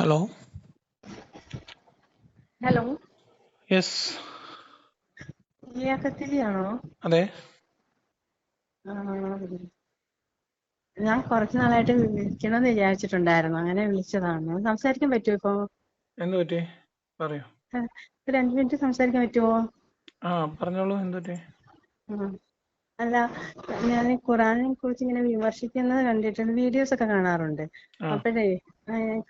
Hello. Hello, yes. ലിയാഖത്തിലിയാണോ? അതെ. ആ, ഞാൻ കുറച്ച് നാളായിട്ട് വിളിക്കണമെന്ന് വിചാരിച്ചിട്ടുണ്ടായിരുന്നു. അങ്ങനെ വിളിച്ചതാണ്. സംസാരിക്കാൻ പറ്റുമോ ഇപ്പൊ? എന്ത് പറ്റി? പറയൂ. ഒരു 5 മിനിറ്റ് സംസാരിക്കാൻ പറ്റുമോ? പറഞ്ഞോളൂ. എന്ത് പറ്റി? ആ, അല്ല, ഞാൻ ഖുറാനെ കുറിച്ച് ഇങ്ങനെ വിമർശിക്കുന്നത് കണ്ടിട്ടുണ്ട്, വീഡിയോസ് ഒക്കെ കാണാറുണ്ട്. ആ അപ്പോഴേ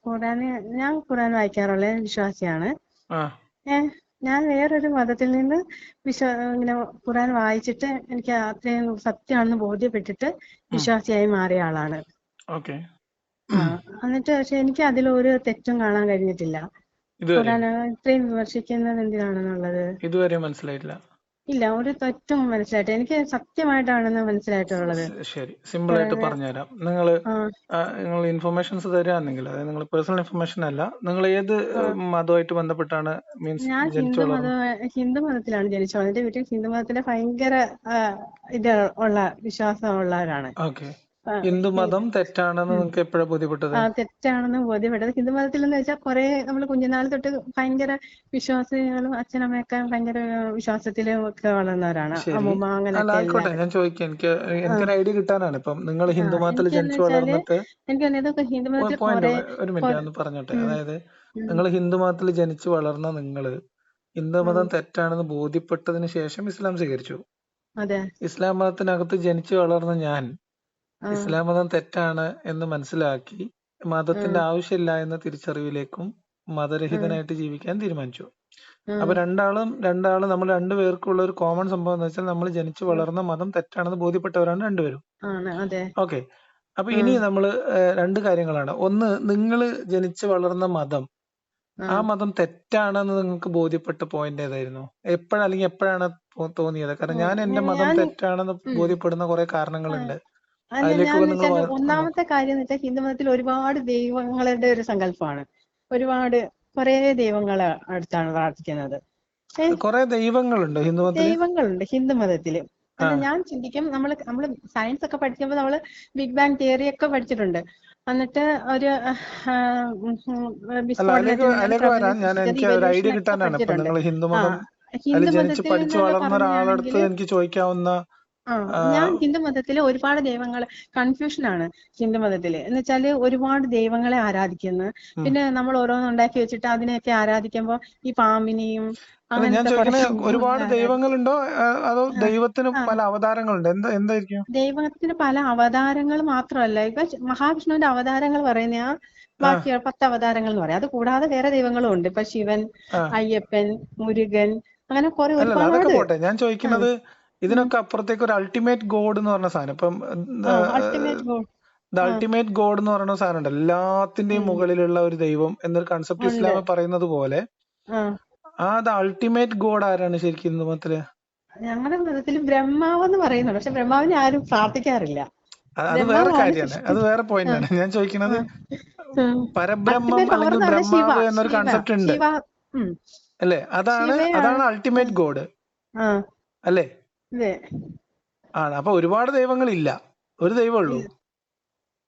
ഖുറാന് ഞാൻ ഖുറാൻ വായിക്കാറുള്ള വിശ്വാസിയാണ്. ആ ഏഹ് ഞാൻ വേറൊരു മതത്തിൽ നിന്ന് ഇങ്ങനെ ഖുറാൻ വായിച്ചിട്ട് എനിക്ക് അത്രയും സത്യമാണെന്ന് ബോധ്യപ്പെട്ടിട്ട് വിശ്വാസിയായി മാറിയ ആളാണ്. ഓക്കെ. എന്നിട്ട് പക്ഷെ എനിക്ക് അതിലൊരു തെറ്റും കാണാൻ കഴിഞ്ഞിട്ടില്ല. ഇതുവരെ ഖുറാൻ ഇത്രയും വിമർശിക്കുന്നത് എന്തിനാണെന്നുള്ളത് ഇതുവരെ മനസ്സിലായിട്ടില്ല. ഇല്ല, ഒരു തെറ്റും മനസ്സിലായിട്ട് എനിക്ക് സത്യമായിട്ടാണെന്ന് മനസ്സിലായിട്ടുള്ളത്. ശരി, സിമ്പിൾ ആയിട്ട് പറഞ്ഞുതരാം. നിങ്ങൾ ആ നിങ്ങൾ ഇൻഫർമേഷൻസ് തരാണെങ്കിൽ, അതായത് നിങ്ങൾ പേഴ്സണൽ ഇൻഫർമേഷൻ അല്ല, നിങ്ങൾ ഏത് മതമായിട്ട് ബന്ധപ്പെട്ടാണ് മീൻസ് ഞാൻ ജനിച്ചു വളർന്നത്? ഹിന്ദു മതത്തിലാണ് ജനിച്ചത്. എന്റെ വീട്ടിൽ ഹിന്ദു മതത്തിലെ ഭയങ്കര ഇത് ഉള്ള വിശ്വാസമുള്ളവരാണ്. ഓക്കെ. ഹിന്ദു മതം തെറ്റാണെന്ന് നിങ്ങൾക്ക് എപ്പോഴാണ് ബോധ്യപ്പെട്ടത്? തെറ്റാണെന്ന് ബോധ്യപ്പെട്ടത് ഹിന്ദു മതത്തിൽ എന്ന് വെച്ചാൽ കുറെ നമ്മൾ കുഞ്ഞുനാൾ തൊട്ട് ഭയങ്കര വിശ്വാസികളും അച്ഛനമ്മയൊക്കെ ഭയങ്കര വിശ്വാസത്തിലും ഒക്കെ വളർന്നവരാണ്. ശരി. അമ്മൂമ്മ അല്ല, അങ്ങനെയൊക്കെ ആയിക്കോട്ടെ, എല്ലാവരും. ഞാൻ ചോദിക്കാം. എനിക്കൊരു ഐഡിയ കിട്ടാനാണ്. ഇപ്പം നിങ്ങൾ ഹിന്ദു മതത്തിൽ എനിക്കെന്ന് ജനിച്ചു വെച്ചാല് വളർന്നിട്ട് ഇതൊക്കെ ഹിന്ദു മതത്തിൽ പോയിന്റ് കുറെ ഒരു മിനിറ്റ് ഒന്ന് പറഞ്ഞോട്ടെ. അതായത് ഉം, നിങ്ങൾ ഹിന്ദു മതത്തിൽ ജനിച്ചു വളർന്ന ഹിന്ദു ഉം, മതം തെറ്റാണെന്ന് ബോധ്യപ്പെട്ടതിന് ശേഷം ഇസ്ലാം സ്വീകരിച്ചു. അതെ. ഇസ്ലാം മതത്തിനകത്ത് ജനിച്ചു വളർന്ന ഞാൻ ആ, ഇസ്ലാം മതം തെറ്റാണ് എന്ന് മനസ്സിലാക്കി മതത്തിന്റെ ഉം, ആവശ്യമില്ല എന്ന തിരിച്ചറിവിലേക്കും ഉം, മതരഹിതനായിട്ട് ജീവിക്കാൻ തീരുമാനിച്ചു. ഉം, അപ്പൊ നമ്മൾ രണ്ടുപേർക്കുള്ള ഒരു കോമൺ സംഭവം എന്ന് വെച്ചാൽ നമ്മൾ ജനിച്ചു വളർന്ന മതം തെറ്റാണെന്ന് ബോധ്യപ്പെട്ടവരാണ് രണ്ടുപേരും. ആണ്, അതെ. ഓക്കെ. അപ്പൊ ഉം, ഇനി നമ്മൾ രണ്ട് കാര്യങ്ങളാണ്. ഒന്ന്, നിങ്ങൾ ജനിച്ചു വളർന്ന മതം, ആ ഉം, മതം തെറ്റാണെന്ന് നിങ്ങൾക്ക് ബോധ്യപ്പെട്ട പോയിന്റ് ഏതായിരുന്നു? അല്ലെങ്കിൽ എപ്പോഴാണ് തോന്നിയത്? കാരണം ഞാൻ എന്റെ മതം ഞാൻ തെറ്റാണെന്ന് ഉം, ബോധ്യപ്പെടുന്ന കുറെ ആ, കാരണങ്ങളുണ്ട്. അല്ല, അതിലേക്കൊക്കെ ഞാന്ന് നിങ്ങൾ വെച്ചാൽ വന്നോളൂ. ഒന്നാമത്തെ കാര്യം എന്ന് വെച്ചാൽ ഹിന്ദു മതത്തിൽ ഒരുപാട് ദൈവങ്ങളുടെ ഒരു സങ്കല്പമാണ്. ഒരുപാട് കുറെ ദൈവങ്ങളെ അടുത്താണ് പ്രാർത്ഥിക്കുന്നത്. ഏ, കുറെ ദൈവങ്ങളുണ്ടോ ഹിന്ദു മതത്തില്? ദൈവങ്ങളുണ്ട് ഹിന്ദു മതത്തില്. ആ. അല്ല, ഞാൻ ചിന്തിക്കും, നമ്മള് സയൻസ് ഒക്കെ പഠിക്കുമ്പോൾ നമ്മള് ബിഗ് ബാങ് തിയറി ഒക്കെ പഠിച്ചിട്ടുണ്ട്. എന്നിട്ട് ഒരു അല്ല, വിസ്ഫോടനത്തിൽ നിന്നാണ് അതിലേക്ക് പ്രപഞ്ചം വരാൻ സൃഷ്ടിച്ചത്, എനിക്ക് ഒരു ഇവല്യൂഷൻ ഐഡിയ ഒക്കെ കിട്ടാനാണ്. ഇപ്പൊ പഠിച്ചിട്ടുണ്ട്. നിങ്ങൾ ഹിന്ദു ആ, മതം അതിൽ ഹിന്ദു ജനിച്ച് മതത്തിൽ പഠിച്ചു എന്നല്ല വളർന്ന ഒരാളടുത്ത് പറയുകയാണെങ്കിൽ എനിക്ക് ചോദിക്കാവുന്ന ഞാൻ ഹിന്ദു മതത്തിലെ ഒരുപാട് ദൈവങ്ങളെ കൺഫ്യൂഷനാണ്. ഹിന്ദു മതത്തില് എന്ന് വെച്ചാല് ഒരുപാട് ദൈവങ്ങളെ ആരാധിക്കുന്നു. പിന്നെ നമ്മൾ ഓരോന്ന് ഉണ്ടാക്കി വെച്ചിട്ട് അതിനെയൊക്കെ ആരാധിക്കുമ്പോൾ ഈ പാമ്പിനെയും അല്ല, ഞാൻ അങ്ങനത്തെ കുറെ ചോദിക്കുന്നത് ഒരുപാട് സംഭവങ്ങളെ ആരാധിക്കും. ദൈവങ്ങളുണ്ടോ അതോ ആ ദൈവത്തിന് ആ പല അവതാരങ്ങളുണ്ടോ? എന്തായിരിക്കും? ദൈവത്തിന് പല അവതാരങ്ങൾ മാത്രമല്ല, ഇപ്പൊ മഹാവിഷ്ണുവിന്റെ അവതാരങ്ങൾ പറയുന്ന ആ ബാക്കി 10 അവതാരങ്ങൾ എന്ന് പറയാം. അത് കൂടാതെ വേറെ ദൈവങ്ങളും ഉണ്ട്. ഇപ്പൊ ശിവൻ, ആ അയ്യപ്പൻ, മുരുകൻ, അങ്ങനെ കുറെ അല്ലല്ല, അതൊക്കെ ഒരുപാട്. പോട്ടെ. ഞാൻ ചോദിക്കുന്നത് ഉം, ഇതിനൊക്കെ അപ്പുറത്തേക്ക് ഒരു അൾട്ടിമേറ്റ് ഗോഡ് എന്ന് പറഞ്ഞ സാധനം. ഇപ്പം അൾട്ടിമേറ്റ് ഗോഡ്. ദ ആ അൾട്ടിമേറ്റ് ഗോഡ് എന്ന് പറയുന്ന സാധനം ഉണ്ട്. എല്ലാത്തിന്റെയും ഉം, മുകളിലുള്ള ഒരു ദൈവം എന്നൊരു കൺസെപ്റ്റ് ഉണ്ട്. ഇസ്ലാമിൽ പറയുന്നത് പോലെ, ആ ദ അൾട്ടിമേറ്റ് ഗോഡ് ആരാണ് ശരിക്കും ഹിന്ദു മതത്തില്? ഞങ്ങളുടെ മതത്തിൽ ബ്രഹ്മാവെന്ന് പറയുന്നുണ്ട്. പക്ഷെ ബ്രഹ്മാവിനെ ആരും പ്രാർത്ഥിക്കാറില്ല. അത് വേറെ ബ്രഹ്മാവാണ് കാര്യമാണ്. അത് സൃഷ്ടിച്ചത്. വേറെ പോയിന്റ് ആണ്. ഞാൻ ചോദിക്കുന്നത് പരബ്രഹ്മം അൾട്ടിമേറ്റ് പവർ അല്ലെങ്കിൽ എന്ന് പറഞ്ഞ ബ്രഹ്മാവ് എന്നൊരു കൺസെപ്റ്റ് ഉണ്ട്, ശിവ. ഉം, അല്ലേ? ശിവയാണ്. അതാണ് അൾട്ടിമേറ്റ് ഗോഡ്, ആ അല്ലേ? അതെ. അപ്പൊ ഒരുപാട് ദൈവങ്ങളില്ല, ഒരു ദൈവമുള്ളൂ. ഇല്ല,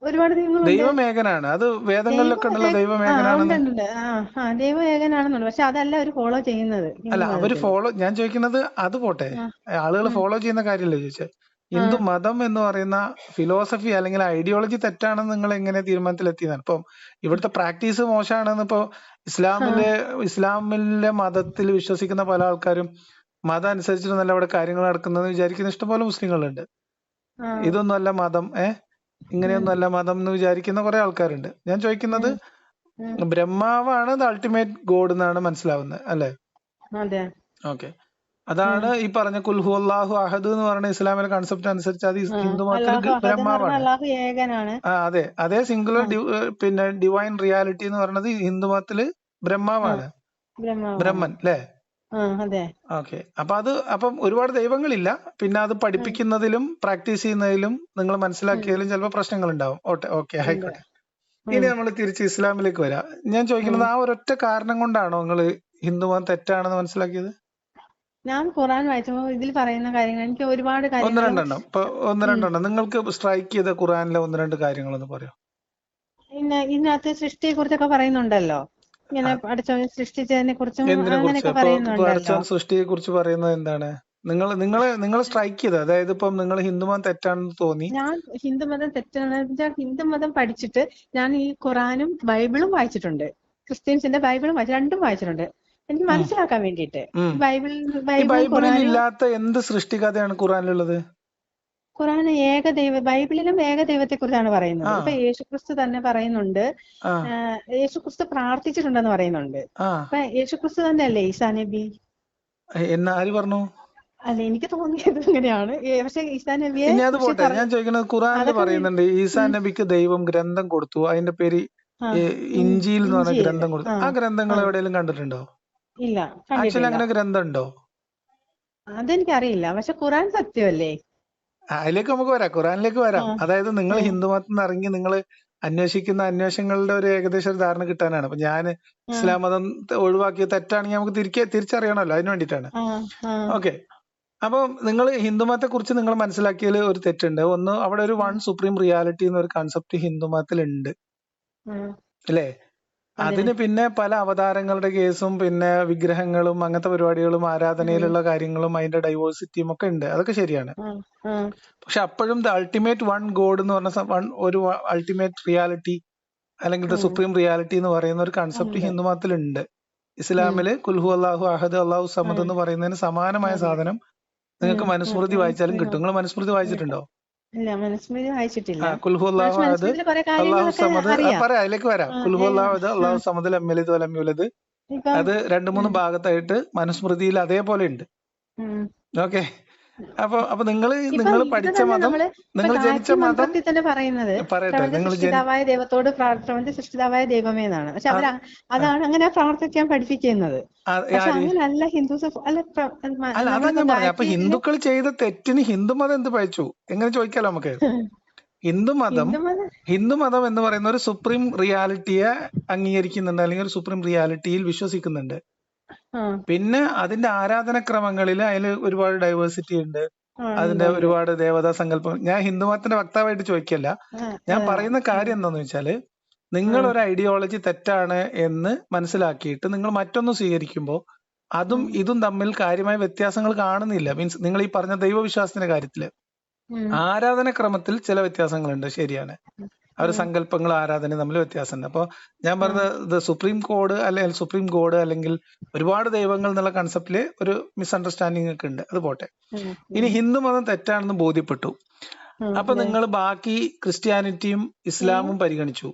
ഒരുപാട് ദൈവങ്ങളുണ്ട്. ദൈവം ഏകനാണ്. അത് വേദങ്ങളിലൊക്കെ ദൈവം ഉണ്ടല്ലോ, ദൈവം ഉണ്ട് ഏകനാണെന്ന്. ഉണ്ട് ഉണ്ട്. ദൈവം ഏകനാണെന്നുണ്ട്. പക്ഷെ അതല്ല അവർ ഫോളോ ചെയ്യുന്നത് അല്ല, ഹിന്ദു അവര് മതത്തില്. ഞാൻ ചോദിക്കുന്നത് അത് പോട്ടെ, ആ, ആളുകൾ ഉം, ഫോളോ ചെയ്യുന്ന കാര്യമല്ലേ ചോദിച്ചത്. ആ, ഹിന്ദു മതം എന്ന് പറയുന്ന ഫിലോസഫി അല്ലെങ്കിൽ ഐഡിയോളജി തെറ്റാണെന്ന് നിങ്ങൾ എങ്ങനെ തീരുമാനത്തിലെത്തിയതാണ്? ഇപ്പം ഇവിടുത്തെ പ്രാക്ടീസ് മോശമാണെന്ന് ഇപ്പോ ആ, ഇസ്ലാമിലെ മതത്തിൽ വിശ്വസിക്കുന്ന പല ആൾക്കാരും മതം അനുസരിച്ചിട്ട് ഇവിടെ കാര്യങ്ങൾ നടക്കുന്നതെന്ന് വിചാരിക്കുന്ന ഇഷ്ടംപോലെ മുസ്ലിങ്ങളുണ്ട്. ആ, ഇതൊന്നുമല്ല മതം, ഉം, ഇങ്ങനെയൊന്നുമല്ല മതം എന്ന് വിചാരിക്കുന്ന കുറെ ആൾക്കാരുണ്ട്. ഞാൻ ചോദിക്കുന്നത്, ഉം, ഉം, ബ്രഹ്മാവാണ് ദ അൾട്ടിമേറ്റ് ഗോഡ് എന്നാണ് മനസ്സിലാവുന്നത്, അല്ലെ? അതെ. ഓക്കെ. അതാണ് ഉം, ഈ പറഞ്ഞ കുൽഹു അള്ളാഹു അഹദ് എന്ന് പറയുന്ന ഇസ്ലാമിലെ കൺസെപ്റ്റ് അനുസരിച്ച് അത് ആ, ഹിന്ദു മതത്തിൽ അല്ലാഹു അഹദ് എന്ന് പറയുമ്പോൾ ബ്രഹ്മാവാണ്. അല്ലാഹു ഏകനാണ്. അതെ, അതേ സിംഗുലർ ആ, പിന്നെ ഡിവൈൻ റിയാലിറ്റി എന്ന് പറയുന്നത് ഹിന്ദു മതത്തില് ആ, ബ്രഹ്മാവാണ്, ബ്രഹ്മാവാണ്. ബ്രഹ്മൻ, അല്ലേ? അതെ. ഓക്കെ. അപ്പം ഒരുപാട് ദൈവങ്ങളില്ല. പിന്നെ അത് ഉം, പഠിപ്പിക്കുന്നതിലും പ്രാക്ടീസ് ചെയ്യുന്നതിലും നിങ്ങൾ ഉം, മനസ്സിലാക്കിയതിലും ചിലപ്പോൾ പ്രശ്നങ്ങൾ ഉണ്ടാവും. ഓക്കെ, ഉണ്ട്. ആയിക്കോട്ടെ. ഇനി ഉം. നമ്മൾ തിരിച്ച് ഇസ്ലാമിലേക്ക് വരാം. ഞാൻ ഉം. ചോദിക്കുന്നത്, ആ ഒരൊറ്റ കാരണം കൊണ്ടാണോ നിങ്ങൾ ഹിന്ദുമതം തെറ്റാണെന്ന് മനസ്സിലാക്കിയത്? ഞാൻ ഖുറാൻ വായിച്ചപ്പോൾ ഇതിൽ പറയുന്ന കാര്യങ്ങൾ എനിക്ക് ഒരുപാട് ഒന്ന് കാര്യങ്ങളും രണ്ടെണ്ണം നിങ്ങൾക്ക് സ്ട്രൈക്ക് ചെയ്ത ഖുറാനിലെ ഒന്ന് രണ്ട് കാര്യങ്ങളൊന്ന് പറയോ? പിന്നെ ഇതിനകത്ത് സൃഷ്ടിയെ കുറിച്ചൊക്കെ പറയുന്നുണ്ടല്ലോ, ഇങ്ങനെ പഠിച്ചവൻ സൃഷ്ടിച്ചതിനെ കുറിച്ചും എന്തിനെ കുറിച്ച്? അങ്ങനെയൊക്കെ ഇപ്പൊ പറയുന്നുണ്ടല്ലോ. പടച്ചോൻ സൃഷ്ടിയെ കുറിച്ച് പറയുന്നത് എന്താണ്? നിങ്ങൾ സ്ട്രൈക്ക് ചെയ്ത്, അതായത് ഇപ്പം നിങ്ങൾ ഹിന്ദുമതം തെറ്റാണെന്ന് തോന്നി. ഞാൻ ഹിന്ദുമതം തെറ്റാണെന്ന് വെച്ചാൽ ഹിന്ദുമതം പഠിച്ചിട്ട് ഞാൻ ഈ ഖുറാനും ബൈബിളും വായിച്ചിട്ടുണ്ട്. ക്രിസ്ത്യൻസിന്റെ ബൈബിളും രണ്ടും വായിച്ചിട്ടുണ്ട്, എനിക്ക് മനസ്സിലാക്കാൻ വേണ്ടിയിട്ട്. ഈ ബൈബിളും ബൈബിളിൽ ഖുറാനും. ഇല്ലാത്ത എന്ത് സൃഷ്ടികഥയാണ് ഖുറാനിലുള്ളത്? ഖുറാൻ ബൈബിളിലും ഏകദൈവത്തെ കുറിച്ചാണ് പറയുന്നത്. ഇപ്പൊ യേശുക്രിസ്തു തന്നെ പറയുന്നുണ്ട്, യേശുക്രിസ്തു പ്രാർത്ഥിച്ചിട്ടുണ്ടെന്ന് പറയുന്നുണ്ട്. അപ്പൊ യേശുക്രിസ്തു തന്നെയല്ലേ ഈസാ നബി? ആര് പറഞ്ഞു? അല്ല, എനിക്ക് തോന്നിയത് അങ്ങനെയാണ്. പക്ഷെ ഈസാ നബിയെ അത് പോട്ടെ, ഞാൻ ചോദിക്കുന്നത് ഖുറാനിൽ പറയുന്നുണ്ട് ഈസാ നബിക്ക് ദൈവം ഗ്രന്ഥം കൊടുത്തു, അതിന്റെ പേര് ഇഞ്ചീൽ എന്ന് പറഞ്ഞ ഗ്രന്ഥം കൊടുത്തു. ആ ഗ്രന്ഥങ്ങൾ എവിടെയെങ്കിലും കണ്ടിട്ടുണ്ടോ? ഇല്ല, ആക്ച്വലി അങ്ങനെ ഗ്രന്ഥം ഉണ്ടോ? അതെനിക്കറിയില്ല. പക്ഷെ ഖുറാൻ സത്യമല്ലേ? അതിലേക്ക് നമുക്ക് വരാം, ഖുറാനിലേക്ക് വരാം. അതായത് നിങ്ങൾ ഹിന്ദുമതത്തിൽ നിന്ന് ഇറങ്ങി നിങ്ങൾ അന്വേഷിക്കുന്ന അന്വേഷണങ്ങളുടെ ഒരു ഏകദേശം ഒരു ധാരണ കിട്ടാനാണ്. അപ്പൊ ഞാൻ ഇസ്ലാം മതം ഒഴിവാക്കിയത് തെറ്റാണെങ്കിൽ നമുക്ക് തിരിച്ചറിയണമല്ലോ, അതിന് വേണ്ടിയിട്ടാണ്. ഓക്കെ, അപ്പൊ നിങ്ങൾ ഹിന്ദുമതത്തെ കുറിച്ച് നിങ്ങൾ മനസ്സിലാക്കിയതിൽ ഒരു തെറ്റുണ്ട്. ഒന്ന്, അവിടെ ഒരു വൺ സുപ്രീം റിയാലിറ്റി എന്നൊരു കൺസെപ്റ്റ് ഹിന്ദുമതത്തിൽ ഉണ്ട്, അല്ലേ? അതിന് പിന്നെ പല അവതാരങ്ങളുടെ കേസും പിന്നെ വിഗ്രഹങ്ങളും അങ്ങനത്തെ പരിപാടികളും ആരാധനയിലുള്ള കാര്യങ്ങളും അതിന്റെ ഡൈവേഴ്സിറ്റിയും ഒക്കെ ഉണ്ട്. അതൊക്കെ ശരിയാണ്. പക്ഷെ അപ്പോഴും ദ അൾട്ടിമേറ്റ് വൺ ഗോഡ് എന്ന് പറഞ്ഞ ഒരു അൾട്ടിമേറ്റ് റിയാലിറ്റി അല്ലെങ്കിൽ ദ സുപ്രീം റിയാലിറ്റി എന്ന് പറയുന്ന ഒരു കൺസെപ്റ്റ് ഹിന്ദുമതത്തിലുണ്ട്. ഇസ്ലാമില് കുൽഹു അള്ളാഹു അഹദ് അള്ളാഹു സമദ് എന്ന് പറയുന്നതിന് സമാനമായ സാധനം നിങ്ങൾക്ക് മനുസ്മൃതി വായിച്ചാലും കിട്ടും. നിങ്ങൾ മനുസ്മൃതി വായിച്ചിട്ടുണ്ടോ? ഇല്ല, മനുസ്മൃതി വായിച്ചിട്ടില്ല. കുൽഹു അള്ളാഹു അഹദ് അള്ളാഹു സമദ്, പറയാം, അതിലേക്ക് വരാം. കുൽഹു അള്ളാഹു അഹദ് അള്ളാഹു സമദ് ലം യലിദ് വലം യൂലദ്, അത് 2-3 ഭാഗത്തായിട്ട് മനുസ്മൃതിയിൽ അതേപോലെ ഉണ്ട്. ഓക്കെ, അപ്പൊ നിങ്ങൾ പഠിച്ച മതം, നിങ്ങൾ ജനിച്ച മതം പറയട്ടെ, നിങ്ങൾ സൃഷ്ടിതാവായ ദൈവത്തോട് സൃഷ്ടിതാവായ ദൈവമേ എന്നാണ്. പക്ഷെ അതാണ് അങ്ങനെ പ്രാർത്ഥിക്കാൻ പഠിപ്പിക്കുന്നത്. പക്ഷെ അങ്ങനല്ല ഹിന്ദുസ്. അല്ല, അതാ ഞാൻ പറഞ്ഞത്. അപ്പൊ ഹിന്ദുക്കൾ ചെയ്ത തെറ്റിന് ഹിന്ദുമതം എന്ത് പഴിച്ചു എങ്ങനെ ചോദിക്കാലോ നമുക്ക്. ഹിന്ദുമതം എന്ന് പറയുന്ന ഒരു സുപ്രീം റിയാലിറ്റിയെ അംഗീകരിക്കുന്നുണ്ട്, അല്ലെങ്കിൽ ഒരു സുപ്രീം റിയാലിറ്റിയിൽ വിശ്വസിക്കുന്നുണ്ട്. പിന്നെ അതിന്റെ ആരാധനക്രമങ്ങളിൽ അതിൽ ഒരുപാട് ഡൈവേഴ്സിറ്റി ഉണ്ട്, അതിന്റെ ഒരുപാട് ദേവതാ സങ്കല്പം. ഞാൻ ഹിന്ദുമതത്തിന്റെ വക്താവായിട്ട് ചോദിക്കല്ല, ഞാൻ പറയുന്ന കാര്യം എന്താന്ന് വെച്ചാല്, നിങ്ങൾ ഒരു ഐഡിയോളജി തെറ്റാണ് എന്ന് മനസ്സിലാക്കിയിട്ട് നിങ്ങൾ മറ്റൊന്ന് സ്വീകരിക്കുമ്പോൾ അതും ഇതും തമ്മിൽ കാര്യമായ വ്യത്യാസങ്ങൾ കാണുന്നില്ല. മീൻസ് നിങ്ങൾ ഈ പറഞ്ഞ ദൈവവിശ്വാസത്തിന്റെ കാര്യത്തില് ആരാധനക്രമത്തിൽ ചില വ്യത്യാസങ്ങളുണ്ട്, ശരിയാണ്. അവർ സങ്കല്പങ്ങൾ ആരാധന തമ്മിൽ വ്യത്യാസമുണ്ട്. അപ്പൊ ഞാൻ പറഞ്ഞത് സുപ്രീം കോഡ് അല്ലെങ്കിൽ സുപ്രീം ഗോഡ് അല്ലെങ്കിൽ ഒരുപാട് ദൈവങ്ങൾ എന്നുള്ള കൺസെപ്റ്റില് ഒരു മിസ്അണ്ടർസ്റ്റാൻഡിങ് ഒക്കെ ഉണ്ട്. അത് പോട്ടെ. ഇനി ഹിന്ദുമതം തെറ്റാണെന്ന് ബോധ്യപ്പെട്ടു, അപ്പൊ നിങ്ങൾ ബാക്കി ക്രിസ്ത്യാനിറ്റിയും ഇസ്ലാമും പരിഗണിച്ചു,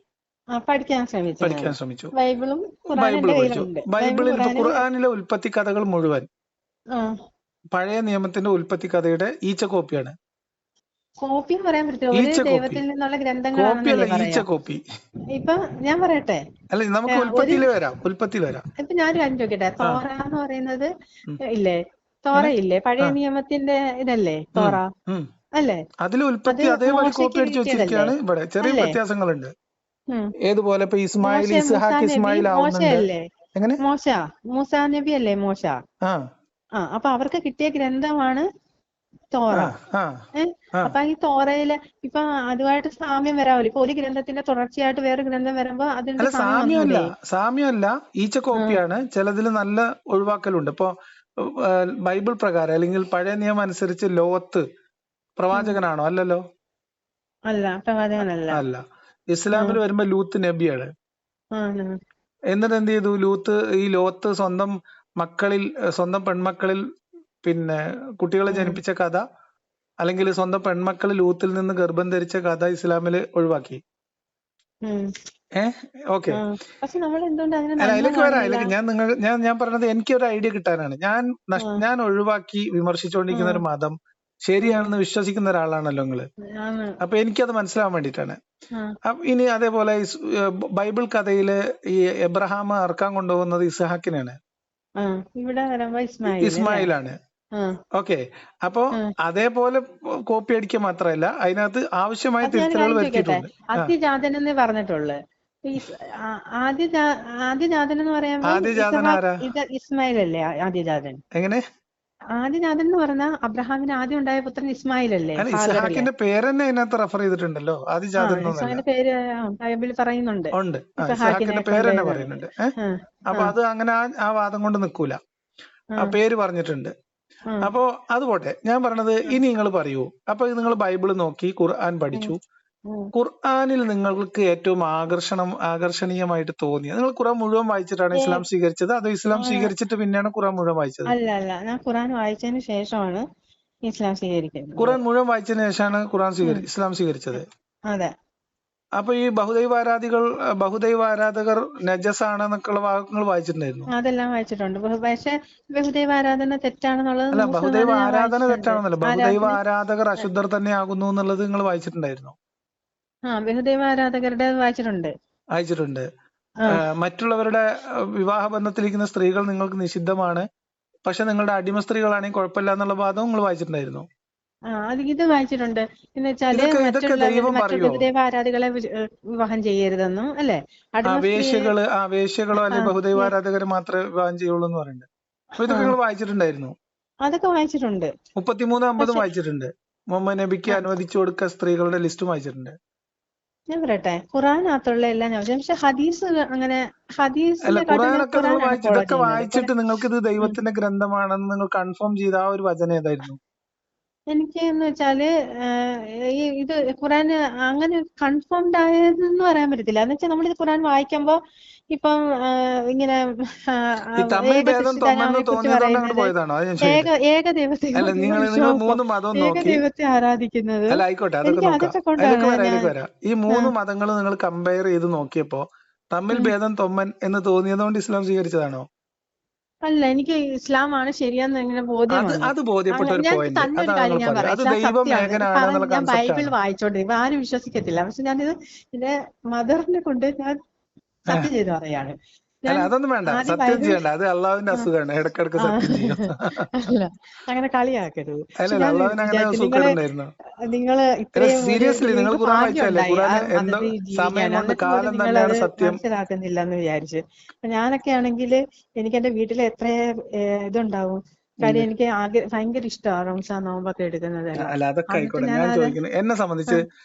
പഠിക്കാൻ ശ്രമിച്ചു, ബൈബിൾ പഠിച്ചു. ബൈബിളിൽ ഖുർആനിലെ ഉൽപ്പത്തി കഥകൾ മുഴുവൻ പഴയ നിയമത്തിന്റെ ഉൽപ്പത്തി കഥയുടെ ഈച്ച കോപ്പിയാണ്. കോപ്പി പറയാൻ പറ്റില്ല, ഒരു ദൈവത്തിൽ നിന്നുള്ള ഗ്രന്ഥങ്ങളാണ്. കോപ്പി. ഇപ്പൊ ഞാൻ പറയട്ടെ, അല്ല, നമുക്ക് ഉൽപ്പത്തിയിൽ വരാം. ഇപ്പൊ ഞാനൊരു കാര്യം ചോദിക്കട്ടെ. തോറ എന്ന് പറയുന്നത് ഇല്ലേ, തോറ ഇല്ലേ, പഴയ നിയമത്തിന്റെ ഇതല്ലേ തോറ, അല്ലേ? അതിൽ ഉൽപ്പത്തി അതേപോലെ കോപ്പി അടിച്ചു വെച്ചിരിക്കുകയാണ്. ഇവിടെ ചെറിയ വ്യത്യാസങ്ങളുണ്ട്. ഏതുപോലെ ഇപ്പൊ ഇസ്മായിൽ, ഇസ്ഹാഖ്, ഇസ്മായിൽ ആവുന്നുണ്ട്. എങ്ങനെ? മൂസ നബി അല്ലേ, മോശ. അപ്പൊ അവർക്ക് കിട്ടിയ ഗ്രന്ഥമാണ് തോറ. അപ്പൊ ഈ തോറയില് ഇപ്പൊ അതുമായിട്ട് സാമ്യം വരാമല്ലോ. ഇപ്പൊ ഒരു ഗ്രന്ഥത്തിന്റെ തുടർച്ചയായിട്ട് വേറെ ഗ്രന്ഥം വരുമ്പോ അതിന്റെ സാമ്യമല്ല, ഈച്ച കോപ്പിയാണ്. ചിലതിൽ നല്ല ഒഴിവാക്കലുണ്ട്. ഇപ്പൊ ബൈബിൾ പ്രകാരം അല്ലെങ്കിൽ പഴയ നിയമം അനുസരിച്ച് ലോത്ത് പ്രവാചകനാണോ? അല്ലല്ലോ. അല്ല, പ്രവാചകനല്ല. അല്ല. ഇസ്ലാമിൽ വരുമ്പോ ലൂത്ത് നബിയാണ്. എന്നിട്ട് എന്ത് ചെയ്തു? ലോത്ത് സ്വന്തം പെൺമക്കളിൽ പിന്നെ കുട്ടികളെ ജനിപ്പിച്ച കഥ, അല്ലെങ്കിൽ സ്വന്തം പെൺമക്കൾ ലൂത്തിൽ നിന്ന് ഗർഭം ധരിച്ച കഥ ഇസ്ലാമിൽ ഒഴിവാക്കി. ഓക്കെ, അതിലേക്ക് വരാം. ഞാൻ പറഞ്ഞത് എനിക്കൊരു ഐഡിയ കിട്ടാനാണ്. ഞാൻ ഒഴിവാക്കി വിമർശിച്ചുകൊണ്ടിരിക്കുന്ന ഒരു മതം ശരിയാണെന്ന് വിശ്വസിക്കുന്ന ഒരാളാണല്ലോ നിങ്ങള്. അപ്പൊ എനിക്കത് മനസ്സിലാവാൻ വേണ്ടിയിട്ടാണ്. ഇനി അതേപോലെ ബൈബിൾ കഥയില് ഈ എബ്രഹാം അറക്കാൻ കൊണ്ടുപോകുന്നത് ഇസ്ഹാക്കിനാണ്, ഇസ്മായിലാണ്. ഓക്കെ, അപ്പോ അതേപോലെ കോപ്പി അടിക്കുക മാത്രമല്ല, അതിനകത്ത് ആവശ്യമായ തിരുത്തലുകൾ വരുത്തിയിട്ടുണ്ട്. ആദ്യജാതൻ എന്ന് പറഞ്ഞിട്ടുള്ളു. ആദ്യജാതൻ എന്ന് പറയുമ്പോൾ ഇസ്മായിൽ അല്ലേ ആദ്യജാതൻ? എങ്ങനെ? ആദിനാഥൻ എന്ന് പറഞ്ഞാൽ അബ്രഹാമിന് ആദ്യം ഉണ്ടായ പുത്രൻ ഇസ്മായിൽ അല്ലേ, അല്ല, ഹാഗറല്ലേ? ഇസ്ഹാക്കിന്റെ പേര് തന്നെ അതിനകത്ത് റെഫർ ചെയ്തിട്ടുണ്ടല്ലോ, ആദിജാതൻ എന്നൊന്നല്ല. ഇസ്മായിലിന്റെ പേര് ബൈബിളിൽ പറയുന്നുണ്ട്, ഉണ്ട്, ഇസ്ഹാക്കിനെ ഇസ്ഹാക്കിന്റെ പേര് തന്നെ കൊണ്ടുവരുന്നത്. പറയുന്നുണ്ട്. അപ്പൊ അത് അങ്ങനെ ആ വാദം കൊണ്ട് നിൽക്കൂല, ആ പേര് പറഞ്ഞിട്ടുണ്ട്. അപ്പോ അത് പോട്ടെ. ഞാൻ പറഞ്ഞത് ഇനി നിങ്ങൾ പറയൂ. അപ്പൊ നിങ്ങൾ ബൈബിള് നോക്കി ഖുർആൻ പഠിച്ചു. ഖുർആനിൽ നിങ്ങൾക്ക് ഏറ്റവും ആകർഷണീയമായിട്ട് തോന്നിയത്, നിങ്ങൾ ഖുർആൻ മുഴുവൻ വായിച്ചിട്ടാണ് ഇസ്ലാം സ്വീകരിച്ചത്, അതോ ഇസ്ലാം സ്വീകരിച്ചിട്ട് പിന്നെയാണ് ഖുർആൻ മുഴുവൻ വായിച്ചത്? അല്ല, ഞാൻ ഖുർആൻ വായിച്ചതിന് ശേഷമാണ് ഇസ്ലാം സ്വീകരിക്കുന്നത്. ഖുർആൻ മുഴുവൻ വായിച്ചതിന് ശേഷമാണ് ഇസ്ലാം സ്വീകരിച്ചത്. അതെ. അപ്പൊ ഈ ബഹുദൈവ ആരാധകർ നജസാണെന്നൊക്കെയുള്ള വാക്കുകൾ വായിച്ചിട്ടുണ്ടായിരുന്നു. അതെല്ലാം വായിച്ചിട്ടുണ്ട്. പക്ഷെ ബഹുദൈവ ആരാധന തെറ്റാണെന്നുള്ളത് അല്ല, ബഹുദൈവ ആരാധന തെറ്റാണെന്നല്ല, ബഹുദൈവ ആരാധകർ അശുദ്ധർ തന്നെ ആകുന്നു എന്നുള്ളത് നിങ്ങൾ വായിച്ചിട്ടുണ്ടായിരുന്നു. ബഹുദൈവ ആരാധകരുടെ വായിച്ചിട്ടുണ്ട്. മറ്റുള്ളവരുടെ വിവാഹ ബന്ധത്തിലിരിക്കുന്ന സ്ത്രീകൾ നിങ്ങൾക്ക് നിഷിദ്ധമാണ്, പക്ഷെ നിങ്ങളുടെ അടിമ സ്ത്രീകളാണെങ്കിൽ കുഴപ്പമില്ല എന്നുള്ള വാദവും നിങ്ങൾ വായിച്ചിട്ടുണ്ടായിരുന്നു. ഇത് വായിച്ചിട്ടുണ്ട്. എന്ന് വെച്ചാല് ബഹുദൈവ ആരാധകളെ വിവാഹം ചെയ്യരുതെന്നും അല്ലെ, വേശ്യകളോ അല്ലെങ്കിൽ ബഹുദൈവ ആരാധകരെ മാത്രമേ വിവാഹം ചെയ്യുള്ളൂ എന്ന് പറയുന്നുണ്ട്. അപ്പൊ ഇതൊക്കെ നിങ്ങൾ വായിച്ചിട്ടുണ്ടായിരുന്നു? അതൊക്കെ വായിച്ചിട്ടുണ്ട്. 33-50 വായിച്ചിട്ടുണ്ട്. മുഹമ്മദ് നബിക്ക് അനുവദിച്ചു കൊടുക്ക സ്ത്രീകളുടെ ലിസ്റ്റും വായിച്ചിട്ടുണ്ട്. ഞാൻ പറയട്ടെ, ഖുറാനകത്തുള്ള എല്ലാം ഞാൻ വായിച്ചു. പക്ഷെ ഹദീസ് അങ്ങനെ അല്ല, ഖുറാനൊക്കെ നിങ്ങൾ വായിച്ചു. ഇതൊക്കെ വായിച്ചിട്ട് നിങ്ങൾക്ക് ഇത് ദൈവത്തിന്റെ ഗ്രന്ഥമാണെന്ന് നിങ്ങൾ കൺഫേം ചെയ്ത ആ ഒരു വചനം ഏതായിരുന്നു? എനിക്ക് എന്ന് വെച്ചാല് ഇത് ഖുറാൻ അങ്ങനെ കൺഫേംഡ് ആയതെന്ന് പറയാൻ പറ്റത്തില്ല. എന്ന് വെച്ചാൽ നമ്മളിത് ഖുറാൻ വായിക്കുമ്പോ ഇപ്പം ഇങ്ങനെ ഏകദൈവത്തെ ആരാധിക്കുന്നത്, അതൊക്കെ കൊണ്ടാണ് ഈ 3 മതങ്ങൾ നിങ്ങൾ കമ്പയർ ചെയ്ത് നോക്കിയപ്പോ തമ്മിൽ ഭേദം തൊമ്മൻ എന്ന് തോന്നിയതുകൊണ്ട് ഇസ്ലാം സ്വീകരിച്ചതാണോ? അല്ല, എനിക്ക് ഇസ്ലാമാണ് ശരിയാന്ന് ഇങ്ങനെ ബോധ്യമാണ്. അത് ബോധ്യപ്പെട്ട ഒരു പോയിന്റ്. തന്നൊരു കാര്യം ഞാൻ പറയാം. ഞാൻ ബൈബിൾ വായിച്ചോണ്ടിരിക്കും, ആരും വിശ്വസിക്കത്തില്ല. പക്ഷെ ഞാനിത് എന്റെ മദറിനെ കൊണ്ട് ഞാൻ സത്യം ചെയ്ത് പറയാണ്. അല്ല, അതൊന്നും വേണ്ട, സത്യം ചെയ്യണ്ട. അത് അള്ളാഹുവിന്റെ അസുഖമാണ്, ഇടക്കിടക്ക് സത്യം ചെയ്യും. അല്ല, അങ്ങനെ കളിയാക്കരുത്. അല്ല, അള്ളാഹുവിന് അങ്ങനെ സുഖമുണ്ടായിരുന്നു. നിങ്ങള് സീരിയസ്ലി നിങ്ങൾ ഖുർആൻ വായിച്ചല്ലേ? ഖുർആൻ എന്തോ സമയം കൊണ്ട് കാലം തന്നെയാണ് സത്യം. മനസ്സിലാക്കുന്നില്ല എന്ന് വിചാരിച്ച്. ഞാനൊക്കെ ആണെങ്കിൽ എനിക്ക് എന്റെ വീട്ടിൽ എത്ര ഇതുണ്ടാവും. കാര്യം എനിക്ക് ഭയങ്കര ഇഷ്ടമാണ് റംസാൻ നോമ്പൊക്കെ എടുക്കുന്നത്. അല്ല, അതൊക്കെ ആയിക്കോട്ടെ. ഞാൻ ചോദിക്കുന്നത്, എന്നെ സംബന്ധിച്ച്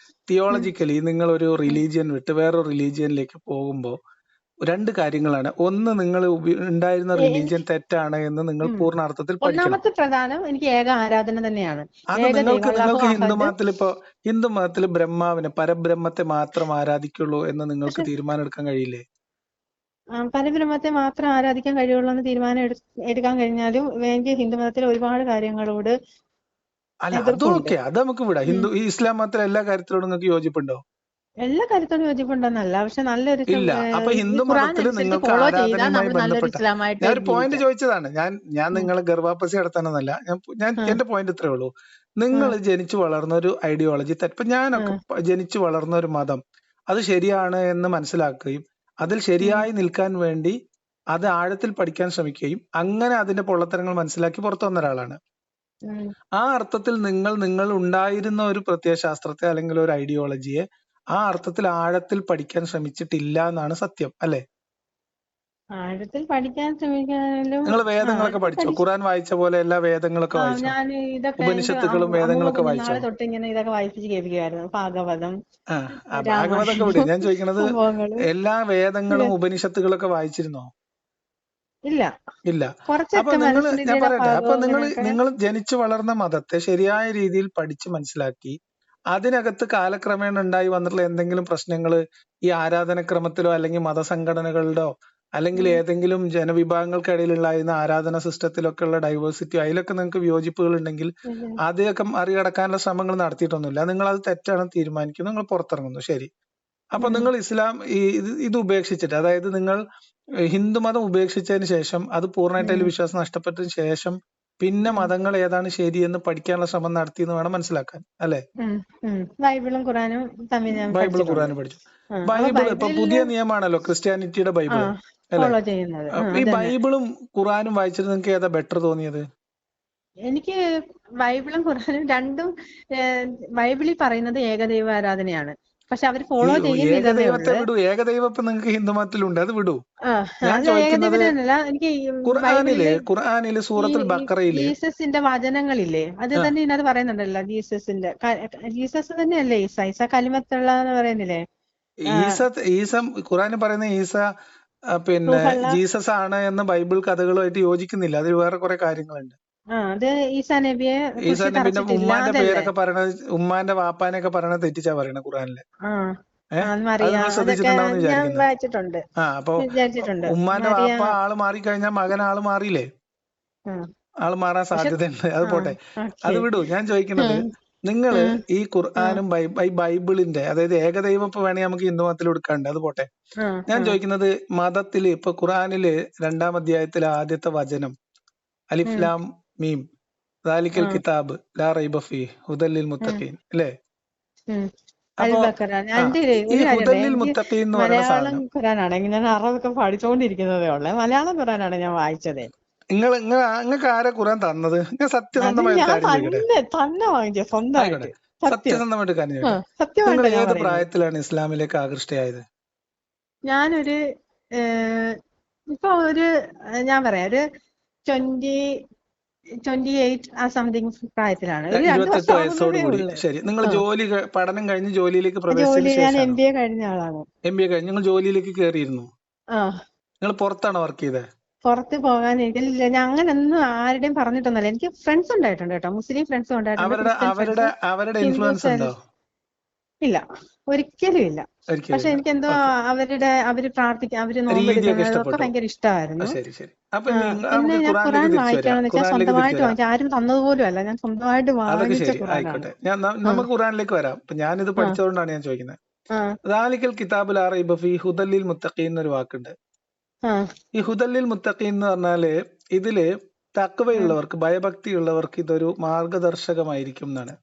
തിയോളജിക്കലി നിങ്ങൾ ഒരു റിലീജിയൻ വിട്ട് വേറൊരു റിലീജിയനിലേക്ക് പോകുമ്പോ 2 കാര്യങ്ങളാണ്. ഒന്ന്, നിങ്ങൾ ഉണ്ടായിരുന്ന റിലീജിയൻ തെറ്റാണ് എന്ന് നിങ്ങൾ പൂർണ്ണാർത്ഥത്തിൽ പഠിക്കണം. ഒന്നാമത്തെ പ്രധാനം എനിക്ക് ഏക ആരാധന തന്നെയാണ്. അത് നിങ്ങൾക്ക് ഹിന്ദു മതത്തിൽ ബ്രഹ്മാവിനെ, പരബ്രഹ്മത്തെ മാത്രം ആരാധിക്കുള്ളൂ എന്ന് നിങ്ങൾക്ക് തീരുമാനം എടുക്കാൻ കഴിയില്ലേ? പരബ്രഹ്മത്തെ മാത്രം ആരാധിക്കാൻ കഴിയുള്ളൂ എന്ന് തീരുമാനം എടുക്കാൻ കഴിഞ്ഞാലും എനിക്ക് ഹിന്ദു മതത്തിൽ ഒരുപാട് കാര്യങ്ങളോട് അല്ല, അതൊക്കെ അത് നമുക്ക് വിടാം. ഇസ്ലാം മതത്തിലെ എല്ലാ കാര്യത്തിലോടും നിങ്ങൾക്ക് യോജിപ്പുണ്ടോ? എല്ലാ കാര്യത്തോടും യോജിപ്പുണ്ടെന്നല്ല, പക്ഷെ നല്ലൊരു ഇല്ല. അപ്പൊ ഹിന്ദു മതത്തിൽ നിങ്ങൾക്ക് ആരാധനയുമായി ബന്ധപ്പെട്ട ഞാൻ ഒരു പോയിന്റ് ചോദിച്ചതാണ്. ഞാൻ നിങ്ങളെ ഗർഭാപ്പസി നടത്താനെന്നല്ല. ഞാൻ എന്റെ പോയിന്റ് ഇത്രേ ഉള്ളൂ. നിങ്ങൾ ജനിച്ചു വളർന്ന ഒരു ഐഡിയോളജി ഇപ്പൊ ഞാനൊക്കെ ജനിച്ചു വളർന്ന ഒരു മതം അത് ശരിയാണ് എന്ന് മനസ്സിലാക്കുകയും അതിൽ ശരിയായി നിൽക്കാൻ വേണ്ടി അത് ആഴത്തിൽ പഠിക്കാൻ ശ്രമിക്കുകയും അങ്ങനെ അതിന്റെ പൊള്ളത്തരങ്ങൾ മനസ്സിലാക്കി പുറത്തു വന്ന ഒരാളാണ്. ആ അർത്ഥത്തിൽ നിങ്ങൾ ഉണ്ടായിരുന്ന ഒരു പ്രത്യയശാസ്ത്രത്തെ അല്ലെങ്കിൽ ഒരു ഐഡിയോളജിയെ ആ അർത്ഥത്തിൽ ആഴത്തിൽ പഠിക്കാൻ ശ്രമിച്ചിട്ടില്ല എന്നാണ് സത്യം, അല്ലെ? ആഴത്തിൽ പഠിക്കാൻ ശ്രമിക്കാനും നിങ്ങൾ വേദങ്ങളൊക്കെ പഠിച്ചോ? ഖുർആൻ വായിച്ച പോലെ എല്ലാ വേദങ്ങളൊക്കെ വായിച്ചോ? ഉപനിഷത്തുകളും വേദങ്ങളൊക്കെ വായിച്ചോ? തൊട്ട് ഇങ്ങനെ ഇതൊക്കെ വായിപ്പിച്ച് കേൾപ്പിക്കുമായിരുന്നു. ഭാഗവതം. ഭാഗവതമൊക്കെ വിടും. ഞാൻ ചോദിക്കണത്, എല്ലാ വേദങ്ങളും ഉപനിഷത്തുകളൊക്കെ വായിച്ചിരുന്നോ? ഇല്ല. അപ്പൊ ഞാൻ പറയട്ടെ, അപ്പൊ നിങ്ങൾ ജനിച്ചു വളർന്ന മതത്തെ ശരിയായ രീതിയിൽ പഠിച്ച് മനസ്സിലാക്കി അതിനകത്ത് കാലക്രമേണ ഉണ്ടായി വന്നിട്ടുള്ള എന്തെങ്കിലും പ്രശ്നങ്ങൾ ഈ ആരാധനക്രമത്തിലോ അല്ലെങ്കിൽ മതസംഘടനകളുടെയോ അല്ലെങ്കിൽ ഏതെങ്കിലും ജനവിഭാഗങ്ങൾക്കിടയിലുണ്ടായിരുന്ന ആരാധന സിസ്റ്റത്തിലൊക്കെ ഉള്ള ഡൈവേഴ്സിറ്റി, അതിലൊക്കെ നിങ്ങൾക്ക് വിയോജിപ്പുകൾ ഉണ്ടെങ്കിൽ അതൊക്കെ മറികടക്കാനുള്ള ശ്രമങ്ങൾ നടത്തിയിട്ടൊന്നുമില്ല. നിങ്ങൾ അത് തെറ്റാണെന്ന് തീരുമാനിക്കുന്നു, നിങ്ങൾ പുറത്തിറങ്ങുന്നു. ശരി. അപ്പൊ നിങ്ങൾ ഇസ്ലാം ഇത് ഉപേക്ഷിച്ചിട്ട്, അതായത് നിങ്ങൾ ഹിന്ദുമതം ഉപേക്ഷിച്ചതിന് ശേഷം അത് പൂർണ്ണമായിട്ട് അതിൽ വിശ്വാസം നഷ്ടപ്പെട്ടതിന് ശേഷം പിന്നെ മതങ്ങൾ ഏതാണ് ശരിയെന്ന് പഠിക്കാനുള്ള ശ്രമം നടത്തി എന്ന് വേണം മനസ്സിലാക്കാൻ, അല്ലെ? ബൈബിളും ഖുറാനും പഠിച്ചു. ബൈബിൾ ഇപ്പൊ പുതിയ നിയമമാണല്ലോ ക്രിസ്ത്യാനിറ്റിയുടെ ബൈബിൾ, അല്ലെ? ഈ ബൈബിളും ഖുറാനും വായിച്ചിട്ട് നിങ്ങൾക്ക് ഏതാ ബെറ്റർ തോന്നിയത്? എനിക്ക് ബൈബിളും ഖുറാനും രണ്ടും, ബൈബിളിൽ പറയുന്നത് ഏകദൈവ ആരാധനയാണ്. പക്ഷെ അവര് ഈ ഫോളോ ചെയ്യുന്നില്ലെന്നേ ഏകദൈവത്തെ ഉള്ളു. വിടൂ. ഏകദൈവം ഇപ്പൊ നിങ്ങൾക്ക് ഹിന്ദു മതത്തിലുണ്ട്, അത് വിടൂ. ഞാൻ അത് ചോദിക്കുന്നത് ഏകദൈവത്തിനല്ല, എനിക്ക് ഈ ബൈബിളില് ഖുർആനില് സൂറത്തുൽ ബക്കറയില് ജീസസിന്റെ വചനങ്ങളില്ലേ, അത് ആ, തന്നെ ഇതിനകത്ത് പറയുന്നുണ്ടല്ലോ. ജീസസ് തന്നെയല്ലേ ഈസ കലിമത്തുള്ള എന്ന് പറയുന്നില്ലേ? ഈസ ഈസ ഖുർആനിൽ പറയുന്ന ഈസ പിന്നെ റൂഹള്ള. ജീസസ് ആണ് എന്ന് ബൈബിൾ കഥകളുമായിട്ട് യോജിക്കുന്നില്ല. അതിൽ വേറെ കുറെ കാര്യങ്ങളുണ്ട്. അത് ഈസാ നബിയെ ഈസ നബിന്റെ കുരിശിൽ ഉമ്മാന്റെ അതല്ലേ? പേരൊക്കെ പറയണത്, ഉമ്മാന്റെ വാപ്പാനെയൊക്കെ പറയണത് തെറ്റിച്ചാ പറയണ ഖുർആനില്. ആ അത് മറിയ, നിങ്ങൾ അതൊക്കെ ശ്രദ്ധിച്ചിട്ടുണ്ടാവും ഞാൻ വിചാരിക്കുന്നത്. വായിച്ചിട്ടുണ്ട്, അപ്പൊ വിചാരിച്ചിട്ടുണ്ട്. ഉമ്മാന്റെ മറിയ. വാപ്പ ആള് മാറിക്കഴിഞ്ഞാൽ മകൻ ആള് മാറിയില്ലേ? ആ, ആള് മാറാൻ പക്ഷെ സാധ്യതയുണ്ട്. അത് പോട്ടെ, ഓക്കെ. അത് വിടൂ. ഞാൻ ചോദിക്കുന്നത്, നിങ്ങള് ഈ ഖുർആാനും ബൈബിളിന്റെ, അതായത് ഏകദൈവം ഇപ്പൊ വേണമെങ്കിൽ നമുക്ക് ഹിന്ദു മതത്തിൽ എടുക്കാണ്ട്, അത് പോട്ടെ. ഞാൻ ചോദിക്കുന്നത്, മതത്തില് ഇപ്പൊ ഖുർആനില് 2-ാം അധ്യായത്തിലെ ആദ്യത്തെ വചനം അലിഫ് ലാം മീം ദാലിക്കൽ കിതാബ് ലാ റൈബ ഫീഹി ഹുദൽ ലിൽ മുത്തഖീൻ അല്ലേ? അപ്പൊ ഈ ഒരു കാര്യമുണ്ട്, ഹുദൽ ലിൽ എനിക്ക് മുത്തഖീൻ എന്ന് പറയുന്ന മലയാളം സാധനം, ഖുറാനാണെങ്കിൽ ഞാൻ അറബൊക്കെ പഠിച്ചുകൊണ്ടിരിക്കുന്നതേ ഉള്ളേ. മലയാളം ഖുറാനാണ് ഞാൻ വായിച്ചത്. നിങ്ങൾക്ക് ആരാ ഖുർആൻ തന്നത്? ഞാൻ അത് സത്യസന്ധമായ ഒരു ഞാൻ കാര്യം ചോദിക്കട്ടെ? തന്നെ വാങ്ങിച്ച സ്വന്തമായിട്ട്. ആയിക്കോട്ടെ, സത്യം. സത്യസന്ധമായിട്ട് കാര്യം ചോദിക്കട്ടെ? നിങ്ങൾ സത്യമായിട്ടാ ഞാൻ ഏത് പറയുന്നത്. പ്രായത്തിലാണ് ഇസ്ലാമിലേക്ക് ആകൃഷ്ടയായത്? ഞാനൊരു ഇപ്പൊ ഞാൻ പറയാം, ഒരു 28 ആ സംതിങ് പ്രായത്തിലാണ്. ഒരു 2 28 വർഷം വയസ്സോട് ആകുന്നതേ കൂടി. ഉള്ളു. ശരി, നിങ്ങൾ പഠനം കഴിഞ്ഞ് ജോലിയിലേക്ക് പ്രവേശിച്ചതിന് ഞാൻ ശേഷമാണ്? MBA കഴിഞ്ഞ ആളാണ്. MBA കഴിഞ്ഞ് നിങ്ങൾ ജോലിയിലേക്ക് കയറിയിരുന്നു? ആ നിങ്ങൾ പുറത്താണോ വർക്ക് ചെയ്തത്? പുറത്ത് പോകാൻ എനിക്കില്ല. ഞാൻ അങ്ങനൊന്നും ആരുടെയും പറഞ്ഞിട്ടൊന്നുമല്ല. എനിക്ക് ഫ്രണ്ട്സ് ഉണ്ടായിട്ടുണ്ട് കേട്ടോ, മുസ്ലിം ഫ്രണ്ട്സും ഉണ്ടായിട്ടുണ്ട്, ക്രിസ്ത്യൻ ഫ്രണ്ട്സ്, അവരുടെ ഇൻഫ്ലുവൻസ് ഹിന്ദുസ്. ഉണ്ടോ? ഇല്ല, ഒരിക്കലും ഇല്ല. ഒരിക്കലും പക്ഷെ ഇല്ല. എനിക്കെന്തോ ഓക്കെ, അവര് പ്രാർത്ഥിക്കുക, അവര് രീതിയൊക്കെ നോമ്പെടുക്കുന്നത് അതൊക്കെ ഇഷ്ടപ്പെട്ടു. ഭയങ്കര ഇഷ്ടമായിരുന്നു. ശരി ശരി. അപ്പൊ പിന്നെ നമുക്ക് ഞാൻ ഖുറാനിലേക്ക് ഖുറാൻ തിരിച്ചു വരാം. വായിക്കണമെന്ന് വെച്ചാൽ ഖുറാനിലേക്ക് തിരിച്ചു സ്വന്തമായിട്ട് വരാം. വാങ്ങിച്ച, ആരും തന്നതുപോലും അല്ല, ഞാൻ സ്വന്തമായിട്ട് അതൊക്കെ വാങ്ങിച്ച ശരി, ഖുറാനാണ്. ആയിക്കോട്ടെ. നമുക്ക് ഖുറാനിലേക്ക് വരാം. ഇപ്പൊ ഞാനിത് പഠിച്ചതുകൊണ്ടാണ് ഞാൻ ചോദിക്കുന്നത്. ദാലിക്കൽ കിതാബ് ലാ റൈബ ഫീഹി ഹുദൽ ലിൽ മുത്തഖീൻ എന്നൊരു വാക്കുണ്ട്. ഈ ഹുദൽ ലിൽ മുത്തഖീൻ എന്ന് പറഞ്ഞാല് ഇതില് തഖ്വയുള്ളവർക്ക്, ഭയഭക്തിയുള്ളവർക്ക് ഇതൊരു മാർഗദർശകമായിരിക്കും എന്നാണ്.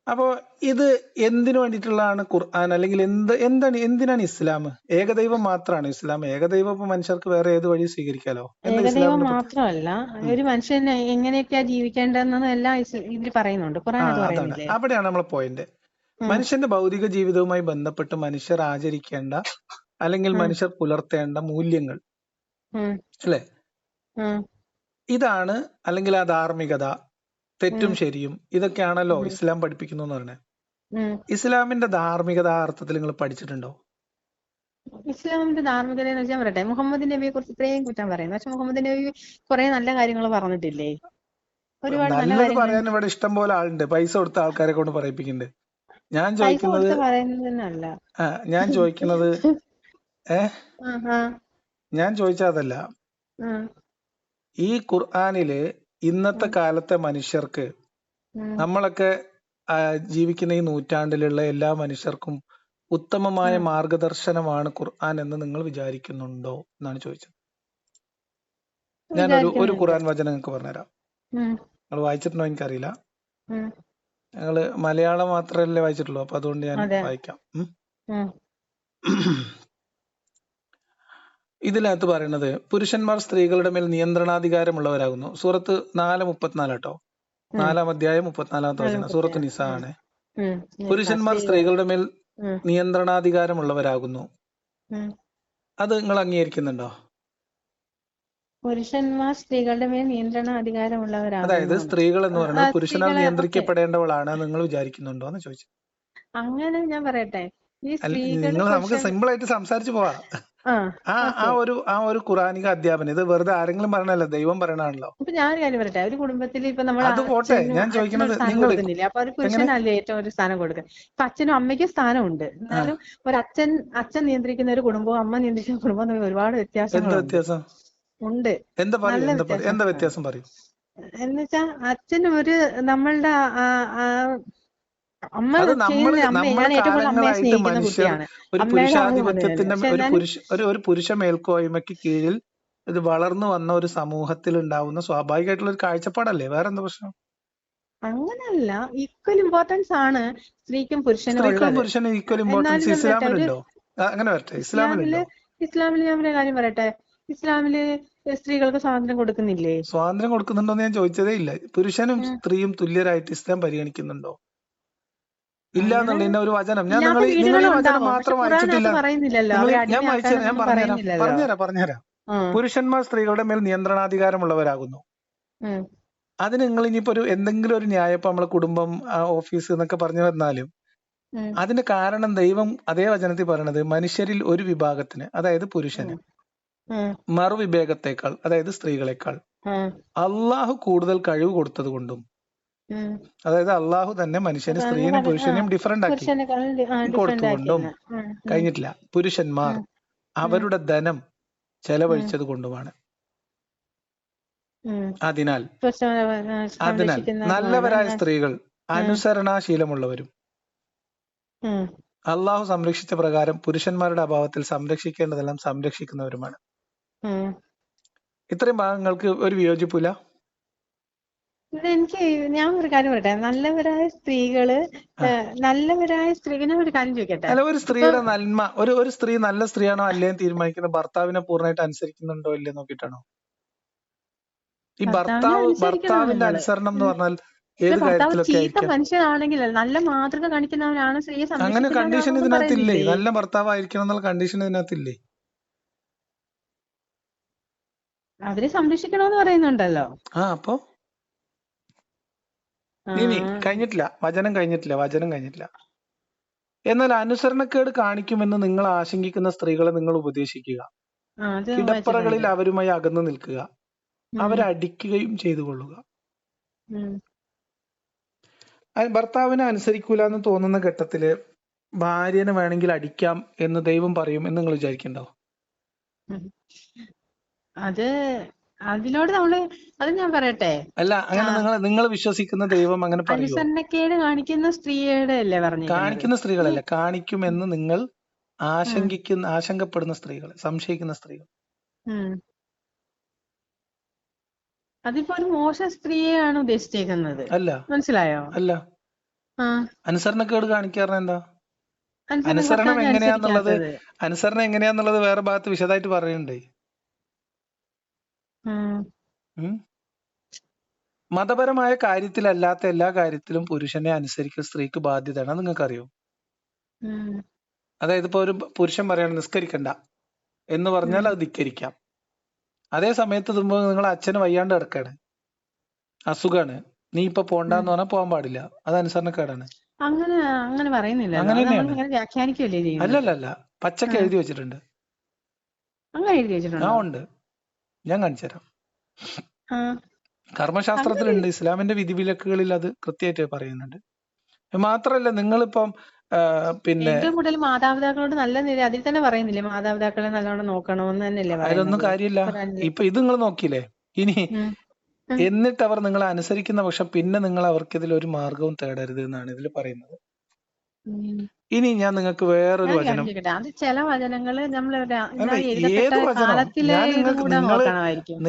അപ്പോ ഇത് എന്തിനു വേണ്ടിയിട്ടുള്ളതാണ് ഖുർആൻ? അല്ലെങ്കിൽ എന്തിനാണ് ഇസ്ലാം? ഏകദൈവം മാത്രമാണ് ഇസ്ലാം? ഏകദൈവം ഇപ്പൊ മനുഷ്യർക്ക് വേറെ ഏത് വഴി സ്വീകരിക്കാലോ? എന്താ ഏകദൈവം ഇസ്ലാമിന്റെ മാത്രമല്ല, ഒരു മനുഷ്യൻ എങ്ങനെയൊക്കെയാ ജീവിക്കേണ്ടതെന്ന് എല്ലാം ഇതിൽ പറയുന്നുണ്ട്. ഖുറാൻ അത് അതാണ്, പറയുന്നില്ലേ? അവിടെയാണ് നമ്മളെ പോയിന്റ്. മനുഷ്യന്റെ ഭൗതിക ജീവിതവുമായി ബന്ധപ്പെട്ട് മനുഷ്യർ ആചരിക്കേണ്ട അല്ലെങ്കിൽ മനുഷ്യർ പുലർത്തേണ്ട മൂല്യങ്ങൾ അല്ലെ, ഇതാണ്. അല്ലെങ്കിൽ ആ ധാർമ്മികത, തെറ്റും ശരിയും, ഇതൊക്കെയാണല്ലോ ഇസ്ലാം പഠിപ്പിക്കുന്നു എന്ന് പറഞ്ഞത്. ഇസ്ലാമിന്റെ ധാർമ്മികത ആ അർത്ഥത്തിൽ നിങ്ങൾ പഠിച്ചിട്ടുണ്ടോ? ഇസ്ലാമിന്റെ ധാർമ്മികത എന്ന് വെച്ചാൽ പറയട്ടെ, മുഹമ്മദ് നബിയെ കുറിച്ച് ഇത്രയും കുറ്റം പറയുന്നു, പക്ഷെ മുഹമ്മദ് നബി കുറെ നല്ല കാര്യങ്ങൾ പറഞ്ഞിട്ടില്ലേ? ഒരുപാട് നല്ല നല്ലത് കാര്യങ്ങൾ. പറയാൻ ഇവിടെ ഇഷ്ടം പോലെ ആളുണ്ട്, പൈസ കൊടുത്ത ആൾക്കാരെ കൊണ്ട് പറയിപ്പിക്കുന്നുണ്ട്. ഞാൻ പൈസ ചോദിക്കുന്നത് കൊടുത്ത് പറയുന്നതല്ല. ഞാൻ ചോദിക്കുന്നത് ഞാൻ ചോദിച്ചതല്ല. ഈ ഖുർആനില് ഇന്നത്തെ കാലത്തെ മനുഷ്യർക്ക്, നമ്മളൊക്കെ ജീവിക്കുന്ന ഈ നൂറ്റാണ്ടിലുള്ള എല്ലാ മനുഷ്യർക്കും ഉത്തമമായ മാർഗദർശനമാണ് ഖുർആൻ എന്ന് നിങ്ങൾ വിചാരിക്കുന്നുണ്ടോ എന്നാണ് ചോദിച്ചത്. ഞാൻ ഒരു ഖുർആൻ വചനം നിങ്ങൾക്ക് പറഞ്ഞുതരാം. നിങ്ങൾ വായിച്ചിട്ടുണ്ടോ എനിക്കറിയില്ല. ഞങ്ങള് മലയാളം മാത്രമല്ലേ വായിച്ചിട്ടുള്ളൂ, അപ്പൊ അതുകൊണ്ട് ഞാൻ വായിക്കാം. ഇതിനകത്ത് പറയുന്നത്, പുരുഷന്മാർ സ്ത്രീകളുടെ മേൽ നിയന്ത്രണാധികാരമുള്ളവരാകുന്നു. സൂറത്ത് 4:34 കേട്ടോ, 4-ാം അധ്യായം 34-ാമത്തെ വചനം, സൂറത്ത് നിസ ആണ്. പുരുഷന്മാർ സ്ത്രീകളുടെ മേൽ നിയന്ത്രണാധികാരമുള്ളവരാകുന്നു. അത് നിങ്ങൾ അംഗീകരിക്കുന്നുണ്ടോ? പുരുഷന്മാർ സ്ത്രീകളുടെ മേൽ നിയന്ത്രണ അധികാരമുള്ളവരാകുന്നു. അതായത് സ്ത്രീകൾ എന്ന് പറയുന്നത് പുരുഷനാൽ നിയന്ത്രിക്കപ്പെടേണ്ടവളാണ് നിങ്ങൾ വിചാരിക്കുന്നുണ്ടോ എന്ന് ചോദിച്ചു. അങ്ങനെ ഞാൻ പറയട്ടെ, ഈ നിങ്ങൾ നമുക്ക് സിമ്പിൾ ആയിട്ട് സംസാരിച്ചു പോവാ. ആ ഒരു ഖുറാനിക അധ്യാപനം ഇത് വെറുതെ ആരെങ്കിലും പറയണല്ല, ദൈവം പറയണാണല്ലോ. ഇപ്പൊ ഞാനൊരു കാര്യം പറയട്ടെ, ഒരു കുടുംബത്തിൽ ഇപ്പൊ നമ്മൾ അത് പോട്ടെ, ഞാൻ ചോദിക്കുന്നത് സ്ഥാനം കൊടുക്കുന്നില്ല, അപ്പൊ ഒരു പുരുഷനല്ലേ ഏറ്റവും ഒരു സ്ഥാനം കൊടുക്കുക. ഇപ്പൊ അച്ഛനും അമ്മയ്ക്കും സ്ഥാനമുണ്ട്, എന്നാലും ഒരു അച്ഛൻ നിയന്ത്രിക്കുന്ന ഒരു കുടുംബവും അമ്മ നിയന്ത്രിക്കുന്ന കുടുംബവും തമ്മിൽ ഒരുപാട് വ്യത്യാസങ്ങളുണ്ട്. ഉണ്ട്. എന്താ വ്യത്യാസം പറയും? എന്നുവെച്ചാ അച്ഛൻ ഒരു നമ്മളുടെ അമ്മ ഞാൻ ഏറ്റവും കൂടുതൽ അമ്മയെ സ്നേഹിക്കുന്ന കുട്ടിയാണ്. ഒരു പുരുഷാധിപത്യത്തിന്റെ ഒരു പുരുഷ മേൽക്കോയ്മയ്ക്ക് കീഴിൽ ഇത് വളർന്നു വന്ന ഒരു സമൂഹത്തിൽ ഉണ്ടാവുന്ന സ്വാഭാവികമായിട്ടുള്ള ഒരു കാഴ്ചപ്പാടല്ലേ, വേറെ എന്താ പ്രശ്നം? അങ്ങനല്ല, ഈക്വൽ ഇമ്പോർട്ടൻസ് ആണ് സ്ത്രീക്കും പുരുഷനും. ഈക്വൽ ഇമ്പോർട്ടൻസ് ഇസ്ലാമിലുണ്ടോ? അങ്ങനെ വരട്ടെ, ഇസ്ലാമിൽ ഞാൻ ഒരു കാര്യം പറയട്ടെ, ഇസ്ലാമില് സ്ത്രീകൾക്ക് സ്വാതന്ത്ര്യം കൊടുക്കുന്നില്ലേ? സ്വാതന്ത്ര്യം കൊടുക്കുന്നുണ്ടോ എന്ന് ഞാൻ ചോദിച്ചതേ ഇല്ല. പുരുഷനും സ്ത്രീയും തുല്യരായിട്ട് ഇസ്ലാം പരിഗണിക്കുന്നുണ്ടോ? ഇല്ല എന്നുള്ളതിന്റെ ഒരു വചനം ഞാൻ ഇല്ലാത്ത നിങ്ങൾ ഈ വീടുകളും വചനം ഉണ്ടാവും. പക്ഷെ മാത്രം ഖുറാനകത്ത് വായിച്ചിട്ടില്ല. പറയുന്നില്ലല്ലോ നിങ്ങൾ അവരെ ഞാൻ പറഞ്ഞുതരാം അടിമയാക്കാനൊന്നും പറയുന്നില്ലല്ലോ. പറഞ്ഞുതരാം. ഉം, പുരുഷന്മാർ സ്ത്രീകളുടെ മേൽ നിയന്ത്രണാധികാരമുള്ളവരാകുന്നു. ഉം, അതിന് നിങ്ങൾ ഇനിയിപ്പോ എന്തെങ്കിലും ഒരു ന്യായം, ഇപ്പൊ നമ്മളെ കുടുംബം, ഓഫീസ് എന്നൊക്കെ പറഞ്ഞു വന്നാലും ഉം, അതിന് കാരണം ദൈവം അതേ വചനത്തിൽ പറയണത് മനുഷ്യരിൽ ഒരു വിഭാഗത്തിന്, അതായത് പുരുഷന്, ഉം, മറുവിഭാഗത്തേക്കാൾ അതായത് സ്ത്രീകളെക്കാൾ ഉം, അള്ളാഹു കൂടുതൽ കഴിവ് കൊടുത്തത് കൊണ്ടും, ഉം. അതായത് അള്ളാഹു തന്നെ മനുഷ്യന് അതാണ് സ്ത്രീനും ആ പുരുഷനെയും ഡിഫറന്റ് ആക്കി പുരുഷനെക്കാളും ഡിഫറെന്റ് കൊടുത്തുകൊണ്ടും ആക്കിയെന്ന്. കഴിഞ്ഞിട്ടില്ല, പുരുഷന്മാർ ഉം, ഉം, അവരുടെ ധനം ഉം, ചെലവഴിച്ചത് കൊണ്ടുമാണ്. ഉം. അതിനാൽ പുരുഷനെ അതിനാൽ നല്ലവരായ സംരക്ഷിക്കുന്നതുമാണ്. സ്ത്രീകൾ ഉം, അനുസരണാശീലമുള്ളവരും ഉം. അള്ളാഹു സംരക്ഷിച്ച പ്രകാരം പുരുഷന്മാരുടെ അഭാവത്തിൽ സംരക്ഷിക്കേണ്ടതെല്ലാം സംരക്ഷിക്കുന്നവരുമാണ്. ഉം. ഇത്രയും ഭാഗങ്ങൾക്ക് ഒരു വിയോജിപ്പില്ല. എനിക്ക് ഞാൻ ഒരു കാര്യം പറയട്ടെ, നല്ലവരായ സ്ത്രീകള് നല്ലവരായ സ്ത്രീകൾ, ഞാൻ ഒരു കാര്യം ചോദിക്കട്ടെ. അല്ല, ഒരു ഇപ്പൊ സ്ത്രീയുടെ നന്മ, ഒരു സ്ത്രീ നല്ല സ്ത്രീയാണോ അല്ലേന്ന് തീരുമാനിക്കുന്നത് ഭർത്താവിനെ പൂർണ്ണമായിട്ട് അനുസരിക്കുന്നുണ്ടോ ഇല്ലേ നോക്കിയിട്ടാണോ? ഈ ഭർത്താവിനെ അനുസരിക്കണം ഭർത്താവിന്റെ നമ്മള്. അനുസരണം എന്ന് പറഞ്ഞാൽ ഇല്ല, ഏത് ഭർത്താവ് കാര്യത്തിലൊക്കെ ചീത്ത ആയിരിക്കാം? മനുഷ്യനാണെങ്കിൽ, നല്ല മാതൃക കാണിക്കുന്നവനാണ്, സ്ത്രീയെ അങ്ങനെ കണ്ടീഷൻ സംരക്ഷിക്കുന്നവനാണെന്നൊന്നും ഇതിനകത്തില്ലേ? പറയുന്നില്ലേ? നല്ല ഭർത്താവായിരിക്കണം എന്നുള്ള കണ്ടീഷൻ ഇതിനകത്തില്ലേ? അവരെ സംരക്ഷിക്കണമെന്ന് പറയുന്നുണ്ടല്ലോ. അപ്പൊ ആ ഇനി വചനം കഴിഞ്ഞിട്ടില്ല. എന്നാൽ അനുസരണക്കേട് കാണിക്കുമെന്ന് നിങ്ങൾ ആശങ്കിക്കുന്ന സ്ത്രീകളെ നിങ്ങൾ ഉപദേശിക്കുക. അത് കിടപ്പറകളിൽ വായിച്ചിട്ടുണ്ട്. അവരുമായി അകന്നു നിൽക്കുക. അവരെ അടിക്കുകയും ചെയ്തു കൊള്ളുക. ഭർത്താവിനെ അനുസരിക്കൂല എന്ന് തോന്നുന്ന ഘട്ടത്തില് ഭാര്യനെ വേണമെങ്കിൽ അടിക്കാം എന്ന് ദൈവം പറയും എന്ന് നിങ്ങൾ വിചാരിക്കണ്ടോ? അത് അതിനോട് അത് ഞാൻ പറയട്ടെ, അല്ല, അങ്ങനെ നിങ്ങൾ വിശ്വസിക്കുന്ന ദൈവം അങ്ങനെ പറയുമോ? അനുസരണക്കേട് കാണിക്കുന്ന സ്ത്രീയുടെ അല്ലേ പറഞ്ഞിരിക്കുന്നത്? കാണിക്കുന്ന സ്ത്രീകളല്ല, കാണിക്കുമെന്ന് നിങ്ങൾ ആശങ്കപ്പെടുന്ന സ്ത്രീകൾ, സംശയിക്കുന്ന സ്ത്രീകൾ. അതിപ്പോ ഒരു മോശം സ്ത്രീയെയാണ് ഉദ്ദേശിച്ചേക്കുന്നത്. അല്ല, മനസ്സിലായോ? അല്ല. അനുസരണക്കേട് കാണിക്കാറ് എന്താ? അനുസരണം എങ്ങനെയാന്നുള്ളത് വേറെ ഭാഗത്ത് വിശദമായിട്ട് പറയുന്നുണ്ട്. മതപരമായ കാര്യത്തിലല്ലാത്ത എല്ലാ കാര്യത്തിലും പുരുഷനെ അനുസരിക്കൽ സ്ത്രീക്ക് ബാധ്യതയാണ്. അത് നിങ്ങൾക്കറിയോ? അതായത് ഇപ്പൊ ഒരു പുരുഷൻ പറയാണ് നിസ്കരിക്കണ്ട എന്ന് പറഞ്ഞാൽ അത് ധിക്കരിക്കാം. അതേ സമയത്ത് നിങ്ങൾ അച്ഛന് വയ്യാണ്ട് കിടക്കാണ്, അസുഖാണ്, നീ ഇപ്പൊ പോണ്ടെന്ന് പറഞ്ഞാൽ പോകാൻ പാടില്ല. അത് അനുസരണക്കേടാണ്. അങ്ങനെ പറയുന്നില്ല. അങ്ങനെ തന്നെയാണ്. അല്ലല്ല, പച്ചക്ക് എഴുതി വെച്ചിട്ടുണ്ട്. ഉണ്ട്, ഞാൻ കാണിച്ചു തരാം. കർമ്മശാസ്ത്രത്തിലുണ്ട്, ഇസ്ലാമിന്റെ വിധിവിലക്കുകളിൽ അത് കൃത്യമായിട്ട് പറയുന്നുണ്ട്. മാത്രല്ല നിങ്ങളിപ്പം ഏറ്റവും കൂടുതൽ മാതാപിതാക്കളോട് നല്ല നില, അതിൽ തന്നെ പറയുന്നില്ലേ മാതാപിതാക്കളെ നല്ലോണം നോക്കണമെന്ന് തന്നെയല്ലേ പറയുന്നത്? അതൊന്നും കാര്യമില്ല. ഇപ്പൊ ഇത് നിങ്ങൾ നോക്കിയില്ലേ? ഇനി എന്നിട്ട് അവർ നിങ്ങളെ അനുസരിക്കുന്ന പക്ഷം പിന്നെ നിങ്ങൾ അവർക്കെതിൽ ഒരു മാർഗവും തേടരുത് എന്നാണ് ഇതിൽ പറയുന്നത്. ഇനി ഞാൻ നിങ്ങൾക്ക് വേറൊരു വചനം, അത് ചില വചനങ്ങള് ഏത് വചനം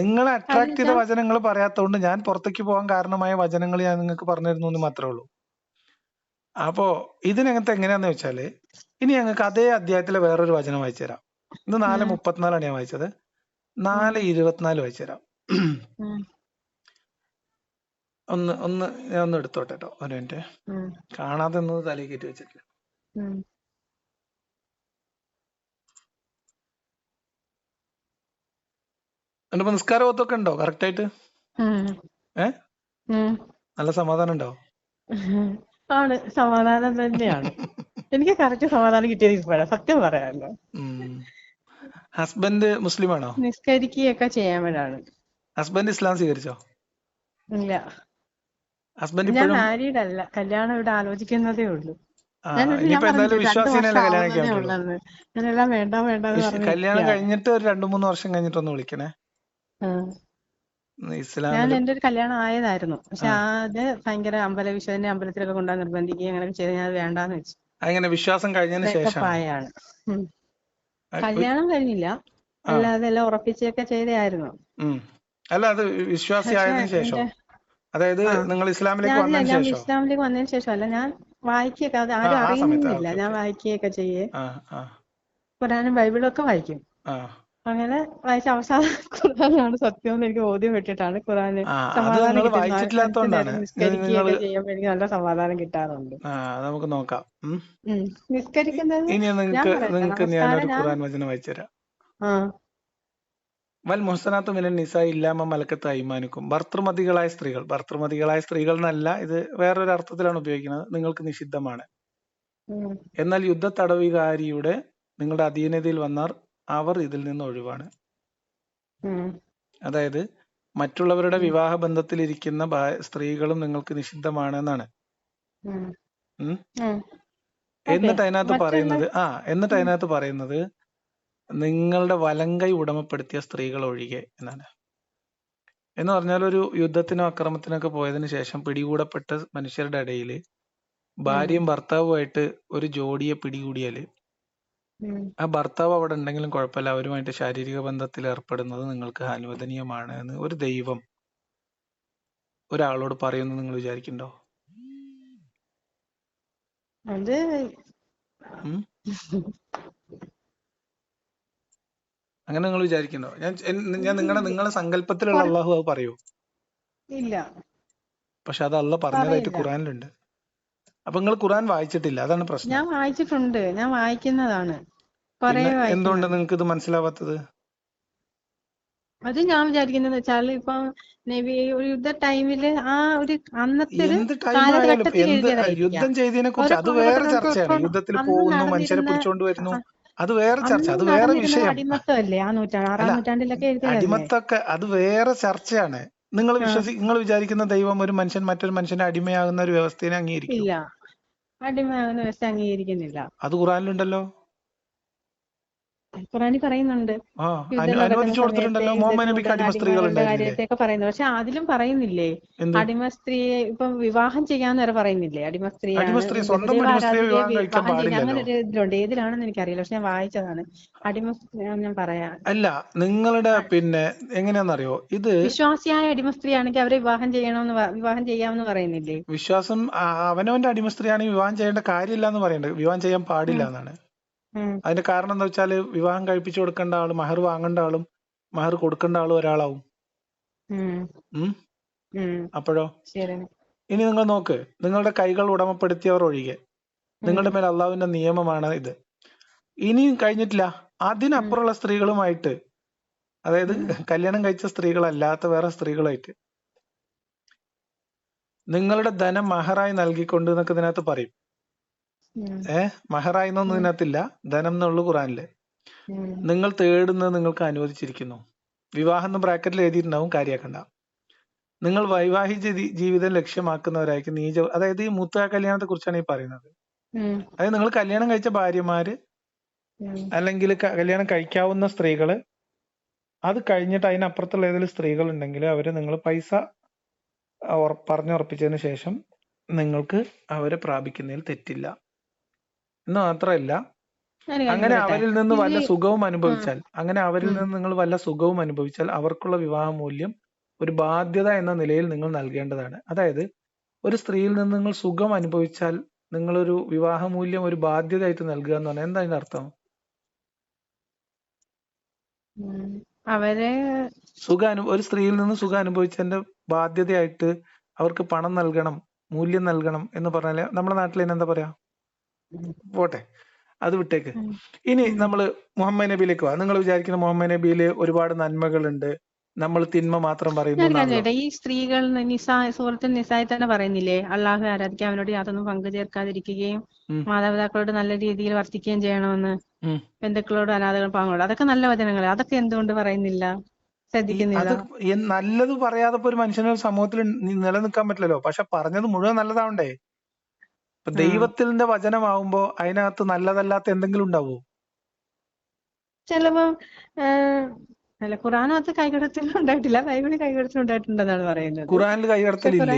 നിങ്ങളെ അട്രാക്ട് ചെയ്ത വചനങ്ങൾ പറയാത്തോണ്ട് ഞാൻ പുറത്തേക്ക് പോകാൻ കാരണമായ വചനങ്ങൾ ഞാൻ നിങ്ങൾക്ക് പറഞ്ഞിരുന്നു എന്ന് മാത്രമേ ഉള്ളൂ. അപ്പോ ഇതിനകത്ത് എങ്ങനെയാന്ന് വെച്ചാല്, ഇനി ഞങ്ങൾക്ക് അതേ അധ്യായത്തിലെ വേറൊരു വചനം വായിച്ചു തരാം. ഇത് 4:34 ഞാൻ വായിച്ചത്. 4:24 വായിച്ചു തരാം. ഞാൻ ഒന്ന് എടുത്തോട്ടെ കേട്ടോ, ഒരു മിനിറ്റ്. കാണാതെ ഒന്നും തലയിൽ കയറ്റി വെച്ചിട്ടില്ല. എന്നിപ്പോ നിസ്കാരം ഓത്തൊക്കെ ഉണ്ടോ കറക്റ്റ് ആയിട്ട്? നല്ല സമാധാനം ഉണ്ടോ? ആണ്, സമാധാനം തന്നെയാണ്. എനിക്ക് കറക്റ്റ് സമാധാനം കിട്ടിയത് ഇപ്പോഴാണ്, സത്യം പറയാമല്ലോ. ഹസ്ബൻഡ് മുസ്ലിം ആണോ? നിസ്കരിക്കുകയൊക്കെ ചെയ്യാൻ. ഹസ്ബൻഡ് ഇസ്ലാം സ്വീകരിച്ചോ? ഇല്ല, ഹസ്ബൻഡ് ഞാൻ മാരീഡ് അല്ല, കല്യാണം ഇവിടെ ആലോചിക്കുന്നതേ ഉള്ളൂ. ഞാനെല്ലാം വേണ്ട കല്യാണം കഴിഞ്ഞിട്ട് ഒരു 2-3 വർഷം കഴിഞ്ഞിട്ടൊന്ന് വിളിക്കണേ. ഞാൻ എന്റെ ഒരു കല്യാണം ആയതായിരുന്നു, പക്ഷെ അത് ഭയങ്കര വിശ്വന്റെ അമ്പലത്തിലൊക്കെ കൊണ്ടുപോയി നിർബന്ധിക്കുകയും അങ്ങനെ ചെയ്ത് ഞാൻ വേണ്ടാന്ന് വെച്ചു. അങ്ങനെ വിശ്വാസം കഴിഞ്ഞതിന് ശേഷം കല്യാണം കഴിഞ്ഞില്ല, അല്ലാതെ എല്ലാം ഉറപ്പിച്ചൊക്കെ ചെയ്തായിരുന്നു. അല്ല, അത് വിശ്വാസിയായതിനു ശേഷം, അതായത് നിങ്ങൾ ഇസ്ലാമിലേക്ക് വന്നതിന് ശേഷം? ഇസ്ലാമിലേക്ക് വന്നതിന് ശേഷം അല്ല, ഞാൻ വായിക്കുകയൊക്കെ, അത് ആരും അറിയുന്നില്ല, ഞാൻ വായിക്കുകയൊക്കെ ചെയ്യേ, ഖുർആനും ബൈബിളും ഒക്കെ വായിക്കും. അങ്ങനെ വായിച്ച അവസാനം ഖുർആനാണ് സത്യം എന്ന് എനിക്ക് ബോധ്യപ്പെട്ടിട്ടാണ് ഖുർആന് അത് സമാധാനം നിങ്ങൾ കിട്ടുന്നത്. 5 വായിച്ചിട്ടില്ലാത്തോണ്ടാണ്. നേരം നിങ്ങൾ നിസ്കരിക്കുകയൊക്കെ ചെയ്യുമ്പോൾ എനിക്ക് നല്ല സമാധാനം കിട്ടാറുണ്ട്. നമുക്ക് നോക്കാം. നിസ്കരിക്കുന്നത് ഇനി ഞാൻ നിങ്ങൾക്ക് പറയട്ടെ, ഞാനൊരു നമസ്കാരം ഞാൻ ഖുർആൻ വചനം വായിച്ചുതരാം. ആ വൽ മുഹ്സനാത്തു മിനൻ നിസാഇ ഇല്ലാ മാ മലക്കത്ത് അയ്മാനുക്കും. ഭർതൃമതികളായ സ്ത്രീകൾ എന്നല്ല, ഇത് വേറൊരു അർത്ഥത്തിലാണ് ഉപയോഗിക്കുന്നത്. നിങ്ങൾക്ക് നിഷിദ്ധമാണ്. ഉം, എന്നാൽ യുദ്ധ തടവുകാരിയുടെ നിങ്ങളുടെ അധീനതയിൽ വന്നാൽ അവർ ഇതിൽ നിന്ന് ഒഴിവാണ്. ഉം, അതായത് മറ്റുള്ളവരുടെ ഉം, വിവാഹ ബന്ധത്തിലിരിക്കുന്ന സ്ത്രീകളും നിങ്ങൾക്ക് നിഷിദ്ധമാണെന്നാണ്. ഉം, ഉം. ഉം. ഓക്കെ. എന്നിട്ട് അതിനകത്ത് മറ്റുള്ള പറയുന്നത് നിങ്ങളുടെ വലങ്കൈ ഉടമപ്പെടുത്തിയ സ്ത്രീകൾ ഒഴികെ എന്നാണ്. എന്ന് പറഞ്ഞാൽ ഒരു യുദ്ധത്തിനോ അക്രമത്തിനോ ഒക്കെ പോയതിനു ശേഷം പിടികൂടപ്പെട്ട മനുഷ്യരുടെ ഇടയിൽ ഭാര്യയും ഭർത്താവുമായിട്ട് ഒരു ജോഡിയെ പിടികൂടിയാല് ആ ഭർത്താവ് അവിടെ ഉണ്ടെങ്കിലും കുഴപ്പമില്ല, അവരുമായിട്ട് ശാരീരിക ബന്ധത്തിൽ ഏർപ്പെടുന്നത് നിങ്ങൾക്ക് അനുവദനീയമാണ് എന്ന് ഒരു ദൈവം ഒരാളോട് പറയുന്നു നിങ്ങൾ വിചാരിക്കണ്ടോ? അത് ഉം? അങ്ങനെ നിങ്ങൾ വിചാരിക്കണ്ടോ? ഞാൻ നിങ്ങളെ സങ്കല്പത്തിലുള്ള അള്ളാഹു അത് പറയൂ? ഇല്ല, പക്ഷെ അത് അള്ളാഹ് പറഞ്ഞതായിട്ട് പറയില്ല. ഖുറാനിലുണ്ട്. അപ്പൊ നിങ്ങൾ ഖുറാൻ വായിച്ചിട്ടില്ല, അതാണ് പ്രശ്നം. ഞാൻ വായിച്ചിട്ടുണ്ട്, ഞാൻ വായിക്കുന്നതാണ്, കൊറേ പിന്നെ എന്തുകൊണ്ട് വായിക്കുന്നതാണ്. നിങ്ങൾക്ക് ഇത് മനസ്സിലാവാത്തത്? അത് ഞാൻ വിചാരിക്കുന്നത് വെച്ചാൽ ഇപ്പൊ നബി ഒരു യുദ്ധ ടൈമില് ആ ഒരു അന്നത്തെ ഒരു എന്ത് ടൈം ആയാലും കാലഘട്ടത്തിൽ എഴുതിയതായിരിക്കാം. യുദ്ധം ചെയ്തതിനെ കുറിച്ച് ഓരോ അത് വേറെ കാലഘട്ടത്തിൽ ചർച്ചയാണ്. യുദ്ധത്തിൽ അന്ന് പോകുന്നു, മനുഷ്യരെ നടന്നിരുന്ന പിടിച്ചോണ്ട് വരുന്നു, അത് വേറെ ചർച്ച, അന്നും അത് വേറെ നടന്നിരുന്നത് വിഷയം. അടിമത്തമല്ലേ? ആ നൂറ്റാണ്ട്, അല്ല, 6-ാം നൂറ്റാണ്ടിലൊക്കെ എഴുതിയതല്ലേ? അടിമത്തൊക്കെ അത് വേറെ ചർച്ചയാണ്. നിങ്ങൾ ആ നിങ്ങൾ വിചാരിക്കുന്ന ദൈവം ഒരു മനുഷ്യൻ മറ്റൊരു മനുഷ്യന്റെ അടിമയാകുന്ന ഒരു വ്യവസ്ഥയെ അംഗീകരിക്കും? ഇല്ല, അടിമയാകുന്ന വ്യവസ്ഥ അംഗീകരിക്കുന്നില്ല. അത് ഖുറാനിലുണ്ടല്ലോ. ഖുറാനിൽ പറയുന്നുണ്ട്, യുദ്ധം നടക്കുന്ന അനുവദിച്ചു സമയത്ത് കൊടുത്തിട്ടുണ്ടല്ലോ. മുഹമ്മദ് യുദ്ധത്തിന് നബിക്ക് മുതിർന്ന അടിമ സ്ത്രീകൾ അടിമകളുടെ ഉണ്ടായിരുന്നില്ലേ? കാര്യത്തെയൊക്കെ പറയുന്നത്. പക്ഷെ അതിലും പറയുന്നില്ലേ എന്ത്? അടിമ സ്ത്രീയെ ഇപ്പം വിവാഹം ചെയ്യാന്ന് വരെ പറയുന്നില്ലേ? അടിമ അടിമ സ്ത്രീയാണ്, സ്ത്രീ സ്വന്തം ബഹുദൈവ അടിമ സ്ത്രീയെ ആരാധികയെ വിവാഹം കഴിക്കാൻ വിവാഹം ചെയ്യുന്നത്, അങ്ങനെ പാടില്ലല്ലോ. ഒരു ഇതിലുണ്ട്. ഏതിലാണെന്ന് എനിക്കറിയില്ല, പക്ഷെ ഞാൻ വായിച്ചതാണ്. അടിമ ഞാൻ പറയാം, അല്ല, നിങ്ങളുടെ എങ്ങനെയാണെന്നറിയോ ഇത്? വിശ്വാസിയായ അടിമ സ്ത്രീ ആണെങ്കിൽ അവരെ വിവാഹം ചെയ്യാമെന്ന് പറയുന്നില്ലേ? വിശ്വാസം അവനവന്റെ അടിമ സ്ത്രീയാണെങ്കിൽ വിവാഹം ചെയ്യേണ്ട കാര്യമില്ല എന്ന് പറയണ്ടത്, വിവാഹം ചെയ്യാൻ പാടില്ല എന്നാണ്. അതിന്റെ കാരണം എന്താ വെച്ചാല് വിവാഹം കഴിപ്പിച്ചു കൊടുക്കേണ്ട ആളും മഹർ വാങ്ങേണ്ട ആളും മഹർ കൊടുക്കേണ്ട ആളും ഒരാളാവും. അപ്പോഴോ? ഇനി നിങ്ങൾ നോക്ക്, നിങ്ങളുടെ കൈകൾ ഉടമപ്പെടുത്തിയവർ ഒഴികെ നിങ്ങളുടെ മേൽ അള്ളാഹുവിന്റെ നിയമമാണ് ഇത്. ഇനിയും കഴിഞ്ഞിട്ടില്ല, അതിനപ്പുറമുള്ള സ്ത്രീകളുമായിട്ട്, അതായത് കല്യാണം കഴിച്ച സ്ത്രീകളല്ലാത്ത വേറെ സ്ത്രീകളായിട്ട് നിങ്ങളുടെ ധനം മഹറായി നൽകിക്കൊണ്ട് എന്നൊക്കെ ഇതിനകത്ത് പറയും. മഹറായി എന്നൊന്നും ഇതിനകത്തില്ല, ധനം എന്നുള്ളു ഖുറാനില്. നിങ്ങൾ തേടുന്നത് നിങ്ങൾക്ക് അനുവദിച്ചിരിക്കുന്നു. വിവാഹം എന്ന് ബ്രാക്കറ്റിൽ എഴുതിയിട്ടുണ്ടാവും, കാര്യാക്കണ്ട. നിങ്ങൾ വൈവാഹിക ജീവിതം ലക്ഷ്യമാക്കുന്നവരായിരിക്കും അതായത് ഈ മുത്ത കല്യാണത്തെ കുറിച്ചാണ് ഈ പറയുന്നത്. അതായത് നിങ്ങൾ കല്യാണം കഴിച്ച ഭാര്യമാര് അല്ലെങ്കിൽ കല്യാണം കഴിക്കാവുന്ന സ്ത്രീകള്, അത് കഴിഞ്ഞിട്ട് അതിനപ്പുറത്തുള്ള ഏതെങ്കിലും സ്ത്രീകൾ ഉണ്ടെങ്കിൽ അവരെ നിങ്ങൾ പൈസ പറഞ്ഞുറപ്പിച്ചതിന് ശേഷം നിങ്ങൾക്ക് അവരെ പ്രാപിക്കുന്നതിൽ തെറ്റില്ല. എന്ന് മാത്രമല്ല, അങ്ങനെ അവരിൽ നിന്ന് വല്ല സുഖവും അനുഭവിച്ചാൽ നിങ്ങൾ വല്ല സുഖവും അനുഭവിച്ചാൽ അവർക്കുള്ള വിവാഹ മൂല്യം ഒരു ബാധ്യത എന്ന നിലയിൽ നിങ്ങൾ നൽകേണ്ടതാണ്. അതായത് ഒരു സ്ത്രീയിൽ നിന്ന് നിങ്ങൾ സുഖം അനുഭവിച്ചാൽ നിങ്ങളൊരു വിവാഹ മൂല്യം ഒരു ബാധ്യതയായിട്ട് നൽകുക എന്ന് പറഞ്ഞാൽ എന്താ അതിന്റെ അർത്ഥം? ഒരു സ്ത്രീയിൽ നിന്ന് സുഖം അനുഭവിച്ചതിന്റെ ബാധ്യതയായിട്ട് അവർക്ക് പണം നൽകണം, മൂല്യം നൽകണം എന്ന് പറഞ്ഞാല് നമ്മുടെ നാട്ടിൽ എന്താ പറയാ? പോട്ടെ, അത് വിട്ടേക്ക്. ഇനി നമ്മള് മുഹമ്മദ് നബിയിലേക്ക് പോവാം. നിങ്ങൾ വിചാരിക്കുന്ന മുഹമ്മദ് നബിയില് ഒരുപാട് നന്മകളുണ്ട്, നമ്മൾ തിന്മ മാത്രം പറയുന്നു? ഈ സ്ത്രീകൾ സൂറത്തുൽ നിസായിൽ തന്നെ പറയുന്നില്ലേ, അള്ളാഹു ആരാധിക്കാൻ അവനോട് യാതൊന്നും പങ്കു ചേർക്കാതിരിക്കുകയും മാതാപിതാക്കളോട് നല്ല രീതിയിൽ വർത്തിക്കുകയും ചെയ്യണമെന്ന്, ബന്ധുക്കളോട് അനാഥകൾ പാവങ്ങളോട്. അതൊക്കെ നല്ല വചനങ്ങൾ, അതൊക്കെ എന്തുകൊണ്ട് പറയുന്നില്ല, ശ്രദ്ധിക്കുന്നില്ല? നല്ലത് പറയാതെ ഒരു മനുഷ്യന് സമൂഹത്തിൽ നിലനിൽക്കാൻ പറ്റില്ലല്ലോ. പക്ഷെ പറഞ്ഞത് മുഴുവൻ നല്ലതാവണ്ടേ? ഇപ്പൊ ദൈവത്തിന്റെ വചനമാവുമ്പോ അതിനകത്ത് നല്ലതല്ലാത്ത എന്തെങ്കിലും ഉണ്ടാവോ? ചിലപ്പോ അല്ല, ഖുറാനകത്ത് കൈകടത്തൽ ഉണ്ടായിട്ടില്ല, ബൈബിളിൽ കൈകടത്തൽ ഉണ്ടായിട്ടുണ്ടെന്നാണ് പറയുന്നത്. ഖുറാനിൽ കൈകടത്തലില്ലേ?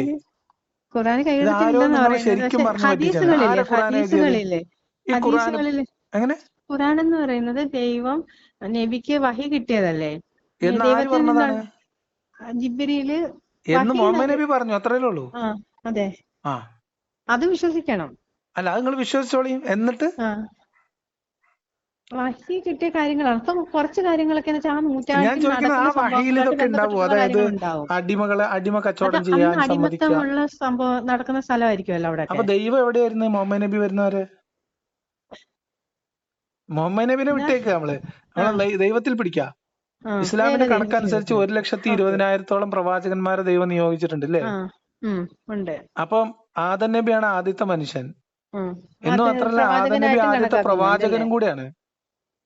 ഖുറാനിൽ കൈകടത്തലില്ലെന്നാണ് പറയുന്നത്. ഹദീസുകളില്ലേ എങ്ങനെ? ഖുറാൻ എന്ന് പറയുന്നത് ദൈവം നബിക്ക് വഹി കിട്ടിയതല്ലേ, ദൈവത്തിൽ നിന്നാണ് ജിബ്രീല് എന്ന് മുഹമ്മദ് നബി പറഞ്ഞു, അത്രയല്ലേ ഉള്ളൂ. അതെ, അത് വിശ്വസിക്കണം. അല്ല, അത് നിങ്ങൾ വിശ്വസിച്ചോളിയും. എന്നിട്ട് വഹി കിട്ടിയ കാര്യങ്ങളാണ്. ഇപ്പം കുറച്ച് കാര്യങ്ങളൊക്കെ എന്ന് വെച്ചാൽ ആ ഞാൻ നൂറ്റാണ്ടിൽ ചോദിക്കുന്നത് ആ നടക്കുന്ന വഹയിൽ സംഭവങ്ങളായിട്ട് ഇതൊക്കെ ഉണ്ടാവും. ബന്ധപ്പെട്ടിട്ടുള്ള അതായത് കാര്യങ്ങളുണ്ടാവും. അടിമ അത് കച്ചവടം അന്ന് ചെയ്യാൻ സമ്മതിക്കുക. അടിമത്തമുള്ള സംഭവം നടക്കുന്ന സ്ഥലമായിരിക്കുമല്ലോ അപ്പൊ അവിടെയൊക്കെ. ദൈവം എവിടെയായിരുന്നു മുഹമ്മദ് നബി വരുന്നവരെ? മുഹമ്മദ് നബിനെ എന്നാ വിട്ടേക്ക് നമ്മള് ദൈവത്തിൽ പിടിക്കാം. ഏക ഇസ്ലാമിന്റെ ദൈവത്തിൽ കണക്കനുസരിച്ച് പിടിക്കാം. 1,20,000-ഓളം പ്രവാചകന്മാരെ ദൈവം നിയോഗിച്ചിട്ടുണ്ട് അല്ലേ? ഉണ്ട്. അപ്പം ആദം നബിയാണ് ആദ്യത്തെ മനുഷ്യൻ എന്ന് അത് മാത്രല്ല ആദം നബി പ്രവാചകനായിട്ടും ആദ്യത്തെ കണക്കാക്കുന്നുണ്ടല്ലേ? പ്രവാചകനും കൂടിയാണ്.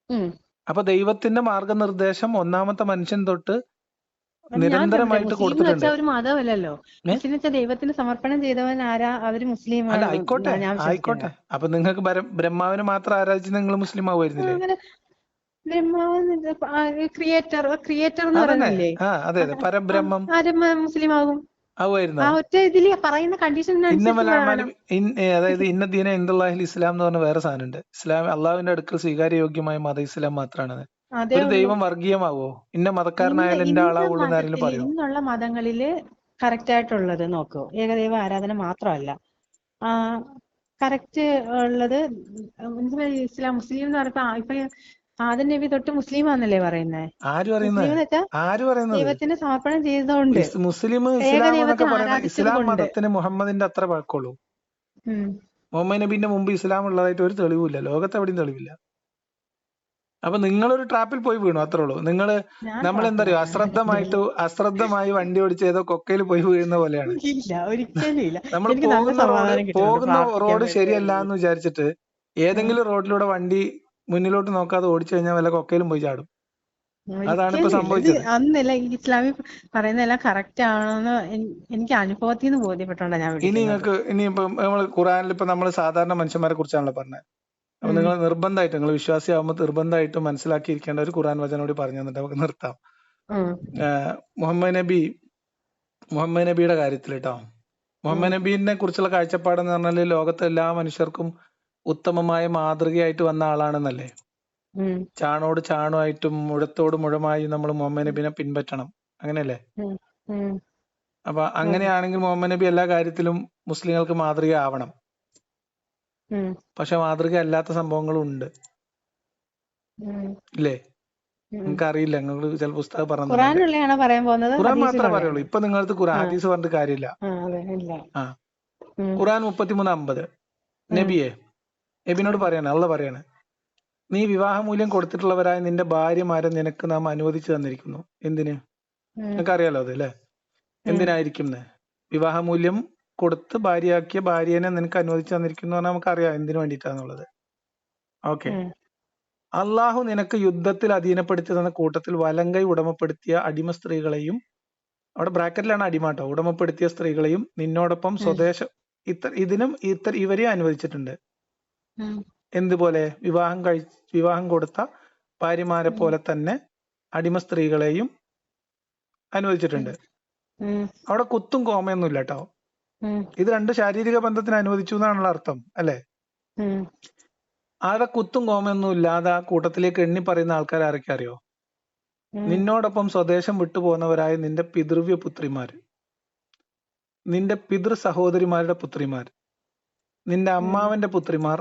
ഉം. അപ്പൊ ദൈവത്തിന്റെ മാർഗനിർദ്ദേശം ഒന്നാമത്തെ മനുഷ്യൻ തൊട്ട് അത് ഞാൻ ചോദിക്കട്ടെ, നിരന്തരമായിട്ട് മുസ്ലിം എന്ന് കൊടുത്തിട്ടുണ്ട്. വെച്ചാൽ ഒരു മതമല്ലല്ലോ. ഏ മുസ്ലിം എന്ന് വെച്ചാൽ ദൈവത്തിന് സമർപ്പണം ചെയ്തവൻ ആരാ? അവര് മുസ്ലിം അല്ല ആണ് ആയിക്കോട്ടെ എന്നാണ് ഞാൻ ആയിക്കോട്ടെ. വിശ്വസിക്കുന്നത്. അപ്പൊ നിങ്ങൾക്ക് ബ്രഹ്മാവിനെ മാത്രം ആരാധിച്ച് നിങ്ങൾ മുസ്ലിം ആവുമായിരുന്നില്ലേ? അങ്ങനെ ബ്രഹ്മാവ് ക്രിയേറ്റർ എന്ന് അതന്നെ. പറയുന്നില്ലേ? അതെ അതെ, പരബ്രഹ്മം ആരും മുസ്ലിം ആകും. ആവുമായിരുന്നോ? ആ ഒറ്റ ഇതില് പറയുന്ന കണ്ടീഷനനുസരിച്ച് ഇന്നമലാമാലി വേണം. അതായത് ഇന്ന ദീന ഇന്ദുല്ലാഹിൽ ഇസ്ലാം എന്ന് പറഞ്ഞ വേറെ സാധനമുണ്ട്. ഇസ്ലാം അള്ളാഹുവിന്റെ അടുക്കൽ സ്വീകാര്യയോഗ്യമായ മതം ഇസ്ലാം മാത്രമാണ്. അതേ ഒരു ഉള്ളൂ. ദൈവം വർഗീയമാവോ? ഇന്ന മതക്കാരനായാലും എന്റെ ആളാവുള്ളൂ എന്ന് ആരെങ്കിലും പറയോ? ഇന്നുള്ള മതങ്ങളില് കറക്റ്റ് ആയിട്ടുള്ളത് നോക്കൂ. ഏകദൈവ ആരാധന മാത്രമല്ല, കറക്റ്റ് ഉള്ളത് ഇസ്ലാം. മുസ്ലിം എന്ന് പറഞ്ഞാൽ ഇപ്പൊ ആദം നബി തൊട്ട് മുസ്ലിം ആണെന്നല്ലേ പറയുന്നത്? ആര് മുസ്ലിം പറയുന്നത്? എന്ന് വെച്ചാൽ ആര് പറയുന്നത്? ദൈവത്തിന് സമർപ്പണം ചെയ്തതുകൊണ്ട് മുസ്ലിം ഇസ്ലാം എന്നൊക്കെ ഏകദൈവത്തെ പറയുന്ന ആരാധിച്ചത് ഇസ്ലാം കൊണ്ട്. മതത്തിന് മുഹമ്മദിന്റെ അത്ര പഴക്കമുള്ളൂ. മുഹമ്മദ് നബിന്റെ മുമ്പ് ഇസ്ലാം ഉള്ളതായിട്ട് ഒരു തെളിവില്ല, ലോകത്ത് എവിടെയും തെളിവില്ല. അപ്പൊ നിങ്ങളൊരു ട്രാപ്പിൽ പോയി വീണു, അത്രേ ഉള്ളൂ. നമ്മളെന്താ അറിയോ, അശ്രദ്ധമായി വണ്ടി ഓടിച്ച് ഏതോ കൊക്കയിൽ പോയി വീഴുന്ന പോലെയാണ്. ഇല്ല, ഒരിക്കലും ഇല്ല. നമ്മൾ എനിക്ക് നല്ല സമാധാനം കിട്ടുന്നുണ്ട് പോകുന്ന പ്രാർത്ഥിക്കാൻ റോഡ് വേണ്ടി. ശരിയല്ല എന്ന് വിചാരിച്ചിട്ട് ഏതെങ്കിലും റോഡിലൂടെ വണ്ടി മുന്നിലോട്ട് നോക്കാതെ ഓടിച്ചു കഴിഞ്ഞാൽ വല്ല കൊക്കയിലും പോയി ചാടും. അതാണ് ഇപ്പൊ ഒരിക്കലും ഇല്ല. ഇത് സംഭവിച്ചത്. അന്നല്ല ഈ ഇസ്ലാമിൽ പറയുന്നതെല്ലാം കറക്റ്റ് ആണെന്ന് എനിക്ക് അനുഭവത്തിൽ നിന്ന് ബോധ്യപ്പെട്ടോണ്ടാ ഞാൻ വിളിക്കുന്നത്. ഇനിയിപ്പം നമ്മൾ ഖുറാനിൽ ഇപ്പൊ നമ്മൾ സാധാരണ മനുഷ്യന്മാരെ കുറിച്ചാണല്ലോ പറഞ്ഞത്. അപ്പൊ നിങ്ങൾ നിർബന്ധമായിട്ട്, നിങ്ങൾ വിശ്വാസിയാവുമ്പോൾ നിർബന്ധമായിട്ട് മനസ്സിലാക്കിയിരിക്കേണ്ട ഒരു ഖുറാൻ വചനം കൂടി പറഞ്ഞു തന്നിട്ട് നമുക്ക് നിർത്താം. മുഹമ്മദ് നബിയുടെ കാര്യത്തിൽ കേട്ടോ, മുഹമ്മദ് നബീനെ കുറിച്ചുള്ള കാഴ്ചപ്പാടെന്ന് പറഞ്ഞാല് ലോകത്തെ എല്ലാ മനുഷ്യർക്കും ഉത്തമമായ മാതൃകയായിട്ട് വന്ന ആളാണെന്നല്ലേ. ചാണോട് ചാണുമായിട്ടും മുഴത്തോട് മുഴമായും നമ്മൾ മുഹമ്മദ് നബിനെ പിൻപറ്റണം, അങ്ങനെയല്ലേ? അപ്പൊ അങ്ങനെയാണെങ്കിൽ മുഹമ്മദ് നബി എല്ലാ കാര്യത്തിലും മുസ്ലിങ്ങൾക്ക് മാതൃക ആവണം. പക്ഷെ മാതൃക അല്ലാത്ത സംഭവങ്ങളും ഉണ്ട്, ഇല്ലേ? നിങ്ങൾക്ക് അറിയില്ല, നിങ്ങൾ ചില പുസ്തകം പറഞ്ഞു. ഖുറാൻ മാത്രമേ പറയുള്ളൂ. ഇപ്പൊ നിങ്ങൾക്ക് ഖുറാൻ ഹദീസ് പറഞ്ഞിട്ട് കാര്യമില്ല. ഖുറാൻ 33:50 നബിനോട് പറയാണ്, അള്ള പറയാണ്, നീ വിവാഹമൂല്യം കൊടുത്തിട്ടുള്ളവരായ നിന്റെ ഭാര്യമാരെ നിനക്ക് നാം അനുവദിച്ചു തന്നിരിക്കുന്നു. എന്തിന്? നിനക്ക് അറിയാലോ അത് അല്ലെ? എന്തിനായിരിക്കും? വിവാഹമൂല്യം കൊടുത്ത് ഭാര്യയാക്കിയ ഭാര്യനെ നിനക്ക് അനുവദിച്ചു തന്നിരിക്കുന്നു പറഞ്ഞാൽ നമുക്ക് അറിയാം എന്തിനു വേണ്ടിയിട്ടാന്നുള്ളത്. ഓക്കെ. അള്ളാഹു നിനക്ക് യുദ്ധത്തിൽ അധീനപ്പെടുത്തി തന്ന കൂട്ടത്തിൽ വലങ്കൈ ഉടമപ്പെടുത്തിയ അടിമ സ്ത്രീകളെയും, അവിടെ ബ്രാക്കറ്റിലാണ് അടിമാട്ടോ, ഉടമപ്പെടുത്തിയ സ്ത്രീകളെയും നിന്നോടൊപ്പം ഇവരെ അനുവദിച്ചിട്ടുണ്ട്. എന്തുപോലെ? വിവാഹം കൊടുത്ത ഭാര്യമാരെ പോലെ തന്നെ അടിമ സ്ത്രീകളെയും അനുവദിച്ചിട്ടുണ്ട്. അവിടെ കുത്തും കോമയൊന്നും ഇല്ല കേട്ടോ. ഇത് രണ്ട് ശാരീരിക ബന്ധത്തിന് അനുവദിച്ചു എന്നാണുള്ള അർത്ഥം, അല്ലെ? ആടെ കുത്തും കോമയൊന്നും ഇല്ലാതെ ആ കൂട്ടത്തിലേക്ക് എണ്ണി പറയുന്ന ആൾക്കാർ ആരൊക്കെ അറിയോ? നിന്നോടൊപ്പം സ്വദേശം വിട്ടുപോകുന്നവരായ നിന്റെ പിതൃവ്യ പുത്രിമാർ, നിന്റെ പിതൃ സഹോദരിമാരുടെ പുത്രിമാർ, നിന്റെ അമ്മാവന്റെ പുത്രിമാർ,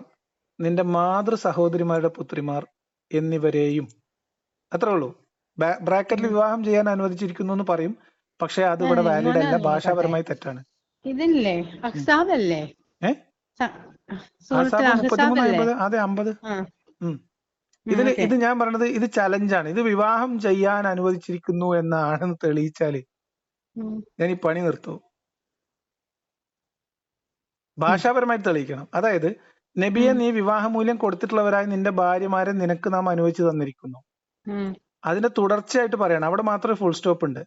നിന്റെ മാതൃ സഹോദരിമാരുടെ പുത്രിമാർ എന്നിവരെയും. അത്രേ ഉള്ളൂ. ബ്രാക്കറ്റിൽ വിവാഹം ചെയ്യാൻ അനുവദിച്ചിരിക്കുന്നു എന്ന് പറയും, പക്ഷെ അത് ഇവിടെ വാലിഡ് അല്ല, ഭാഷാപരമായി തെറ്റാണ്. ഇതില്ലേ അഹ്സാബല്ലേ? അഹ്സാബ് 33:50. അതെ, 50. ഇത് ഞാൻ പറഞ്ഞത് ഇത് ചലഞ്ചാണ്. ഇത് വിവാഹം ചെയ്യാൻ അനുവദിച്ചിരിക്കുന്നു എന്നാണെന്ന് തെളിയിച്ചാല് ഞാൻ ഈ പണി നിർത്തും. ഭാഷാപരമായി തെളിയിക്കണം. അതായത് നബിയെ, നീ വിവാഹമൂല്യം കൊടുത്തിട്ടുള്ളവരായി നിന്റെ ഭാര്യമാരെ നിനക്ക് നാം അനുവദിച്ചു തന്നിരിക്കുന്നു. അതിന്റെ തുടർച്ചയായിട്ട് പറയണം. അവിടെ മാത്രമേ ഫുൾ സ്റ്റോപ്പ് ഉണ്ട്.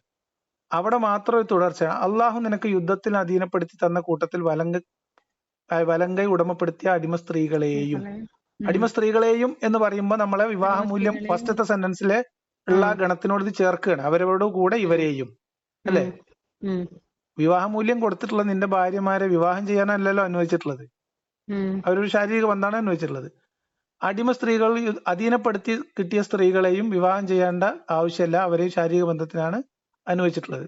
അവിടെ മാത്രമേ തുടർച്ച. അള്ളാഹു നിനക്ക് യുദ്ധത്തിൽ അധീനപ്പെടുത്തി തന്ന കൂട്ടത്തിൽ വലങ്കൈ ഉടമപ്പെടുത്തിയ അടിമ സ്ത്രീകളെയും എന്ന് പറയുമ്പോൾ നമ്മളെ വിവാഹമൂല്യം ഫസ്റ്റത്തെ സെന്റൻസിലെ ഉള്ള ഗണത്തിനോട് ഇത് ചേർക്കുകയാണ്. അവരോട് കൂടെ ഇവരെയും, അല്ലെ? വിവാഹമൂല്യം കൊടുത്തിട്ടുള്ള നിന്റെ ഭാര്യമാരെ വിവാഹം ചെയ്യാനല്ലല്ലോ അനുവദിച്ചിട്ടുള്ളത്, അവരൊരു ശാരീരിക ബന്ധമാണ് അനുവദിച്ചിട്ടുള്ളത്. അടിമ സ്ത്രീകൾ, അധീനപ്പെടുത്തി കിട്ടിയ സ്ത്രീകളെയും വിവാഹം ചെയ്യേണ്ട ആവശ്യമില്ല, അവരെയും ശാരീരിക ബന്ധത്തിനാണ് അനുവദിച്ചിട്ടുള്ളത്.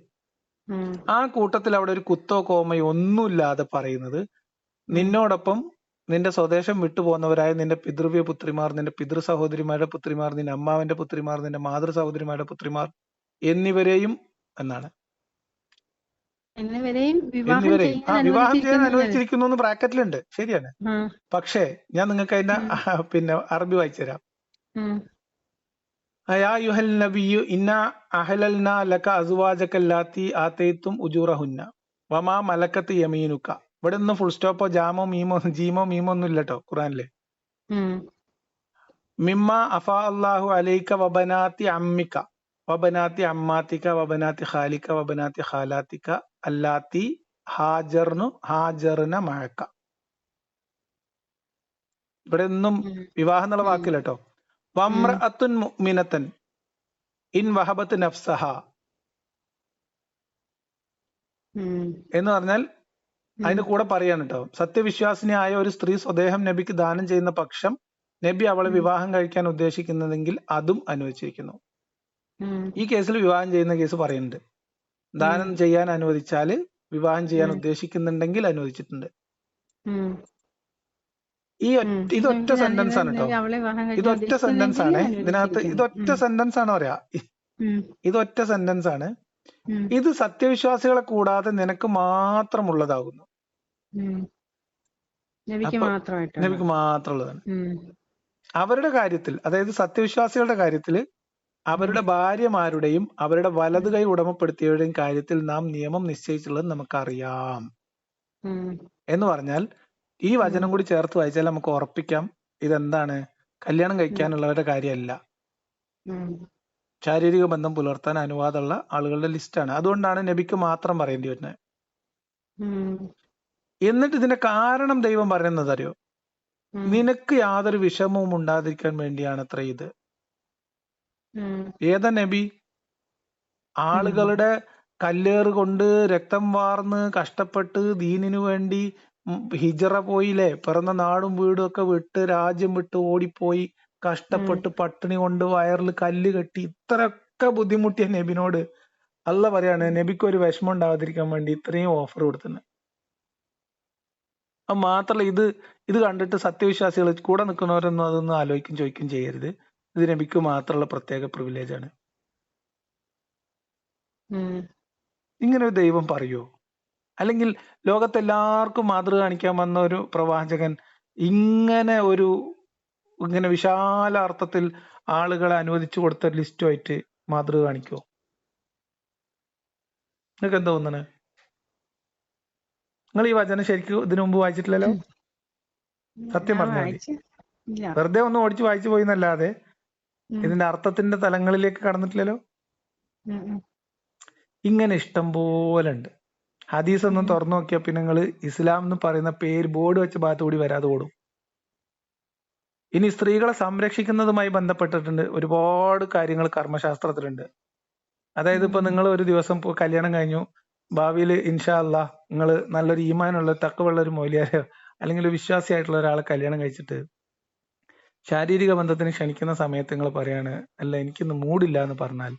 ആ കൂട്ടത്തിൽ അവിടെ ഒരു കുത്തോ കോമയോ ഒന്നുമില്ലാതെ പറയുന്നത്, നിന്നോടൊപ്പം നിന്റെ സ്വദേശം വിട്ടുപോകുന്നവരായ നിന്റെ പിതൃവ്യ പുത്രിമാർ, നിന്റെ പിതൃ സഹോദരിമാരുടെ പുത്രിമാർ, നിന്റെ അമ്മാവന്റെ പുത്രിമാർ, നിന്റെ മാതൃ സഹോദരിമാരുടെ പുത്രിമാർ എന്നിവരെയും എന്നാണ്. എന്നിവരെയും വിവാഹം എന്നിവരെയും ചെയ്യാൻ വിവാഹം ചെയ്യാൻ അനുവദിച്ചിരിക്കുന്നു. അനുവദിച്ചിരിക്കുന്നു എന്ന് ബ്രാക്കറ്റിലുണ്ട്, ശരിയാണ്. പക്ഷേ ഞാൻ നിങ്ങൾക്ക് അതിന്റെ പിന്നെ അറബി വായിച്ചു തരാം. യാ യുഹൽ നബിയു ഇന്നാ അഹലൽനാ ലക അസ്വാജക അല്ലാത്തി ആതൈതും ഉജൂറഹുന്ന വമാ മലക്കത്ത് യമീനുക. ഇവിടെ ഒന്നും ഫുൾ സ്റ്റോപ്പോ ജാമോ മീമോ ജീമോ മീമോ ഒന്നും ഇല്ലട്ടോ ഖുറാനില്. മിമ്മ അഫാ അല്ലാഹു അലൈക വബനാത്തി അമ്മിക വബനാത്തി അമ്മാത്തിക വബനാത്തി ഖാലിക വബനാത്തി ഖാലാത്തിക അല്ലാത്തി ഹാജർന മഅക. ഇവിടെ ഒന്നും വിവാഹം എന്നുള്ള വാക്കില്ല കേട്ടോ. വമ്രഅത്തുൻ മുഅ്മിനതൻ ഇൻ വഹബത്ത് നഫ്സഹ എന്ന് പറഞ്ഞാൽ അതിന്റെ കൂടെ പറയാണ് കേട്ടോ, സത്യവിശ്വാസിനിയായ ഒരു സ്ത്രീ സ്വദേഹം നബിക്ക് ദാനം ചെയ്യുന്ന പക്ഷം നബി അവളെ വിവാഹം കഴിക്കാൻ ഉദ്ദേശിക്കുന്നതെങ്കിൽ അതും അനുവദിച്ചിരിക്കുന്നു. ഈ കേസിൽ വിവാഹം ചെയ്യുന്ന കേസ് പറയുന്നുണ്ട്. ദാനം ചെയ്യാൻ അനുവദിച്ചാല് വിവാഹം ചെയ്യാൻ ഉദ്ദേശിക്കുന്നുണ്ടെങ്കിൽ അനുവദിച്ചിട്ടുണ്ട്. ഇതൊറ്റ സെന്റൻസ് ആണ് കേട്ടോ, ഇതൊറ്റ സെന്റൻസ് ആണ് ഇതിനകത്ത്, ഇതൊറ്റ സെന്റൻസ് ആണ് പറയാ, ഇതൊറ്റ സെന്റൻസ് ആണ്. ഇത് സത്യവിശ്വാസികളെ കൂടാതെ നിനക്ക് മാത്രമുള്ളതാകുന്നു, നബിക്ക് മാത്രമുള്ളതാണ്. അവരുടെ കാര്യത്തിൽ, അതായത് സത്യവിശ്വാസികളുടെ കാര്യത്തിൽ അവരുടെ ഭാര്യമാരുടെയും അവരുടെ വലതു കൈ ഉടമപ്പെടുത്തിയവരുടെയും കാര്യത്തിൽ നാം നിയമം നിശ്ചയിച്ചുള്ളത് നമുക്കറിയാം എന്ന് പറഞ്ഞാൽ ഈ വചനം കൂടി ചേർത്ത് വായിച്ചാൽ നമുക്ക് ഉറപ്പിക്കാം ഇതെന്താണ്, കല്യാണം കഴിക്കാനുള്ളവരുടെ കാര്യമല്ല, ശാരീരിക ബന്ധം പുലർത്താൻ അനുവാദമുള്ള ആളുകളുടെ ലിസ്റ്റാണ്. അതുകൊണ്ടാണ് നബിക്ക് മാത്രം പറയേണ്ടി വരുന്നത്. എന്നിട്ട് ഇതിന്റെ കാരണം ദൈവം പറയുന്നത് അറിയോ, നിനക്ക് യാതൊരു വിഷമവും ഉണ്ടാതിരിക്കാൻ വേണ്ടിയാണ് അത്ര ഇത്. ഏതാ നബി? ആളുകളുടെ കല്ലേറ് കൊണ്ട് രക്തം വാർന്ന് കഷ്ടപ്പെട്ട് ദീനിനു വേണ്ടി ഹിജറ പോയില്ലേ, പിറന്ന നാടും വീടും ഒക്കെ വിട്ട് രാജ്യം വിട്ട് ഓടിപ്പോയി കഷ്ടപ്പെട്ട് പട്ടിണി കൊണ്ട് വയറിൽ കല്ല് കെട്ടി ഇത്രയൊക്കെ ബുദ്ധിമുട്ടിയ നബിനോട് അള്ളാഹ് പറയാണ് നബിക്ക് ഒരു വിഷമം ഉണ്ടാവാതിരിക്കാൻ വേണ്ടി ഇത്രയും ഓഫർ കൊടുത്തിന്. അത് മാത്രല്ല, ഇത് കണ്ടിട്ട് സത്യവിശ്വാസികൾ കൂടെ നിൽക്കുന്നവരൊന്നും അതൊന്നും ആലോചിക്കും ചോദിക്കും ചെയ്യരുത്. ഇത് നബിക്ക് മാത്രമുള്ള പ്രത്യേക പ്രിവിലേജ് ആണ്. ഇങ്ങനെ ഒരു ദൈവം പറയോ? അല്ലെങ്കിൽ ലോകത്തെല്ലാവർക്കും മാതൃക കാണിക്കാൻ വന്ന ഒരു പ്രവാചകൻ ഇങ്ങനെ വിശാല അർത്ഥത്തിൽ ആളുകളെ അനുവദിച്ചു കൊടുത്ത ലിസ്റ്റുമായിട്ട് മാതൃക കാണിക്കുമോ? നിങ്ങൾക്ക് എന്താ തോന്നണേ? നിങ്ങൾ ഈ വചനം ശരിക്കും ഇതിനു മുമ്പ് വായിച്ചിട്ടില്ലല്ലോ? സത്യം പറഞ്ഞാൽ വെറുതെ ഒന്ന് ഓടിച്ച് വായിച്ചു പോയി എന്നല്ലാതെ ഇതിന്റെ അർത്ഥത്തിന്റെ തലങ്ങളിലേക്ക് കടന്നിട്ടില്ലല്ലോ. ഇങ്ങനെ ഇഷ്ടം പോലെ ഉണ്ട്. ഹദീസ് ഒന്നും തുറന്നു നോക്കിയാൽ പിന്നെ നിങ്ങൾ ഇസ്ലാം എന്ന് പറയുന്ന പേര് ബോർഡ് വെച്ച ഭാഗത്തുകൂടി വരാതെ ഓടും. ഇനി സ്ത്രീകളെ സംരക്ഷിക്കുന്നതുമായി ബന്ധപ്പെട്ടിട്ടുണ്ട് ഒരുപാട് കാര്യങ്ങൾ കർമ്മശാസ്ത്രത്തിലുണ്ട്. അതായത് ഇപ്പൊ നിങ്ങൾ ഒരു ദിവസം കല്യാണം കഴിഞ്ഞു, ഭാവിയിൽ ഇൻഷാ അല്ലാഹ് നിങ്ങൾ നല്ലൊരു ഈമാനുള്ള തക്കവുള്ള ഒരു മൗലിയാരോ അല്ലെങ്കിൽ ഒരു വിശ്വാസിയായിട്ടുള്ള ഒരാളെ കല്യാണം കഴിച്ചിട്ട് ശാരീരിക ബന്ധത്തിന് ക്ഷണിക്കുന്ന സമയത്ത് നിങ്ങൾ പറയാണ് അല്ല എനിക്കിന്ന് മൂടില്ല എന്ന് പറഞ്ഞാൽ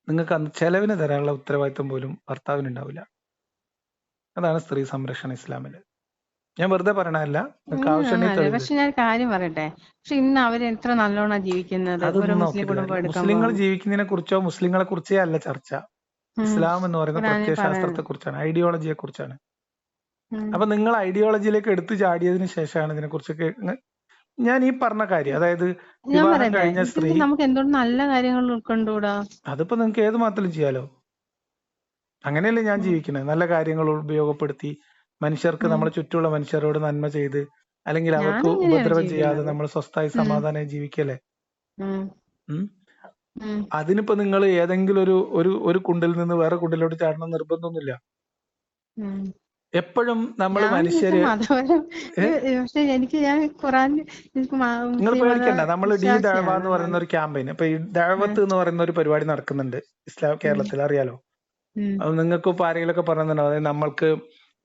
നിങ്ങൾക്ക് അന്ന് ചെലവിന് തരാനുള്ള ഉത്തരവാദിത്വം പോലും ഭർത്താവിനുണ്ടാവില്ല. അതാണ് സ്ത്രീ സംരക്ഷണ ഇസ്ലാമില്. ഞാൻ വെറുതെ പറയണല്ല, നിങ്ങൾക്ക് ആവശ്യമുണ്ടെങ്കിൽ പക്ഷെ ഞാൻ കാര്യം പറയട്ടെ, പക്ഷെ ഇന്ന് അവര് എത്ര നല്ലോണം ജീവിക്കുന്നത്. മുസ്ലിങ്ങൾ ജീവിക്കുന്നതിനെ കുറിച്ചോ മുസ്ലിങ്ങളെ കുറിച്ചേ അല്ല ചർച്ച. ഇസ്ലാം എന്ന് പറയുന്ന പ്രത്യയശാസ്ത്രത്തെ കുറിച്ചാണ്, ഐഡിയോളജിയെ കുറിച്ചാണ്. അപ്പൊ നിങ്ങൾ ഐഡിയോളജിയിലേക്ക് എടുത്തു ചാടിയതിനു ശേഷമാണ് ഇതിനെ കുറിച്ചൊക്കെ ഞാൻ ഈ പറഞ്ഞ കാര്യം. അതായത് വിവാഹം കഴിഞ്ഞ സ്ത്രീ, നമുക്ക് എന്തുകൊണ്ട് നല്ല കാര്യങ്ങൾ ഉൾക്കൊണ്ടുകൂടാ? അതിപ്പോ നിങ്ങൾക്ക് ഏത് മാത്രം ചെയ്യാലോ. അങ്ങനെയല്ലേ ഞാൻ ജീവിക്കുന്നത്, നല്ല കാര്യങ്ങൾ ഉപയോഗപ്പെടുത്തി മനുഷ്യർക്ക് നമ്മളെ ചുറ്റുമുള്ള മനുഷ്യരോട് നന്മ ചെയ്ത് അല്ലെങ്കിൽ അവർക്ക് ഉപദ്രവം ചെയ്യാതെ നമ്മൾ സ്വസ്ഥായി സമാധാനമായി ജീവിക്കല്ലേ. അതിനിപ്പോ നിങ്ങൾ ഏതെങ്കിലും ഒരു കുണ്ടിൽ നിന്ന് വേറെ കുണ്ടിലോട്ട് ചാടണം നിർബന്ധമൊന്നുമില്ല. എപ്പോഴും നമ്മൾ മനുഷ്യര് നിങ്ങൾ പേടിക്കണ്ട. നമ്മൾ ഡി ദഅവ എന്ന് പറയുന്ന ഒരു ക്യാമ്പയിൻ, ഇപ്പൊ ഈ ദഅവത്ത് എന്ന് പറയുന്ന ഒരു പരിപാടി നടക്കുന്നുണ്ട് ഇസ്ലാം കേരളത്തിൽ, അറിയാലോ. അത് നിങ്ങൾക്ക് ഇപ്പൊ ആരെങ്കിലുമൊക്കെ പറയുന്നുണ്ടോ? അതായത് നമ്മൾക്ക്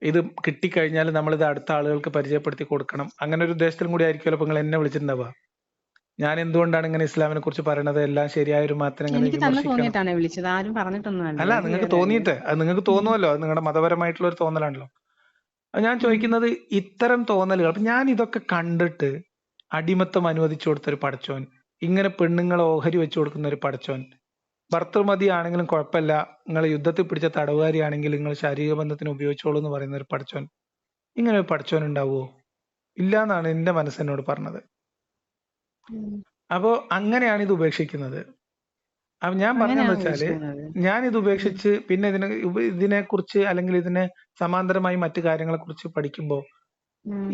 ഇത് കിട്ടിക്കഴിഞ്ഞാൽ നമ്മളിത് അടുത്ത ആളുകൾക്ക് പരിചയപ്പെടുത്തി കൊടുക്കണം, അങ്ങനെ ഒരു ഉദ്ദേശത്തിലും കൂടി ആയിരിക്കുമല്ലോ ഇപ്പൊ നിങ്ങൾ എന്നെ വിളിച്ചിട്ടുണ്ടാവുക. ഞാൻ എന്തുകൊണ്ടാണ് ഇങ്ങനെ ഇസ്ലാമിനെ കുറിച്ച് പറയണത്, എല്ലാം ശരിയായ ഒരു മാത്രം അല്ല, നിങ്ങൾക്ക് തോന്നിയിട്ട്, അത് നിങ്ങൾക്ക് തോന്നുമല്ലോ, അത് നിങ്ങളുടെ മതപരമായിട്ടുള്ള ഒരു തോന്നലാണല്ലോ. ഞാൻ ചോദിക്കുന്നത് ഇത്തരം തോന്നലുകൾ, അപ്പൊ ഞാൻ ഇതൊക്കെ കണ്ടിട്ട് അടിമത്തം അനുവദിച്ചു കൊടുത്തൊരു പടച്ചോൻ, ഇങ്ങനെ പെണ്ണുങ്ങളെ ഓഹരി വെച്ചു കൊടുക്കുന്ന ഒരു പടച്ചോൻ, ഭർത്തൃമതി ആണെങ്കിലും കുഴപ്പമില്ല, നിങ്ങൾ യുദ്ധത്തിൽ പിടിച്ച തടവുകാരി ആണെങ്കിൽ നിങ്ങൾ ശാരീരിക ഉപയോഗിച്ചോളൂ എന്ന് പറയുന്ന ഒരു പടച്ചോൻ, ഇങ്ങനെ ഒരു പടച്ചോൻ ഉണ്ടാവുമോ? ഇല്ല എന്നാണ് എന്റെ മനസ്സെന്നോട് പറഞ്ഞത്. അപ്പോ അങ്ങനെയാണ് ഇത് ഉപേക്ഷിക്കുന്നത്. അപ്പൊ ഞാൻ പറഞ്ഞെന്ന് വെച്ചാല്, ഞാൻ ഇത് ഉപേക്ഷിച്ച് പിന്നെ ഇതിനെ കുറിച്ച് അല്ലെങ്കിൽ ഇതിന് സമാന്തരമായി മറ്റു കാര്യങ്ങളെ കുറിച്ച് പഠിക്കുമ്പോ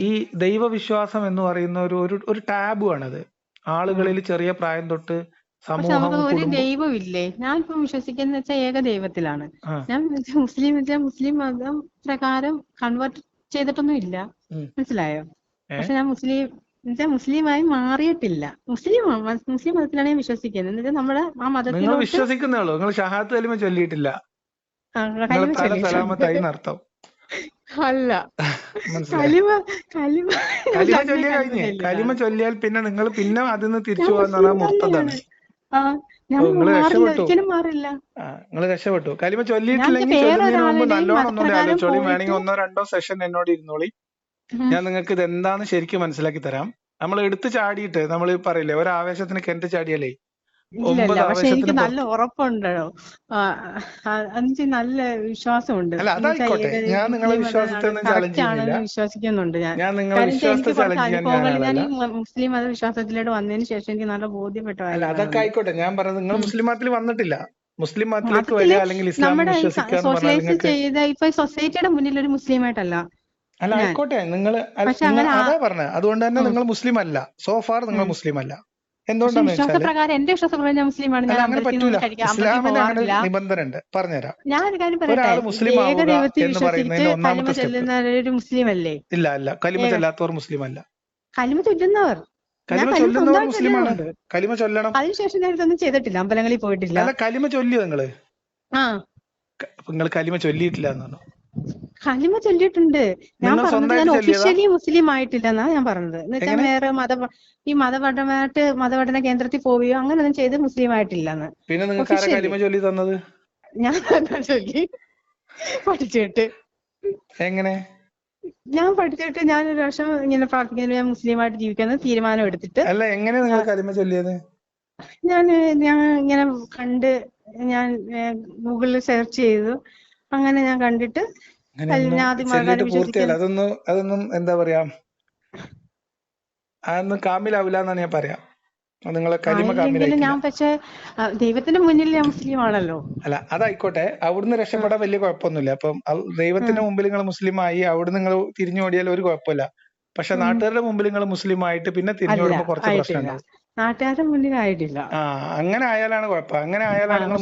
ഈ ദൈവവിശ്വാസം എന്ന് പറയുന്ന ഒരു ടാബു ആണത്. ആളുകളിൽ ചെറിയ പ്രായം തൊട്ട് സമൂഹം, ഒരു ദൈവമില്ലേ? ഞാൻ ഇപ്പൊ വിശ്വസിക്കുന്ന വെച്ചാൽ ഏക ദൈവത്തിലാണ്. ഞാൻ മുസ്ലിം മതം പ്രകാരം കൺവേർട്ട് ചെയ്തിട്ടൊന്നും ഇല്ല, മനസ്സിലായോ? പക്ഷെ ഞാൻ മുസ്ലിമായി മാറിയിട്ടില്ല. മുസ്ലിം മതത്തിലാണ് ഞാൻ വിശ്വസിക്കുന്നത്. എന്നുവെച്ചാൽ നമ്മുടെ ആ മതത്തിൽ വിശ്വസിക്കുന്നുള്ളൂ, നിങ്ങൾ ഷഹാദത്ത് കലിമ ചൊല്ലിയിട്ടില്ല. അല്ല, കലിമ ചൊല്ലിയാൽ പിന്നെ നിങ്ങൾ പിന്നെ അതിന്ന് തിരിച്ചു പോകാൻ മുർത്തതാണ്. നിങ്ങൾ രക്ഷപ്പെട്ടു. കലിമ ചൊല്ലിയിട്ടില്ലെങ്കിൽ ചൊല്ലുന്നതിന് മുമ്പ് നല്ലോണം ഒന്നുകൂടി ആലോചിച്ചോളി. വേണമെങ്കിൽ 1-2 സെഷൻ എന്നോട് ഇരുന്നോളി. ഞാൻ നിങ്ങൾക്ക് ഇത് എന്താന്ന് ശരിക്കും മനസ്സിലാക്കി തരാം. നമ്മൾ എടുത്തു ചാടിയിട്ട് നമ്മൾ പറയില്ലേ, ഒരാവേശത്തിന് കിണറ്റ് ചാടിയാലേ 9 എനിക്ക് നല്ല ഉറപ്പുണ്ടോ, നല്ല വിശ്വാസമുണ്ട്. അല്ല അതായിക്കോട്ടെ, ഞാൻ നിങ്ങളെ വിശ്വാസത്തെ വിശ്വസിക്കുന്നുണ്ട്. ഞാൻ നിങ്ങളെ വിശ്വാസത്തെ ഞാൻ മുസ്ലിം മത വിശ്വാസത്തിലോട്ട് വന്നതിന് ശേഷം എനിക്ക് നല്ല ബോധ്യപ്പെട്ടു. അല്ല അതൊക്കെ ആയിക്കോട്ടെ, ഞാൻ പറഞ്ഞത് നിങ്ങൾ മുസ്ലിം മതത്തിൽ വന്നിട്ടില്ല. മുസ്ലിം മതത്തിലേക്ക് വരിക അല്ലെങ്കിൽ ഇസ്ലാം സോഷ്യലൈസ് ചെയ്ത ഇപ്പൊ സൊസൈറ്റിയുടെ മുന്നിൽ ഒരു മുസ്ലിമായിട്ടല്ല. അല്ല ആയിക്കോട്ടെ, നിങ്ങൾ അതാ പറഞ്ഞത്. അതുകൊണ്ട് തന്നെ നിങ്ങൾ മുസ്ലിം അല്ല, സോഫാർ നിങ്ങൾ മുസ്ലിം അല്ല. എന്തുകൊണ്ടാന്ന് വെച്ചാൽ അങ്ങനെ പറ്റൂല. ഇസ്ലാമിന് അങ്ങനെ നിബന്ധന ഉണ്ട്, പറഞ്ഞുതരാം. ഒരാൾ മുസ്ലിം ആവുക എന്ന് പറയുന്നതിന്റെ ഒന്നാമത്തെ സ്റ്റെപ്പ്. ഇല്ല, കലിമ ചൊല്ലാത്തവർ മുസ്ലിം അല്ല. കലിമ ചൊല്ലുന്നവർ, കലിമ ചൊല്ലുന്നവർ മുസ്ലിമാണ്. കലിമ ചൊല്ലണം. അതിനുശേഷം ഞാൻ ഇതൊന്നും ചെയ്തിട്ടില്ല, അമ്പലങ്ങളിൽ പോയിട്ടില്ല. അല്ല, കലിമ ചൊല്ലിയോ നിങ്ങള്? നിങ്ങൾ കലിമ ചൊല്ലിയിട്ടില്ല എന്നാണോ? കലിമ ചൊല്ലിയിട്ടുണ്ട്. ഞാൻ പറഞ്ഞത് ഞാൻ ഒഫീഷ്യലി മുസ്ലിം ആയിട്ടില്ലെന്നാ ഞാൻ പറഞ്ഞത്. എന്ന് വെച്ചാൽ വേറെ മതപഠന കേന്ദ്രത്തിൽ പോവുകയോ അങ്ങനെയൊന്നും ചെയ്ത് മുസ്ലിം ആയിട്ടില്ലെന്ന്. പിന്നെ നിങ്ങൾക്ക് കലിമ ചൊല്ലി തന്നത്? ഞാൻ ചൊല്ലി പഠിച്ചിട്ട്. എങ്ങനെ? ഞാൻ പഠിച്ചിട്ട് ഞാനൊരു വർഷം ഇങ്ങനെ പ്രാർത്ഥിക്കുന്ന മുസ്ലിമായിട്ട് ജീവിക്കുന്ന തീരുമാനം എടുത്തിട്ട്. അല്ല, എങ്ങനെ നിങ്ങൾ കലിമ ചൊല്ലിയത്? ഞാൻ ഇങ്ങനെ കണ്ട്, ഞാൻ ഗൂഗിളിൽ സെർച്ച് ചെയ്തു, അങ്ങനെ ഞാൻ കണ്ടിട്ട് അതൊന്നും എന്താ പറയാ, അതൊന്നും കാമിലാവില്ല എന്നാണ് ഞാൻ പറയാം. നിങ്ങളെ കലിമ കാമിലായിട്ടില്ല. ഞാൻ പക്ഷേ ദൈവത്തിന്റെ മുന്നിൽ ഞാൻ മുസ്ലിം ആണല്ലോ. അല്ല അതായിക്കോട്ടെ, അവിടുന്ന് രക്ഷപ്പെടാൻ വലിയ കുഴപ്പമൊന്നുമില്ല. അപ്പം ദൈവത്തിന്റെ മുമ്പിൽ നിങ്ങൾ മുസ്ലിം ആയി, അവിടുന്ന് നിങ്ങൾ തിരിഞ്ഞോടിയാൽ ഒരു കുഴപ്പമില്ല. പക്ഷെ നാട്ടുകാരുടെ മുമ്പിൽ നിങ്ങൾ മുസ്ലിം ആയിട്ട് പിന്നെ തിരിഞ്ഞോടുമ്പോ കുറച്ച് പ്രശ്നമുണ്ടാവും. നാട്ടുകാരുടെ മുന്നിൽ ആയിട്ടില്ല. അങ്ങനെ ആയാലാണ് കുഴപ്പം. അങ്ങനെ ആയാലാണ് നിങ്ങൾ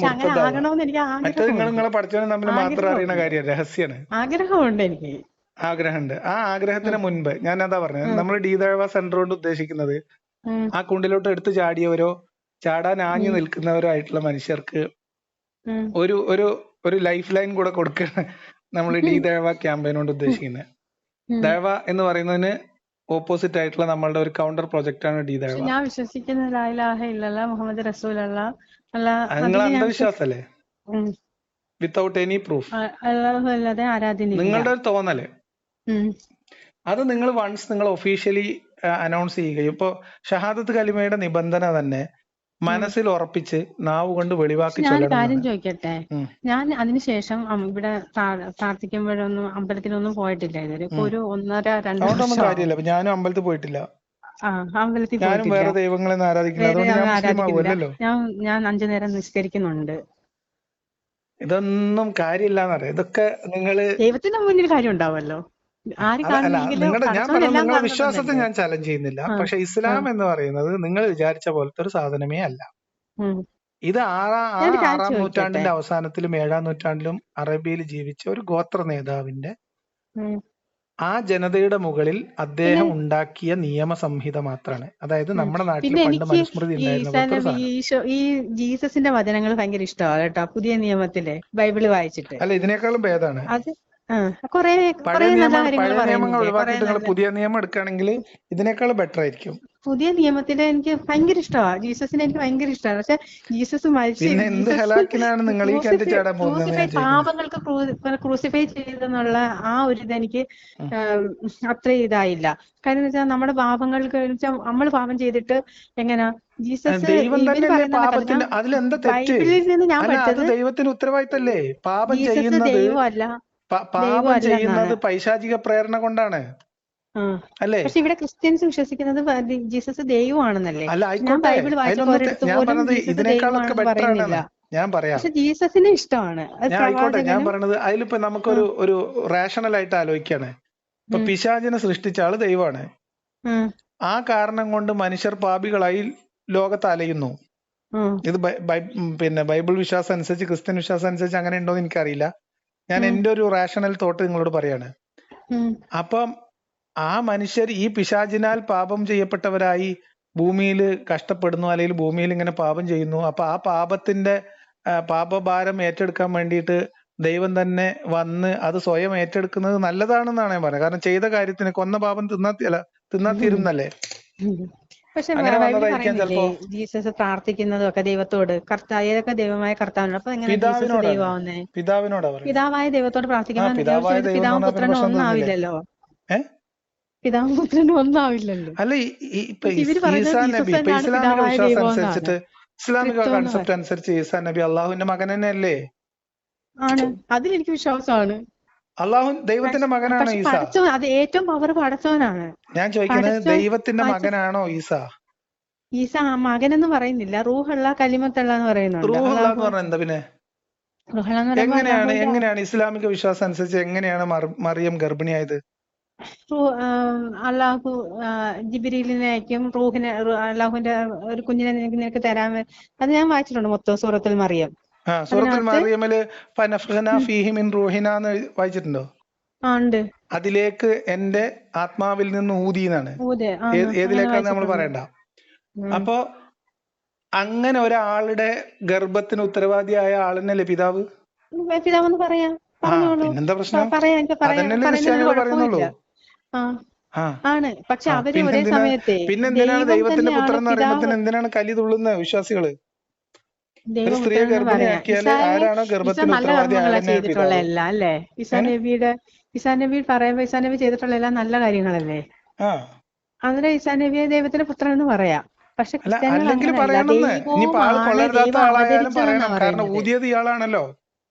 മറ്റേത് നിങ്ങളെ പഠിച്ചവനും തമ്മിൽ മാത്രം അറിയുന്ന കാര്യം, രഹസ്യമാണ്. ആഗ്രഹമുണ്ട്, എനിക്ക് ആഗ്രഹമുണ്ട്. ആ ആഗ്രഹത്തിന് മുൻപ് ഞാൻ അതാ പറഞ്ഞത്, നമ്മൾ ഡീദഴവ സെന്റർ കൊണ്ട് ഉദ്ദേശിക്കുന്നത് ആ കുണ്ടിലോട്ട് എടുത്തു ചാടിയവരോ ചാടാൻ ആഞ്ഞു നിൽക്കുന്നവരോ ആയിട്ടുള്ള മനുഷ്യർക്ക് ഒരു ഒരു ഒരു ലൈഫ് ലൈൻ കൂടെ കൊടുക്കുകയാണ് നമ്മൾ ഡീദഴവ ക്യാമ്പയിൻ കൊണ്ട് ഉദ്ദേശിക്കുന്നത്. ദഴവ എന്ന് പറയുന്നതിന് ഓപ്പോസിറ്റ് ആയിട്ടുള്ള നമ്മളുടെ ഒരു കൗണ്ടർ പ്രൊജക്ട് ആണ് ഡീദഴവ. ഞാൻ വിശ്വസിക്കുന്ന ലാ ഇലാഹ ഇല്ലല്ലാഹ് മുഹമ്മദ് റസൂലുള്ളാഹ്. നിങ്ങൾ അന്ധവിശ്വാസല്ലേ? Without any proof. നിങ്ങളുടെ ഒരു തോന്നല് അത് നിങ്ങൾ വൺസ് നിങ്ങൾ ഒഫീഷ്യലി അനൗൺസ് ചെയ്യുകയും, ഇപ്പൊ ഷഹാദത്ത് കലിമയുടെ നിബന്ധന തന്നെ മനസ്സിൽ ഉറപ്പിച്ച് നാവ് കൊണ്ട് വെളിവാക്കി ചൊല്ലണം. കാര്യം ചോദിക്കട്ടെ, ഞാൻ അതിനുശേഷം ഇവിടെ പ്രാർത്ഥിക്കുമ്പോഴൊന്നും അമ്പലത്തിലൊന്നും പോയിട്ടില്ല. ഇതുവരെ ഒരു 1.5-2 കാര്യമില്ല. ഞാനും അമ്പലത്തിൽ പോയിട്ടില്ല. അമ്പലത്തിൽ ഞാനും വേറെ ദൈവങ്ങളെ ആരാധിക്കില്ല. ഞാൻ 5 നേരം നിസ്കരിക്കുന്നുണ്ട്. ഇതൊന്നും കാര്യമില്ലാന്നറിയാം. ഇതൊക്കെ നിങ്ങള് ദൈവത്തിന്റെ മുന്നിൽ കാര്യം ഉണ്ടാവല്ലോ. നിങ്ങളുടെ വിശ്വാസത്തെ ഞാൻ ചലഞ്ച് ചെയ്യുന്നില്ല. പക്ഷെ ഇസ്ലാം എന്ന് പറയുന്നത് നിങ്ങൾ വിചാരിച്ച പോലത്തെ ഒരു സാധനമേ അല്ല. ഇത് 6-ാം നൂറ്റാണ്ടിന്റെ അവസാനത്തിലും 7-ാം നൂറ്റാണ്ടിലും അറേബ്യയിൽ ജീവിച്ച ഒരു ഗോത്ര നേതാവിന്റെ ആ ജനതയുടെ മുകളിൽ അദ്ദേഹം ഉണ്ടാക്കിയ നിയമസംഹിത മാത്രമാണ്. അതായത് നമ്മുടെ നാട്ടിൽ പണ്ട് മനുസ്മൃതി ഉണ്ടായിരുന്ന ഈ ജീസസിന്റെ വചനങ്ങൾ ഭയങ്കര ഇഷ്ടമാണ് കേട്ടോ. പുതിയ നിയമത്തിലെ ബൈബിള് വായിച്ചിട്ട് അല്ല, ഇതിനേക്കാളും ഭേദമാണ്. പഴയ നിയമങ്ങൾ ഒഴിവാക്കിയിട്ട് നിങ്ങൾ പുതിയ നിയമം എടുക്കുകയാണെങ്കിൽ ഇതിനേക്കാൾ ബെറ്റർ ആയിരിക്കും. പുതിയ നിയമത്തില് എനിക്ക് ഭയങ്കര ഇഷ്ടമാണ്. ജീസസിനെ എനിക്ക് ഭയങ്കര ഇഷ്ടമാണ്. പക്ഷെ ജീസസ് മരിച്ച് പിന്നെ എന്ത് ജീസസ് ഹലാക്കിനാണ് നിങ്ങൾ ഈ കിണറ്റിൽ ചാടാൻ പോകുന്നത് ക്രൂസിഫൈ ഞാൻ ചോദിക്കുന്നത്. പാപങ്ങൾക്ക് ക്രൂസിഫൈ ചെയ്തെന്നുള്ള ആ ഒരു ഇത് എനിക്ക് അത്ര ഇതായില്ല. കാര്യം എന്ന് വെച്ചാൽ നമ്മുടെ പാപങ്ങൾക്ക് നമ്മൾ പാപം ചെയ്തിട്ട് എങ്ങനാ ജീസസ് ദൈവം ഇവര് തന്നെയല്ലേ പറയുന്ന പാപത്തിന്, അതിലെന്താ തെറ്റ്? ബൈബിളിൽ നിന്ന് ഞാൻ അല്ല, അത് പഠിച്ചത് ദൈവത്തിന് ഉത്തരവാദിത്തല്ലേ? പാപം ജീസസ് ചെയ്യുന്നത്, ദൈവമല്ല, പാപം ദൈവമല്ല ചെയ്യുന്നത് എന്നാണ്. പൈശാചിക പ്രേരണ കൊണ്ടാണ്, അല്ലേ? പക്ഷെ ഇവിടെ ക്രിസ്ത്യൻസ് വിശ്വസിക്കുന്നത് ജീസസ് ദൈവമാണെന്നല്ലേ. അല്ല, ഞാൻ ആയിക്കോട്ടെ, ബൈബിൾ വായിച്ചപ്പോ ഒരിടത്ത് ഞാൻ പോലും പറഞ്ഞത് ജീസസ് ഇതിനേക്കാളൊക്കെ ദൈവമാണെന്ന് ബെറ്റർ പറയുന്നില്ല. ആണെന്ന് ഞാൻ പറയാം. പക്ഷെ ജീസസിനെ ഇഷ്ടമാണ്. അത് ഞാൻ ആയിക്കോട്ടെ, ഞാൻ പ്രവാചകനും പറഞ്ഞത് അതിലിപ്പോ നമുക്കൊരു ഒരു റാഷണൽ ആയിട്ട് ആലോചിക്കാണ്. ഇപ്പൊ പിശാചിനെ സൃഷ്ടിച്ച ആള് ദൈവമാണ്. ആ കാരണം കൊണ്ട് മനുഷ്യർ പാപികളായി ലോകത്ത് അലയുന്നു. ഇത് പിന്നെ ബൈബിൾ വിശ്വാസം അനുസരിച്ച്, ക്രിസ്ത്യൻ വിശ്വാസം അനുസരിച്ച് അങ്ങനെ ഉണ്ടോന്ന് എനിക്കറിയില്ല. ഞാൻ എന്റെ ഒരു റാഷണൽ തോട്ട് നിങ്ങളോട് പറയാണ്. അപ്പം ആ മനുഷ്യർ ഈ പിശാചിനാൽ പാപം ചെയ്യപ്പെട്ടവരായി ഭൂമിയിൽ കഷ്ടപ്പെടുന്നു, അല്ലെങ്കിൽ ഭൂമിയിൽ ഇങ്ങനെ പാപം ചെയ്യുന്നു. അപ്പൊ ആ പാപത്തിന്റെ പാപഭാരം ഏറ്റെടുക്കാൻ വേണ്ടിയിട്ട് ദൈവം തന്നെ വന്ന് അത് സ്വയം ഏറ്റെടുക്കുന്നത് നല്ലതാണെന്നാണ് ഞാൻ പറയുന്നത്. കാരണം ചെയ്ത കാര്യത്തിന് കൊന്ന പാപം തിന്നാ തീരുന്നല്ലേ. പക്ഷെ അങ്ങനെ ബൈബിൾ വന്നതായിരിക്കാം പറയുന്നില്ലേ ചിലപ്പോ. ജീസസ് പ്രാർത്ഥിക്കുന്നതും ഒക്കെ ദൈവത്തോട്, ഏതൊക്കെ ദൈവമായ കർത്താവിനോട്. അപ്പൊ എങ്ങനെ ജീസസ് ദൈവമാവുന്നേ? പിതാവിനോടാ പറയുന്നത്. പിതാവായ ദൈവത്തോട് പ്രാർത്ഥിക്കുമ്പോൾ പിതാവായ ദൈവം പിതാവും പുത്രനും ഒന്നാവില്ലല്ലോ. പിതാവും പുത്രനും ഒന്നാവില്ലല്ലോ. അല്ല, ഇവര് പറയുന്നത് ജീസസ് തന്നെയാണ് പിതാവായ ദൈവം എന്നാണ്. ഇസ്ലാമിക കൺസെപ്റ്റ് അനുസരിച്ച് ഈസാ നബി അള്ളാഹുവിന്റെ മകൻ തന്നെയല്ലേ? ആണ്, അതിലെനിക്ക് വിശ്വാസമാണ്. അള്ളാഹു ദൈവത്തിന്റെ മകനാണോ ഈസ? അത് ഏറ്റവും പവർ പടച്ചവനാണ്. ഞാൻ ചോദിക്കുന്നത്, ദൈവത്തിന്റെ മകനാണോ ഈസ? ഈസ മകനെന്ന് പറയുന്നില്ല, റൂഹുള്ള കലിമത്തുള്ള എന്ന് പറയുന്നുണ്ട്. റൂഹുള്ള എന്ന് പറഞ്ഞാൽ എന്താ? പിന്നെ എങ്ങനെയാണ് ഇസ്ലാമിക വിശ്വാസം അനുസരിച്ച് എങ്ങനെയാണ് മറിയം ഗർഭിണിയായത്? അള്ളാഹു ജിബ്രീലിനെ അയക്കും, റൂഹിനെ, അള്ളാഹുവിന്റെ ഒരു കുഞ്ഞിനെ നിനക്ക് തരാൻ. അത് ഞാൻ വായിച്ചിട്ടുണ്ട് മൊത്തം സൂറത്തുൽ മറിയം. സൂറത്തുൽ മറിയമില് ഫനഫ്ഖനാ ഫീഹി മിൻ റൂഹിനാ എന്ന് വായിച്ചിട്ടുണ്ടോ? ഉണ്ട്. അതിലേക്ക് എന്റെ ആത്മാവിൽ നിന്ന് ഊതിന്നാണ്. ഏതിലേക്കാന്ന് നമ്മൾ പറയണ്ട. അപ്പോ അങ്ങനെ ഒരാളുടെ ഗർഭത്തിന് ഉത്തരവാദിയായ ആളെന്നല്ലേ പിതാവ്? പിതാവെന്ന് പറയാം. പിന്നെന്താ പ്രശ്നം? അതന്നെയല്ലേ ക്രിസ്ത്യാനികൾ പറയുന്നുള്ളൂ. ആണ്. പക്ഷെ അവര് ഒരേ സമയത്തെ പിന്നെന്തിനാണ് ദൈവത്തിന്റെ പുത്രൻ എന്ന് പറയുമ്പോ എന്തിനാണ് കലി തുള്ളുന്നത് വിശ്വാസികള്? ഒരു സ്ത്രീയെ ഗർഭിണിയാക്കിയാല് ആരാണോ ഗർഭത്തിന് ഉത്തരവാദി ചെയ്തിട്ടുള്ള അല്ലേ? ഈസാ നബി പറയുമ്പോ ഈസാ നബി ചെയ്തിട്ടുള്ള എല്ലാം നല്ല കാര്യങ്ങളല്ലേ? അങ്ങനെ ഈസാ നബിയെ ദൈവത്തിന്റെ പുത്രൻ എന്ന് പറയാം. പക്ഷെ അല്ലെങ്കിൽ പറയണമെന്ന്, ഇനിയിപ്പോ ആള് കൊള്ളരുതാത്ത ആളായാലും പറയണം. കാരണം ഊതിയത് ഇയാളാണല്ലോ,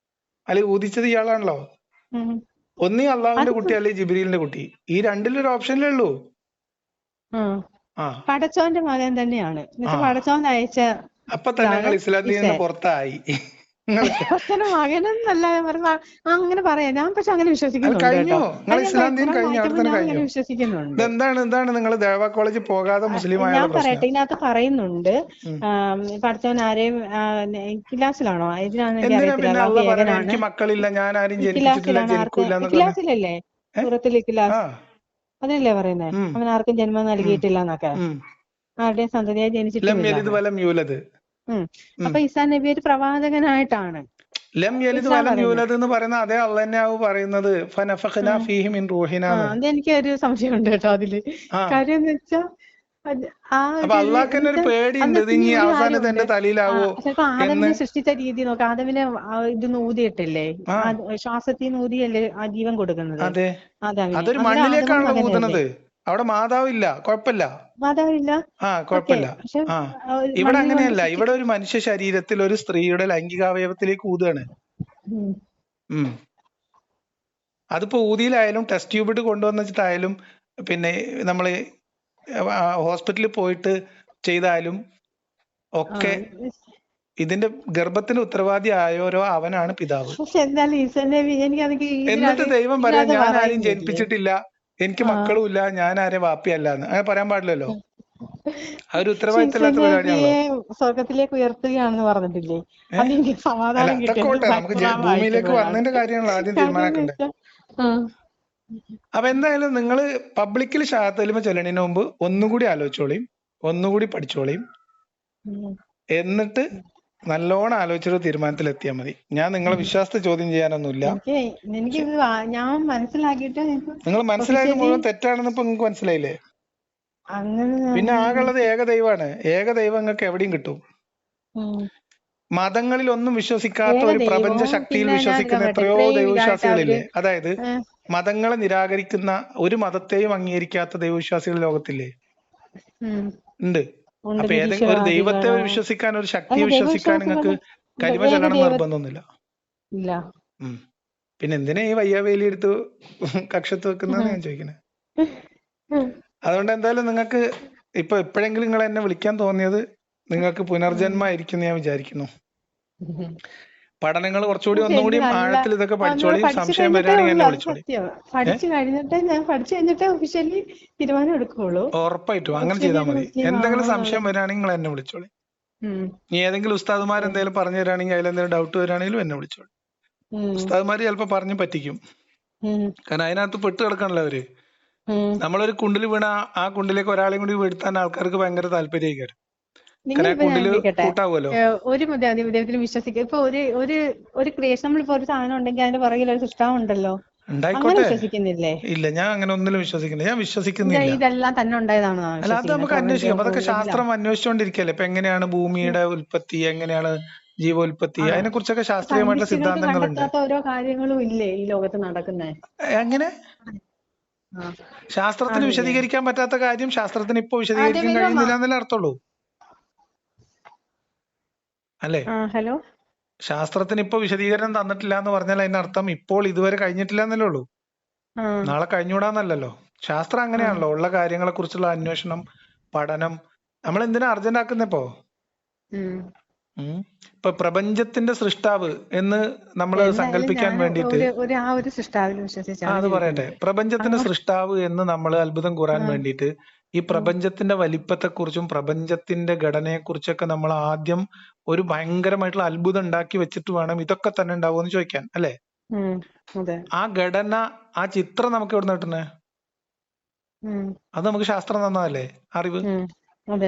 അല്ലെങ്കിൽ ഊതിച്ചത് ഇയാളാണല്ലോ. ഒന്നീ അള്ളാഹുവിന്റെ കുട്ടി അല്ലെങ്കിൽ ജിബ്രീലിന്റെ കുട്ടി, ഈ രണ്ടിലൊരു ഓപ്ഷനിലേ ഉള്ളൂ. പടച്ചോന്റെ മകൻ തന്നെയാണ്. പടച്ചോൻ അയച്ച. അപ്പൊ തന്നെ നിങ്ങൾ ഇസ്ലാമിൽ നിന്ന് പുറത്തായി. മകനെന്നല്ല അങ്ങനെ പറയാം ഞാൻ. പക്ഷെ അങ്ങനെ വിശ്വസിക്കുന്നുണ്ട്. എന്താണ് നിങ്ങൾ ദേവാ കോളേജിൽ പോകാതെ മുസ്ലിം? ഞാൻ പറയട്ടെ, ഇതിനകത്ത് പറയുന്നുണ്ട് പഠിച്ചവൻ ആരെയും ക്ലാസ്സിലാണോ? ഇതിനാണ് എനിക്ക് അറിയത്തില്ല. എനിക്ക് മക്കളില്ല, ഞാൻ ആരും ക്ലാസ്സിലല്ലേ സൂറത്തുൽ ഇഖ്ലാസ് അതിനല്ലേ പറയുന്നേ? അവൻ ആർക്കും ജന്മം നൽകിയിട്ടില്ല എന്നൊക്കെ, ആരുടെയും സന്തതിയായി ജനിച്ചിട്ടില്ല. അപ്പൊ ഈസാ നബി ഒരു പ്രവാചകനായിട്ടാണ്. ലം യലിദ് വലം യൂലദ് എന്ന് പറയുന്ന അതേ അള്ളാഹ് തന്നെയാവും പറയുന്നത്. ഫനഫഖനാ ഫീഹി മിൻ റൂഹിനാ. അതെനിക്ക് ഒരു സംശയമുണ്ട് കേട്ടോ അതില്. കാര്യം എന്ന് വെച്ചാ അപ്പൊ അള്ളാഹ്ക്ക് തന്നെ ഒരു പേടിയുണ്ട്, ഇത് ഇനി അവസാനം എന്റെ തലയിലാവോ. ആദമിനെ സൃഷ്ടിച്ച രീതി നോക്കാം. ആദമിനെ ഇതൊന്നും ഊതിയിട്ടില്ലേ? ശ്വാസത്തിൽ ഊതിയല്ലേ ആ ജീവൻ കൊടുക്കുന്നത്. അതൊരു മണ്ണിലേക്കാണല്ലോ ഊതുന്നത്. അവിടെ മാതാവില്ല, കുഴപ്പമില്ല. മാതാവില്ല, കുഴപ്പമില്ല. ഇവിടെ അങ്ങനെയല്ല. ഇവിടെ ഒരു മനുഷ്യ ശരീരത്തിൽ ഒരു സ്ത്രീയുടെ ലൈംഗികാവയവത്തിലേക്ക് ഊതുകയാണ്. അതിപ്പോ ഊതിയിലായാലും ടെസ്റ്റ് ട്യൂബിട്ട് കൊണ്ടുവന്നിട്ടായാലും പിന്നെ നമ്മള് ഹോസ്പിറ്റലിൽ പോയിട്ട് ചെയ്താലും ഒക്കെ ഇതിന്റെ ഗർഭത്തിന് ഉത്തരവാദി ആയോരോ അവനാണ് പിതാവ്. എന്നിട്ട് ദൈവം പറയാം, ഞാൻ ആരും ജനിപ്പിച്ചിട്ടില്ല, എനിക്ക് മക്കളുമില്ല, ഞാൻ ആരെ വാപ്പിയല്ലാന്ന്. അങ്ങനെ പറയാൻ പാടില്ലല്ലോ. അതൊരു ഉത്തരവാദിത്തമില്ലാത്ത പരിപാടിയാണല്ലോ. സ്വർഗത്തിലേക്ക് ഉയർത്തുകയാണെന്ന് പറഞ്ഞിട്ടില്ലേ? അതൊക്കെ നമുക്ക് ഭൂമിയിലേക്ക് വന്നതിന്റെ കാര്യമാണല്ലോ ആദ്യം തീരുമാനാക്കണ്ടേ. അപ്പൊ എന്തായാലും നിങ്ങള് പബ്ലിക്കിൽ ഷഹാദത്ത് ചൊല്ലണതിന് മുമ്പ് ഒന്നുകൂടി ആലോചിച്ചോളിയും, ഒന്നുകൂടി പഠിച്ചോളിയും. എന്നിട്ട് നല്ലോണം ആലോചിച്ചൊരു തീരുമാനത്തിൽ എത്തിയാൽ മതി. ഞാൻ നിങ്ങളെ വിശ്വാസത്തെ ചോദ്യം ചെയ്യാനൊന്നുമില്ല. നിങ്ങൾ മനസ്സിലായത് മുഴുവൻ തെറ്റാണെന്ന് ഇപ്പൊ നിങ്ങൾക്ക് മനസ്സിലായില്ലേ? അങ്ങനെ പിന്നെ ആകെയുള്ളത് ഏകദൈവമാണ്. ഏകദൈവം നിങ്ങൾക്ക് എവിടെയും കിട്ടും. മതങ്ങളിലൊന്നും വിശ്വസിക്കാത്ത ഒരു പ്രപഞ്ച ഏകദൈവവും ശക്തിയിൽ പിന്നെ ഞാൻ വിശ്വസിക്കുന്ന പറയട്ടെ, എത്രയോ ഇത്രയും ഇതായിട്ട് ദൈവവിശ്വാസികളില്ലേ? അവര് അതായത് മതങ്ങളെ നിരാകരിക്കുന്ന, ഒരു മതത്തെയും അംഗീകരിക്കാത്ത ദൈവവിശ്വാസികൾ ലോകത്തില്ലേ? ഉണ്ട്. ഉണ്ട്, അപ്പൊ ഒരു ദൈവത്തെ നിരീശ്വരവാദികള്. വിശ്വസിക്കാൻ, ഒരു അല്ല, ശക്തിയെ വിശ്വസിക്കാൻ നിങ്ങൾക്ക് ദൈവവിശ്വാസികള് കലിമ വേറെ ചൊല്ലണം ദൈവ നിർബന്ധമൊന്നുമില്ല. ഇല്ല. പിന്നെ എന്തിനാ ഈ വയ്യാവേലി എടുത്ത് കക്ഷത്ത് വെക്കുന്നതെന്ന് ഞാൻ ചോദിക്കണേ. അതുകൊണ്ട് എന്തായാലും നിങ്ങൾക്ക് ഇപ്പൊ എപ്പോഴെങ്കിലും നിങ്ങൾ എന്നെ വിളിക്കാൻ തോന്നിയത് നിങ്ങൾക്ക് പുനർജന്മമായിരിക്കും ഞാൻ വിചാരിക്കുന്നു. പഠനങ്ങൾ കുറച്ചുകൂടി ഒന്നുകൂടി ആഴത്തിൽ ഇതൊക്കെ പഠിച്ചോളി. സംശയം വരികയാണെങ്കിൽ എന്നെ വിളിച്ചോളി. പഠിച്ചു കഴിഞ്ഞിട്ടേ ഒഫീഷ്യലി തീരുമാനം എടുക്കുള്ളൂ. ഉറപ്പായിട്ടും അങ്ങനെ ചെയ്താൽ മതി. എന്തെങ്കിലും സംശയം വരികയാണെങ്കിൽ നിങ്ങൾ എന്നെ വിളിച്ചോളി. നീ ഏതെങ്കിലും ഉസ്താദുമാർ എന്തെങ്കിലും പറഞ്ഞു തരാണെങ്കിൽ, അതിലെന്തെങ്കിലും ഡൗട്ട് വരികയാണെങ്കിലും എന്നെ വിളിച്ചോളി. ഉസ്താദുമാര് ചിലപ്പോ പറഞ്ഞു പറ്റിക്കും. കാരണം അതിനകത്ത് പെട്ട് കിടക്കണല്ലോ അവര്. നമ്മളൊരു കുണ്ടിൽ വീണ ആ കുണ്ടിലേക്ക് ഒരാളെയും കൂടി വീഴ്ത്താൻ ആൾക്കാർക്ക് ഭയങ്കര താല്പര്യമായിരിക്കും. കൂട്ടാവുമല്ലോ. ഒരു ദൈവത്തിൽ വിശ്വസിക്കുക. ഇപ്പൊ ഒരു ക്രിയേഷൻ, നമ്മളിപ്പോ ഒരു സാധനം ഉണ്ടെങ്കിൽ അതിന്റെ പുറകിൽ ഒരു സൃഷ്ടാവ് ഉണ്ടല്ലോ, അങ്ങനെ വിശ്വസിക്കുന്നില്ലേ? ഇല്ല, ഞാൻ അങ്ങനെ ഒന്നിലും വിശ്വസിക്കുന്നില്ല. ഞാൻ വിശ്വസിക്കുന്നില്ല. ഇതെല്ലാം തന്നെ ഉണ്ടായതാണോ? അല്ല, അത് നമുക്ക് അന്വേഷിക്കാം. അതൊക്കെ ശാസ്ത്രം അന്വേഷിച്ചുകൊണ്ടിരിക്കല്ലേ. ഇപ്പൊ എങ്ങനെയാണ് ഭൂമിയുടെ ഉൽപ്പത്തി, എങ്ങനെയാണ് ജീവോൽപ്പത്തി, അതിനെ കുറിച്ചൊക്കെ ശാസ്ത്രീയമായിട്ടുള്ള സിദ്ധാന്തങ്ങളുണ്ട്. ഓരോ കാര്യങ്ങളും ഇല്ലേ ഈ ലോകത്ത് നടക്കുന്നത്? എങ്ങനെ ശാസ്ത്രത്തിന് വിശദീകരിക്കാൻ പറ്റാത്ത കാര്യം ശാസ്ത്രത്തിന് ഇപ്പൊ വിശദീകരിക്കാൻ കഴിയുന്നില്ല എന്നല്ലേ അർത്ഥമുള്ളൂ, അല്ലേ? ഹലോ, ശാസ്ത്രത്തിന് ഇപ്പൊ വിശദീകരണം തന്നിട്ടില്ല എന്ന് പറഞ്ഞാൽ അതിനർത്ഥം ഇപ്പോൾ ഇതുവരെ കഴിഞ്ഞിട്ടില്ല എന്നല്ലേ ഉള്ളൂ. നാളെ കഴിഞ്ഞൂടാന്നല്ലല്ലോ. ശാസ്ത്രം അങ്ങനെയാണല്ലോ, ഉള്ള കാര്യങ്ങളെ കുറിച്ചുള്ള അന്വേഷണം, പഠനം. നമ്മൾ എന്തിനാ അർജന്റ് ആക്കുന്നപ്പോ? ഇപ്പൊ പ്രപഞ്ചത്തിന്റെ സൃഷ്ടാവ് എന്ന് നമ്മൾ സങ്കല്പിക്കാൻ വേണ്ടിട്ട്, അത് പറയട്ടെ, പ്രപഞ്ചത്തിന്റെ സൃഷ്ടാവ് എന്ന് നമ്മൾ അത്ഭുതം കൂറാൻ വേണ്ടിയിട്ട് ഈ പ്രപഞ്ചത്തിന്റെ വലിപ്പത്തെ കുറിച്ചും പ്രപഞ്ചത്തിന്റെ ഘടനയെ കുറിച്ചൊക്കെ നമ്മൾ ആദ്യം ഒരു ഭയങ്കരമായിട്ടുള്ള അത്ഭുതം ഉണ്ടാക്കി വെച്ചിട്ട് വേണം ഇതൊക്കെ തന്നെ ഉണ്ടാവുമെന്ന് ചോദിക്കാൻ, അല്ലേ? ആ ഘടന, ആ ചിത്രം നമുക്ക് എവിടെ നിന്ന് കിട്ടുന്നേ? അത് നമുക്ക് ശാസ്ത്രം തന്നതല്ലേ, അറിവ്,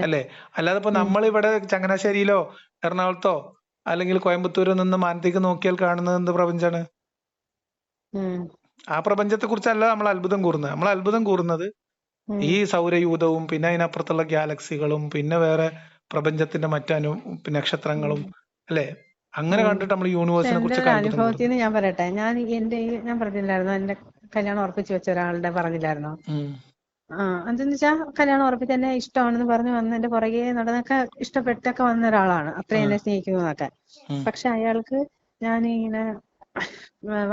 അല്ലേ? അല്ലാതെ ഇപ്പൊ നമ്മളിവിടെ ചങ്ങനാശ്ശേരിയിലോ എറണാകുളത്തോ അല്ലെങ്കിൽ കോയമ്പത്തൂരിൽ നിന്ന് മാനത്തേക്ക് നോക്കിയാൽ കാണുന്നത് എന്ത് പ്രപഞ്ചാണ്? ആ പ്രപഞ്ചത്തെ കുറിച്ചല്ല നമ്മൾ അത്ഭുതം കൂറുന്നത്. നമ്മൾ അത്ഭുതം കൂറുന്നത് ഈ സൗരയൂഥവും പിന്നെ അതിനപ്പുറത്തുള്ള ഗാലക്സികളും പിന്നെ വേറെ പ്രപഞ്ചത്തിന്റെ മറ്റു നക്ഷത്രങ്ങളും, അല്ലെ? അങ്ങനെ കണ്ടിട്ട് നമ്മൾ യൂണിവേഴ്സിനെ കുറിച്ച് അനുഭവത്തിൽ ഞാൻ പറയട്ടെ. ഞാൻ പറഞ്ഞില്ലായിരുന്നോ, എന്റെ കല്യാണം ഉറപ്പിച്ചു വെച്ച ഒരാളുടെ പറഞ്ഞില്ലായിരുന്നോ? എന്തെന്ന് വെച്ചാ കല്യാണം ഉറപ്പിച്ച് തന്നെ ഇഷ്ടമാണെന്ന് പറഞ്ഞു വന്ന് എന്റെ പുറകെ നടന്നൊക്കെ ഇഷ്ടപ്പെട്ടൊക്കെ വന്ന ഒരാളാണ്, അത്രയും എന്നെ സ്നേഹിക്കുന്നതൊക്കെ. പക്ഷെ അയാൾക്ക് ഞാനിങ്ങനെ ഖുർആൻ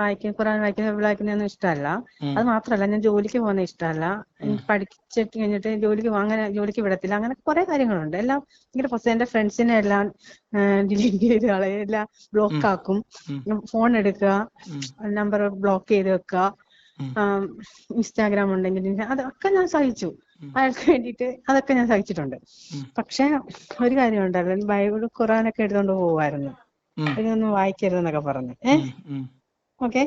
വായിക്കുന്നൊന്നും ഇഷ്ടമല്ല. അത് മാത്രല്ല, ഞാൻ ജോലിക്ക് പോകുന്ന ഇഷ്ടമല്ല. എനിക്ക് പഠിച്ചിട്ട് കഴിഞ്ഞിട്ട് ജോലിക്ക് വിടത്തില്ല. അങ്ങനെ കുറെ കാര്യങ്ങളുണ്ട്. എല്ലാം ഇങ്ങനെ എന്റെ ഫ്രണ്ട്സിനെ എല്ലാം ഡിലീറ്റ് ചെയ്ത് കളയും, എല്ലാം ബ്ലോക്ക് ആക്കും, ഫോൺ എടുക്കുക, നമ്പർ ബ്ലോക്ക് ചെയ്ത് വെക്കുക, ഇൻസ്റ്റാഗ്രാം ഉണ്ടെങ്കിൽ അതൊക്കെ ഞാൻ സഹിച്ചു. അയാൾക്ക് വേണ്ടിയിട്ട് അതൊക്കെ ഞാൻ സഹിച്ചിട്ടുണ്ട്. പക്ഷെ ഒരു കാര്യം ഉണ്ടായിരുന്നു, ബൈബിൾ ഖുർആനൊക്കെ എടുത്തോണ്ട് പോവായിരുന്നു, ഇതൊന്നും വായിക്കരുതെന്നൊക്കെ പറഞ്ഞു. ഓക്കെ,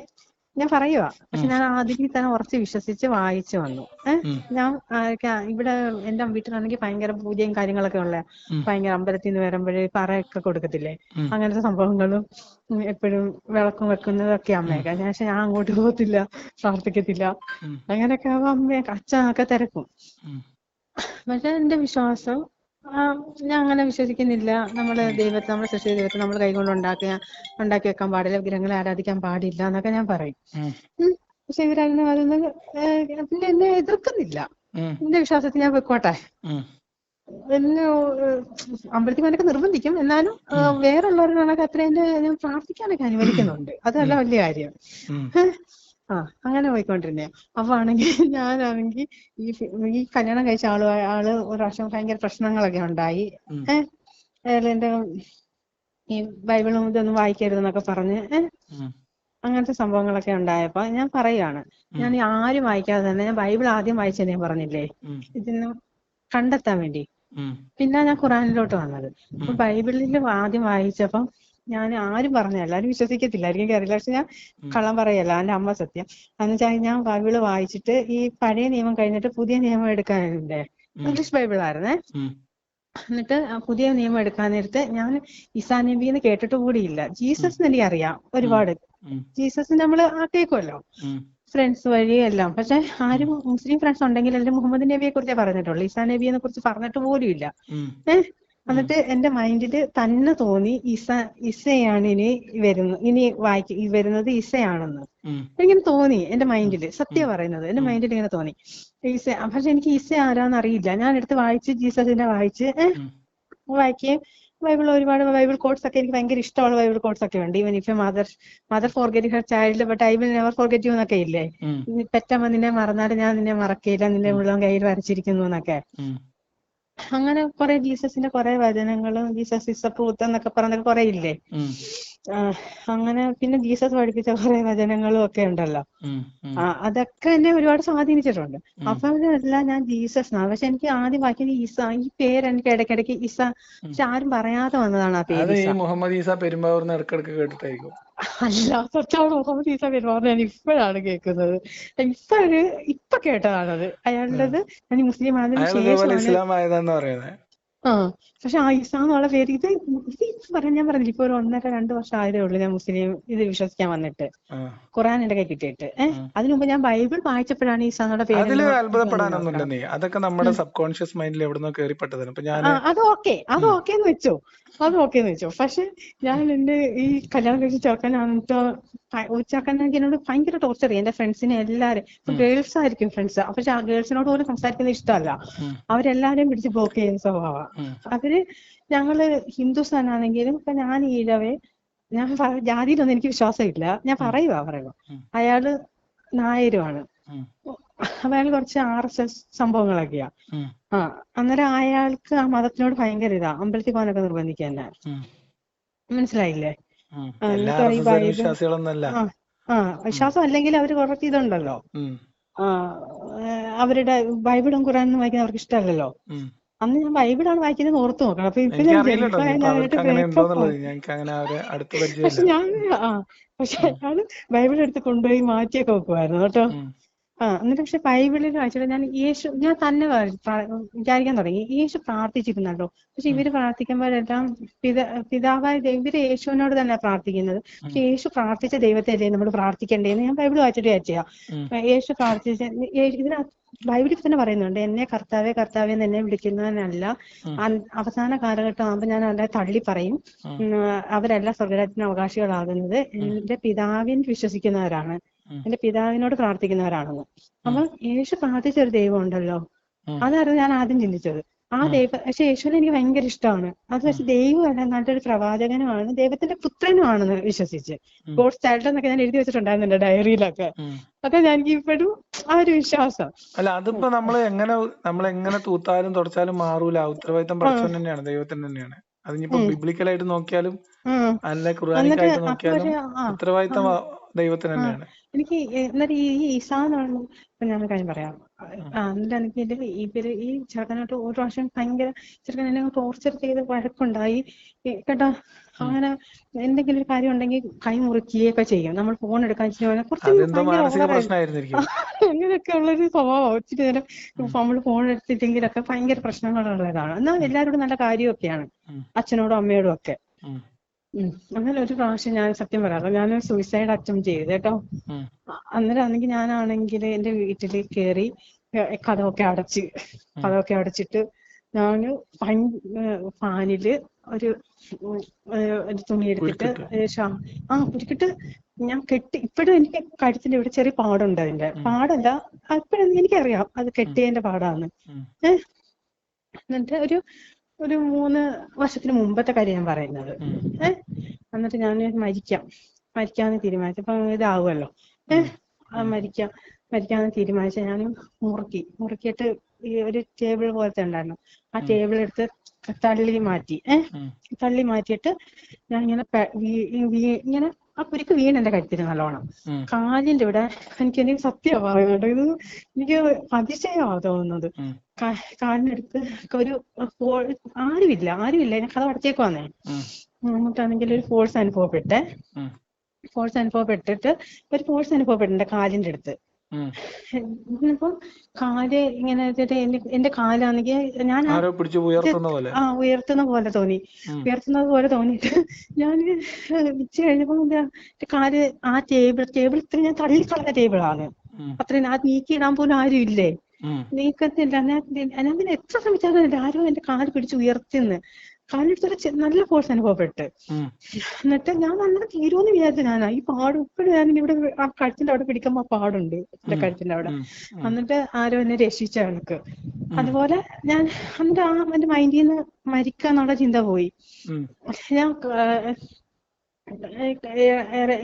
ഞാൻ പറയുവാ. പക്ഷെ ഞാൻ ആദ്യം തന്നെ ഉറച്ച് വിശ്വസിച്ച് വായിച്ചു വന്നു. ഞാൻ ഇവിടെ എന്റെ വീട്ടിലാണെങ്കിൽ ഭയങ്കര പൂജയും കാര്യങ്ങളൊക്കെ ഉള്ള, ഭയങ്കര അമ്പലത്തിൽ നിന്ന് വരുമ്പോഴേ പറയൊക്കെ കൊടുക്കത്തില്ലേ, അങ്ങനത്തെ സംഭവങ്ങളും എപ്പോഴും വിളക്കും വെക്കുന്നതൊക്കെ അമ്മയൊക്കെ. പക്ഷെ ഞാൻ അങ്ങോട്ട് പോകത്തില്ല, പ്രാർത്ഥിക്കത്തില്ല. അങ്ങനെയൊക്കെ ആവുമ്പോ അമ്മയൊക്കെ അച്ഛനൊക്കെ തിരക്കും. പക്ഷെ എന്റെ വിശ്വാസം, ഞാൻ അങ്ങനെ വിശ്വസിക്കുന്നില്ല. നമ്മുടെ സൃഷ്ടി ദൈവത്തെ നമ്മൾ കൈകൊണ്ട് ഉണ്ടാക്കി വെക്കാൻ പാടില്ല, വിഗ്രഹങ്ങളെ ആരാധിക്കാൻ പാടില്ല എന്നൊക്കെ ഞാൻ പറയും. പക്ഷെ ഇവരതിന് പിന്നെ എന്നെ എതിർക്കുന്നില്ല. എന്റെ വിശ്വാസത്തിൽ ഞാൻ വെക്കോട്ടെ. എന്നെ അമ്പലത്തിൽ പോകാനൊക്കെ നിർബന്ധിക്കും, എന്നാലും വേറുള്ളവരുടെ കണക്ക് അത്രയും ഞാൻ പ്രാർത്ഥിക്കാനൊക്കെ അനുവദിക്കുന്നുണ്ട്. അതല്ല വലിയ കാര്യം. അങ്ങനെ പോയിക്കൊണ്ടിരുന്നേ. അപ്പൊ ആണെങ്കിൽ ഞാനാണെങ്കിൽ ഈ കല്യാണം കഴിച്ച ആള് ഒരു പ്രാവശ്യം ഭയങ്കര പ്രശ്നങ്ങളൊക്കെ ഉണ്ടായി. എന്റെ ഈ ബൈബിളും ഇതൊന്നും വായിക്കരുതെന്നൊക്കെ പറഞ്ഞ് അങ്ങനത്തെ സംഭവങ്ങളൊക്കെ ഉണ്ടായപ്പോ ഞാൻ പറയുകയാണ്, ഞാൻ ആരും വായിക്കാതെ തന്നെ ഞാൻ ബൈബിൾ ആദ്യം വായിച്ചത് ഞാൻ പറഞ്ഞില്ലേ, ഇതിന് കണ്ടെത്താൻ വേണ്ടി. പിന്നെ ഞാൻ ഖുറാനിലോട്ട് വന്നത്. അപ്പൊ ബൈബിളിൽ ആദ്യം വായിച്ചപ്പം ഞാൻ ആരും പറഞ്ഞ എല്ലാരും വിശ്വസിക്കത്തില്ലായിരിക്കും, അറിയില്ല. പക്ഷെ ഞാൻ കള്ളം പറയല്ല, എന്റെ അമ്മ സത്യം. എന്ന് വെച്ചാൽ ഞാൻ ബൈബിള് വായിച്ചിട്ട് ഈ പഴയ നിയമം കഴിഞ്ഞിട്ട് പുതിയ നിയമം എടുക്കാനുണ്ട്. ഇംഗ്ലീഷ് ബൈബിളായിരുന്നേ. എന്നിട്ട് പുതിയ നിയമം എടുക്കാൻ നേരത്ത് ഞാൻ ഈസാ നബിന്ന് കേട്ടിട്ട് കൂടിയില്ല. ജീസസ് എനിക്ക് അറിയാം ഒരുപാട്, ജീസസ് നമ്മള് കേൾക്കുമല്ലോ. ഫ്രണ്ട്സ് വഴി എല്ലാം. പക്ഷെ ആരും മുസ്ലിം ഫ്രണ്ട്സ് ഉണ്ടെങ്കിൽ എല്ലാവരും മുഹമ്മദ് നബിയെ കുറിച്ചേ പറഞ്ഞിട്ടുള്ളൂ, ഈസാ നബിയെ കുറിച്ച് പറഞ്ഞിട്ട് പോലും ഇല്ല. എന്നിട്ട് എന്റെ മൈൻഡില് തന്നെ തോന്നി ഇസയാണ് ഇനി വരുന്നത് ഇസയാണെന്ന് എനിക്കിങ്ങനെ തോന്നി എന്റെ മൈൻഡില്. സത്യം പറയുന്നത്, എന്റെ മൈൻഡിൽ ഇങ്ങനെ തോന്നി ഈസ. പക്ഷെ എനിക്ക് ഈസ ആരാന്ന് അറിയില്ല. ഞാൻ എടുത്ത് വായിച്ച് ജീസസിനെ വായിക്കുകയും ഒരുപാട് ബൈബിൾ കോട്ട്സ് ഒക്കെ എനിക്ക് ഭയങ്കര ഇഷ്ടമുള്ള ബൈബിൾ കോട്ട്സ് ഒക്കെ ഉണ്ട്. Even if mother forget her child but I will never forget U എന്നൊക്കെ ഇല്ലേ, പെറ്റമ്മ നിന്നെ മറന്നാലും ഞാൻ നിന്നെ മറക്കില്ല, നിന്റെ ഉള്ളം കയ്യിൽ വരച്ചിരിക്കുന്നു എന്നൊക്കെ. അങ്ങനെ കുറെ ജീസസിന്റെ കുറെ വചനങ്ങളും ജീസസ് ഇസ് എ ട്രൂത്ത് എന്നൊക്കെ പറഞ്ഞ കുറെ ഇല്ലേ. അങ്ങനെ പിന്നെ ജീസസ് പഠിപ്പിച്ച കുറെ വചനങ്ങളും ഒക്കെ ഉണ്ടല്ലോ. അതൊക്കെ എന്നെ ഒരുപാട് സ്വാധീനിച്ചിട്ടുണ്ട്. അപ്പൊ അതെല്ലാം ഞാൻ ജീസസ് എന്നാണ്. പക്ഷെ എനിക്ക് ആദ്യം വായിക്കുന്ന ഈസ, ഈ പേര് എനിക്ക് ഇടയ്ക്കിടയ്ക്ക് ഈസ, പക്ഷെ ആരും പറയാതെ വന്നതാണ് ആ പേര്. മുഹമ്മദ് ഈസ പെരുമ്പാവൂർന്ന് ഇടയ്ക്കിടയ്ക്ക് കേട്ടിട്ടായിരിക്കും. അല്ല, സത്യം മുഹമ്മദ് ഈസ പെരുമാറുന്നത് ഞാൻ ഇപ്പോഴാണ് കേൾക്കുന്നത്. ഇപ്പൊ കേട്ടതാണത് അയാളുടേത്. ഞാൻ മുസ്ലിം ആയതിനു ശേഷമാണ്. പക്ഷെ ആ ഈസ എന്നുള്ള പേര് ഇത് ഞാൻ പറഞ്ഞില്ല, ഇപ്പൊ ഒരു 1.5-2 വർഷം ആയതേ ഉള്ളൂ ഞാൻ മുസ്ലിം ഇത് വിശ്വസിക്കാൻ വന്നിട്ട്, ഖുർആൻ എന്റെ കൈ കിട്ടിയിട്ട്. അതിനു മുമ്പ് ഞാൻ ബൈബിൾ വായിച്ചപ്പോഴാണ് ഈസ എന്നുള്ള പേര്. അതില് അത്ഭുതപ്പെടാനൊന്നുമില്ല നീ, അതൊക്കെ നമ്മുടെ സബ് കോൺഷ്യസ് മൈൻഡിൽ എവിടുന്നോ കേറിപ്പെട്ടതാണ്. അത് ഓക്കേന്ന് വെച്ചോ. പക്ഷെ ഞാൻ എന്റെ ഈ കല്യാണം കഴിച്ച ചെറുക്കനാണെങ്കിൽ എന്നോട് ഭയങ്കര ടോർച്ചർ ചെയ്യും. എന്റെ ഫ്രണ്ട്സിനെ എല്ലാരും, ഇപ്പൊ ഗേൾസ് ആയിരിക്കും ഫ്രണ്ട്സ്, പക്ഷെ ആ ഗേൾസിനോട് പോലും സംസാരിക്കുന്നത് ഇഷ്ടമല്ല. അവരെല്ലാരെയും പിടിച്ച് ബ്ലോക്ക് ചെയ്യുന്ന സ്വഭാവമാണ് അവര്. ഞങ്ങള് ഹിന്ദുസ് തന്നെയാണെങ്കിലും ഇപ്പൊ ഞാൻ ഈഴവേ, ഞാൻ ജാതിയിലൊന്നും എനിക്ക് വിശ്വാസമില്ല, ഞാൻ പറയുക അയാള് നായരുമാണ്, അയാൾ കുറച്ച് RSS സംഭവങ്ങളൊക്കെയാ. അന്നേരം അയാൾക്ക് ആ മതത്തിനോട് ഭയങ്കര ഇതാ, അമ്പലത്തിൽ പോകാനൊക്കെ നിർബന്ധിക്കുക തന്നെ. മനസ്സിലായില്ലേ? വിശ്വാസം അല്ലെങ്കിൽ അവര് കുറച്ച് ഇതുണ്ടല്ലോ, അവരുടെ ബൈബിളും ഖുറാനും വായിക്കാൻ അവർക്ക് ഇഷ്ടമല്ലല്ലോ. അന്ന് ഞാൻ ബൈബിളാണ് വായിക്കുന്നത് ഓർത്ത് നോക്കണം. അപ്പൊ ഇപ്പൊ പക്ഷെ അയാള് ബൈബിൾ എടുത്ത് കൊണ്ടുപോയി മാറ്റിയൊക്കെ വെക്കുമായിരുന്നു കേട്ടോ. എന്നിട്ട് പക്ഷെ ബൈബിളിൽ വായിച്ചിട്ട് ഞാൻ തന്നെ വിചാരിക്കാൻ തുടങ്ങി, യേശു പ്രാർത്ഥിച്ചിരുന്നല്ലോ. പക്ഷെ ഇവര് പ്രാർത്ഥിക്കുമ്പോഴെല്ലാം പിതാവായ ഇവര് യേശുവിനോട് തന്നെ പ്രാർത്ഥിക്കുന്നത്. പക്ഷെ യേശു പ്രാർത്ഥിച്ച ദൈവത്തെ അല്ലേ നമ്മൾ പ്രാർത്ഥിക്കേണ്ടതെന്ന് ഞാൻ ബൈബിൾ വായിച്ചിട്ട് വിചാരിച്ചാ. യേശു പ്രാർത്ഥിച്ച ഇതിനകത്ത് ബൈബിളിൽ തന്നെ പറയുന്നുണ്ട്, എന്നെ കർത്താവേ കർത്താവേ എന്ന് എന്നെ വിളിക്കുന്നതിനല്ല, അവസാന കാലഘട്ടം ആകുമ്പോൾ ഞാൻ അവരെ തള്ളി പറയും, അവരെല്ലാം സ്വർഗ്ഗരാജ്യത്തിന് അവകാശികളാകുന്നത് എന്റെ പിതാവിൽ വിശ്വസിക്കുന്നവരാണ്, എന്റെ പിതാവിനോട് പ്രാർത്ഥിക്കുന്നവരാണെന്ന്. അപ്പൊ യേശു പ്രാർത്ഥിച്ച ഒരു ദൈവം ഉണ്ടല്ലോ, അതായിരുന്നു ഞാൻ ആദ്യം ചിന്തിച്ചത്. ആ ദൈവം, പക്ഷെ യേശുവിനെ എനിക്ക് ഭയങ്കര ഇഷ്ടമാണ്. അത് പക്ഷെ ദൈവമല്ല, നല്ലൊരു പ്രവാചകനുമാണ്, ദൈവത്തിന്റെ പുത്രനുമാണെന്ന് വിശ്വസിച്ച്. ഗോഡ്സ് ചൈൽഡ് എന്നൊക്കെ ഞാൻ എഴുതി വെച്ചിട്ടുണ്ടായിരുന്നു എന്റെ ഡയറിയിലൊക്കെ. അതൊക്കെ ഞാൻ ഇപ്പോഴും ആ ഒരു വിശ്വാസം. അല്ല, അതിപ്പോ നമ്മളെങ്ങനെ തൂത്താലും തുടച്ചാലും മാറൂല. ഉത്തരവാദിത്തം പഠിച്ചവൻ തന്നെയാണ്, ദൈവത്തിന് തന്നെയാണ്. അതിനിപ്പോ ബിബ്ലിക്കലായിട്ട് നോക്കിയാലും അല്ല ഖുർആനിക്കായിട്ട് നോക്കിയാലും ഉത്തരവാദിത്തം ദൈവത്തിന് തന്നെയാണ്. എനിക്ക് എന്നിട്ട് ഈ ഈസാ എന്ന് ഇപ്പൊ ഞാൻ കാര്യം പറയാം. എന്നിട്ട് എനിക്ക് ഇവര് ഈ ചെറുക്കനായിട്ട് ഒരു പ്രാവശ്യം ഭയങ്കര ചെറുക്കൻ എന്നെ ടോർച്ചർ ചെയ്ത് വഴക്കുണ്ടായി കേട്ടോ. അങ്ങനെ എന്തെങ്കിലും ഒരു കാര്യം ഉണ്ടെങ്കിൽ കൈ മുറിക്കുകയൊക്കെ ചെയ്യും. നമ്മൾ ഫോൺ എടുക്കാൻ കുറച്ച് അങ്ങനെയൊക്കെ ഉള്ളൊരു സ്വഭാവം. ഒത്തിരി നേരം നമ്മൾ ഫോൺ എടുത്തിട്ടെങ്കിലൊക്കെ ഭയങ്കര പ്രശ്നങ്ങളുള്ളതാണ്. എന്നാൽ എല്ലാവരോടും നല്ല കാര്യമൊക്കെയാണ്, അച്ഛനോടും അമ്മയോടും ഒക്കെ. അങ്ങനെ ഒരു പ്രാവശ്യം ഞാൻ സത്യം പറയാം, ഞാൻ സൂയിസൈഡ് അറ്റംപ്റ്റ് ചെയ്തു കേട്ടോ. അന്നേരം ആണെങ്കിൽ ഞാനാണെങ്കിൽ എന്റെ വീട്ടിൽ കയറി കഥമൊക്കെ അടച്ചിട്ട് ഞാന് ഫാനില് ഒരു തുണി എടുത്തിട്ട് കുടിക്കിട്ട് ഞാൻ കെട്ടി. ഇപ്പോഴും എനിക്ക് കഴുത്തിന്റെ ഇവിടെ ചെറിയ പാടുണ്ട്. അതിന്റെ പാടല്ല, ഇപ്പോഴും എനിക്കറിയാം അത് കെട്ടിയതിന്റെ പാടാണ്. എന്നിട്ട് ഒരു 3 വർഷത്തിന് മുമ്പത്തെ കാര്യം ഞാൻ പറയുന്നത്. എന്നിട്ട് ഞാൻ മരിക്കാന്ന് തീരുമാനിച്ചപ്പോ ഇതാവുമല്ലോ, മരിക്കാന്ന് തീരുമാനിച്ച ഞാൻ മുറുക്കിയിട്ട് ഈ ഒരു ടേബിൾ പോലത്തെ ഉണ്ടായിരുന്നു, ആ ടേബിൾ എടുത്ത് തള്ളി മാറ്റിയിട്ട് ഞാൻ ഇങ്ങനെ ആ കുരുക്ക് എന്റെ കഴുത്തിന് നല്ലോണം. കാലിന്റെ ഇവിടെ എനിക്ക് സത്യം പറയുന്നുണ്ട്, ഇത് എനിക്ക് അതിശയമാണ് തോന്നുന്നത്. കാലിനടുത്ത് ഒരു ആരുമില്ല ഞാൻ കഥ അടച്ചേക്കുവാന്നേ. എന്നിട്ടാണെങ്കിൽ ഒരു ഫോഴ്സ് അനുഭവപ്പെട്ടിട്ട് ഒരു ഫോഴ്സ് അനുഭവപ്പെട്ടിട്ട് കാലിന്റെ അടുത്ത്. ഇപ്പം കാല് ഇങ്ങനെ വെച്ചിട്ട് എന്റെ കാലാണെങ്കിൽ ഞാൻ ഉയർത്തുന്ന പോലെ തോന്നി. ഉയർത്തുന്നത് പോലെ തോന്നിയിട്ട് ഞാൻ വെച്ച് കഴിഞ്ഞപ്പോ എന്റെ കാല് ആ ടേബിൾ ഇത്ര ഞാൻ തള്ളിക്കളഞ്ഞ ടേബിളാണ്. അത്രയും അത് നീക്കിയിടാൻ പോലും ആരും ഇല്ലേ, നീക്കത്തില്ല. ഞാൻ പിന്നെ എത്ര ശ്രമിച്ചാലും ആരോ എന്റെ കാല് പിടിച്ച് ഉയർത്തിന്ന്. കാലെടുത്തൊരു നല്ല ഫോഴ്സ് അനുഭവപ്പെട്ട്. എന്നിട്ട് ഞാൻ നല്ല തീരുമെന്ന് വിചാരിച്ചു. ഞാനാ ഈ പാട് ഇപ്പോഴും ഞാൻ ഇവിടെ ആ കഴുത്തിന്റെ അവിടെ പിടിക്കുമ്പോ പാടുണ്ട് എന്റെ കഴുത്തിന്റെ അവിടെ. എന്നിട്ട് ആരോ എന്നെ രക്ഷിച്ച കണക്ക്. അതുപോലെ ഞാൻ എന്നിട്ട് എന്റെ മൈൻഡിൽ നിന്ന് മരിക്കാന്നുള്ള ചിന്ത പോയി. ഞാൻ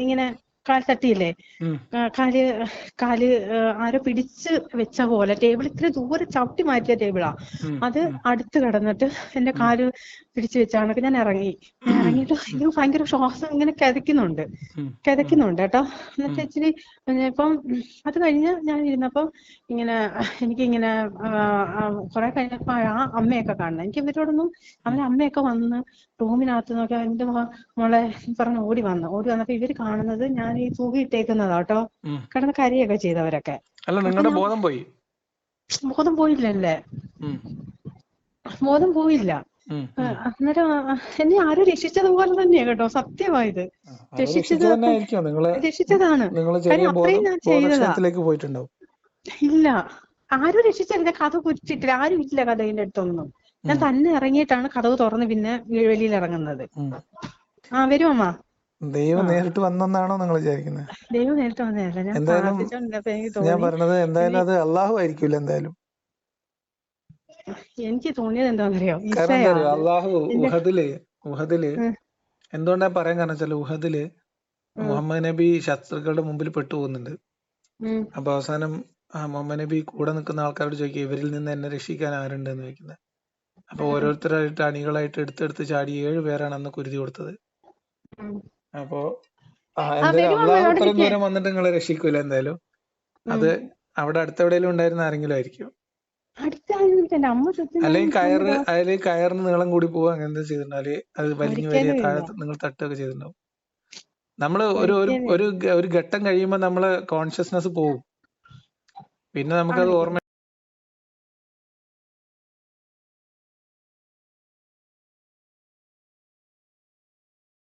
ഇങ്ങനെ കാൽ തട്ടിയില്ലേ, കാല് ആരോ പിടിച്ച് വെച്ച പോലെ ടേബിൾ ഇത്ര ദൂരെ ചവിട്ടി മാറ്റിയ ടേബിളാ. അത് അടുത്ത് കിടന്നിട്ട് എന്റെ കാല് പിടിച്ചു വെച്ചാണ് ഞാൻ ഇറങ്ങിയിട്ട് എനിക്ക് ഭയങ്കര ശ്വാസം ഇങ്ങനെ കിതയ്ക്കുന്നുണ്ട് കേട്ടോ. എന്നിട്ട് ഇച്ചിരി ഇപ്പം അത് കഴിഞ്ഞ് ഞാൻ ഇരുന്നപ്പം ഇങ്ങനെ എനിക്കിങ്ങനെ കുറെ കഴിഞ്ഞപ്പോ ആ അമ്മയൊക്കെ കാണണം. എനിക്ക് ഇവരോടൊന്നും അവരെ അമ്മയൊക്കെ വന്ന് റൂമിനകത്ത് നോക്കി എന്റെ മോളെ പറഞ്ഞ് ഓടി വന്നപ്പോ ഇവര് കാണുന്നത് ഞാൻ ഈ തൂകിയിട്ടേക്കുന്നതാട്ടോ. കിടന്ന് കരയൊക്കെ ചെയ്തവരൊക്കെ. ബോധം പോയില്ലല്ലേ, ബോധം പോയില്ല. അന്നേരം എന്നെ ആരും രക്ഷിച്ചതുപോലെ തന്നെയാ കേട്ടോ, സത്യമായത്. രക്ഷിച്ചതാണ്. കാര്യം അത്രയും ഞാൻ ചെയ്തതാ. ഇല്ല, ആരും രക്ഷിച്ചില്ല. കഥ കുറിച്ചിട്ടില്ല, ആരും ഇല്ല കഥയുടെ അടുത്തൊന്നും. ഞാൻ തന്നെ ഇറങ്ങിയിട്ടാണ് കഥവ് തുറന്ന് പിന്നെ വെളിയിൽ ഇറങ്ങുന്നത്. വരും അമ്മ. ദൈവം നേരിട്ട് വന്നെന്നാണോ നിങ്ങൾ വിചാരിക്കുന്നത്? ദൈവം നേരിട്ട് വന്നതല്ല, ഞാൻ പ്രാർത്ഥിച്ചോണ്ടിരുന്നപ്പോ എനിക്ക് തോന്നി. എന്തായാലും അത് അള്ളാഹു ആയിരിക്കില്ല. എന്തായാലും എനിക്ക് തോന്നിയത് എന്താണെന്നറിയോ, അള്ളാഹു ഉഹദില് എന്തുകൊണ്ടാ പറയാൻ കാരണം വെച്ചാൽ ഉഹദില് മുഹമ്മദ് നബി ശത്രുക്കളുടെ മുമ്പിൽ പെട്ടുപോകുന്നുണ്ട്. അപ്പൊ അവസാനം മുഹമ്മദ് നബി കൂടെ നിൽക്കുന്ന ആൾക്കാരോട് ചോദിക്കുക, ഇവരിൽ നിന്ന് എന്നെ രക്ഷിക്കാൻ ആരുണ്ട് എന്ന് ചോദിക്കുന്നത്. അപ്പൊ ഓരോരുത്തരായിട്ട് അണികളായിട്ട് എടുത്തെടുത്ത് ചാടി 7 പേരാണ് അന്ന് കുരുതി കൊടുത്തത്. അപ്പോ എന്തായാലും അള്ളാഹു ഇത്രയും ദൂരം വന്നിട്ട് നിങ്ങളെ രക്ഷിക്കൂല. എന്തായാലും അത് അവിടെ അടുത്തെവിടെയെങ്കിലും ഉണ്ടായിരുന്ന ആരെങ്കിലും ആയിരിക്കും. അല്ലെങ്കിൽ കയറിന് നീളം കൂടി പോവുക, അങ്ങനെ എന്താ ചെയ്തിട്ടുണ്ടാല് അത് വലിഞ്ഞു വരിക, താഴെ നിങ്ങൾ തട്ടുകയൊക്കെ ചെയ്തിട്ടുണ്ടാവും. നമ്മള് ഒരു ഘട്ടം കഴിയുമ്പോൾ നമ്മളെ കോൺഷ്യസ്നെസ് പോവും. പിന്നെ നമുക്കത് ഓർമ്മ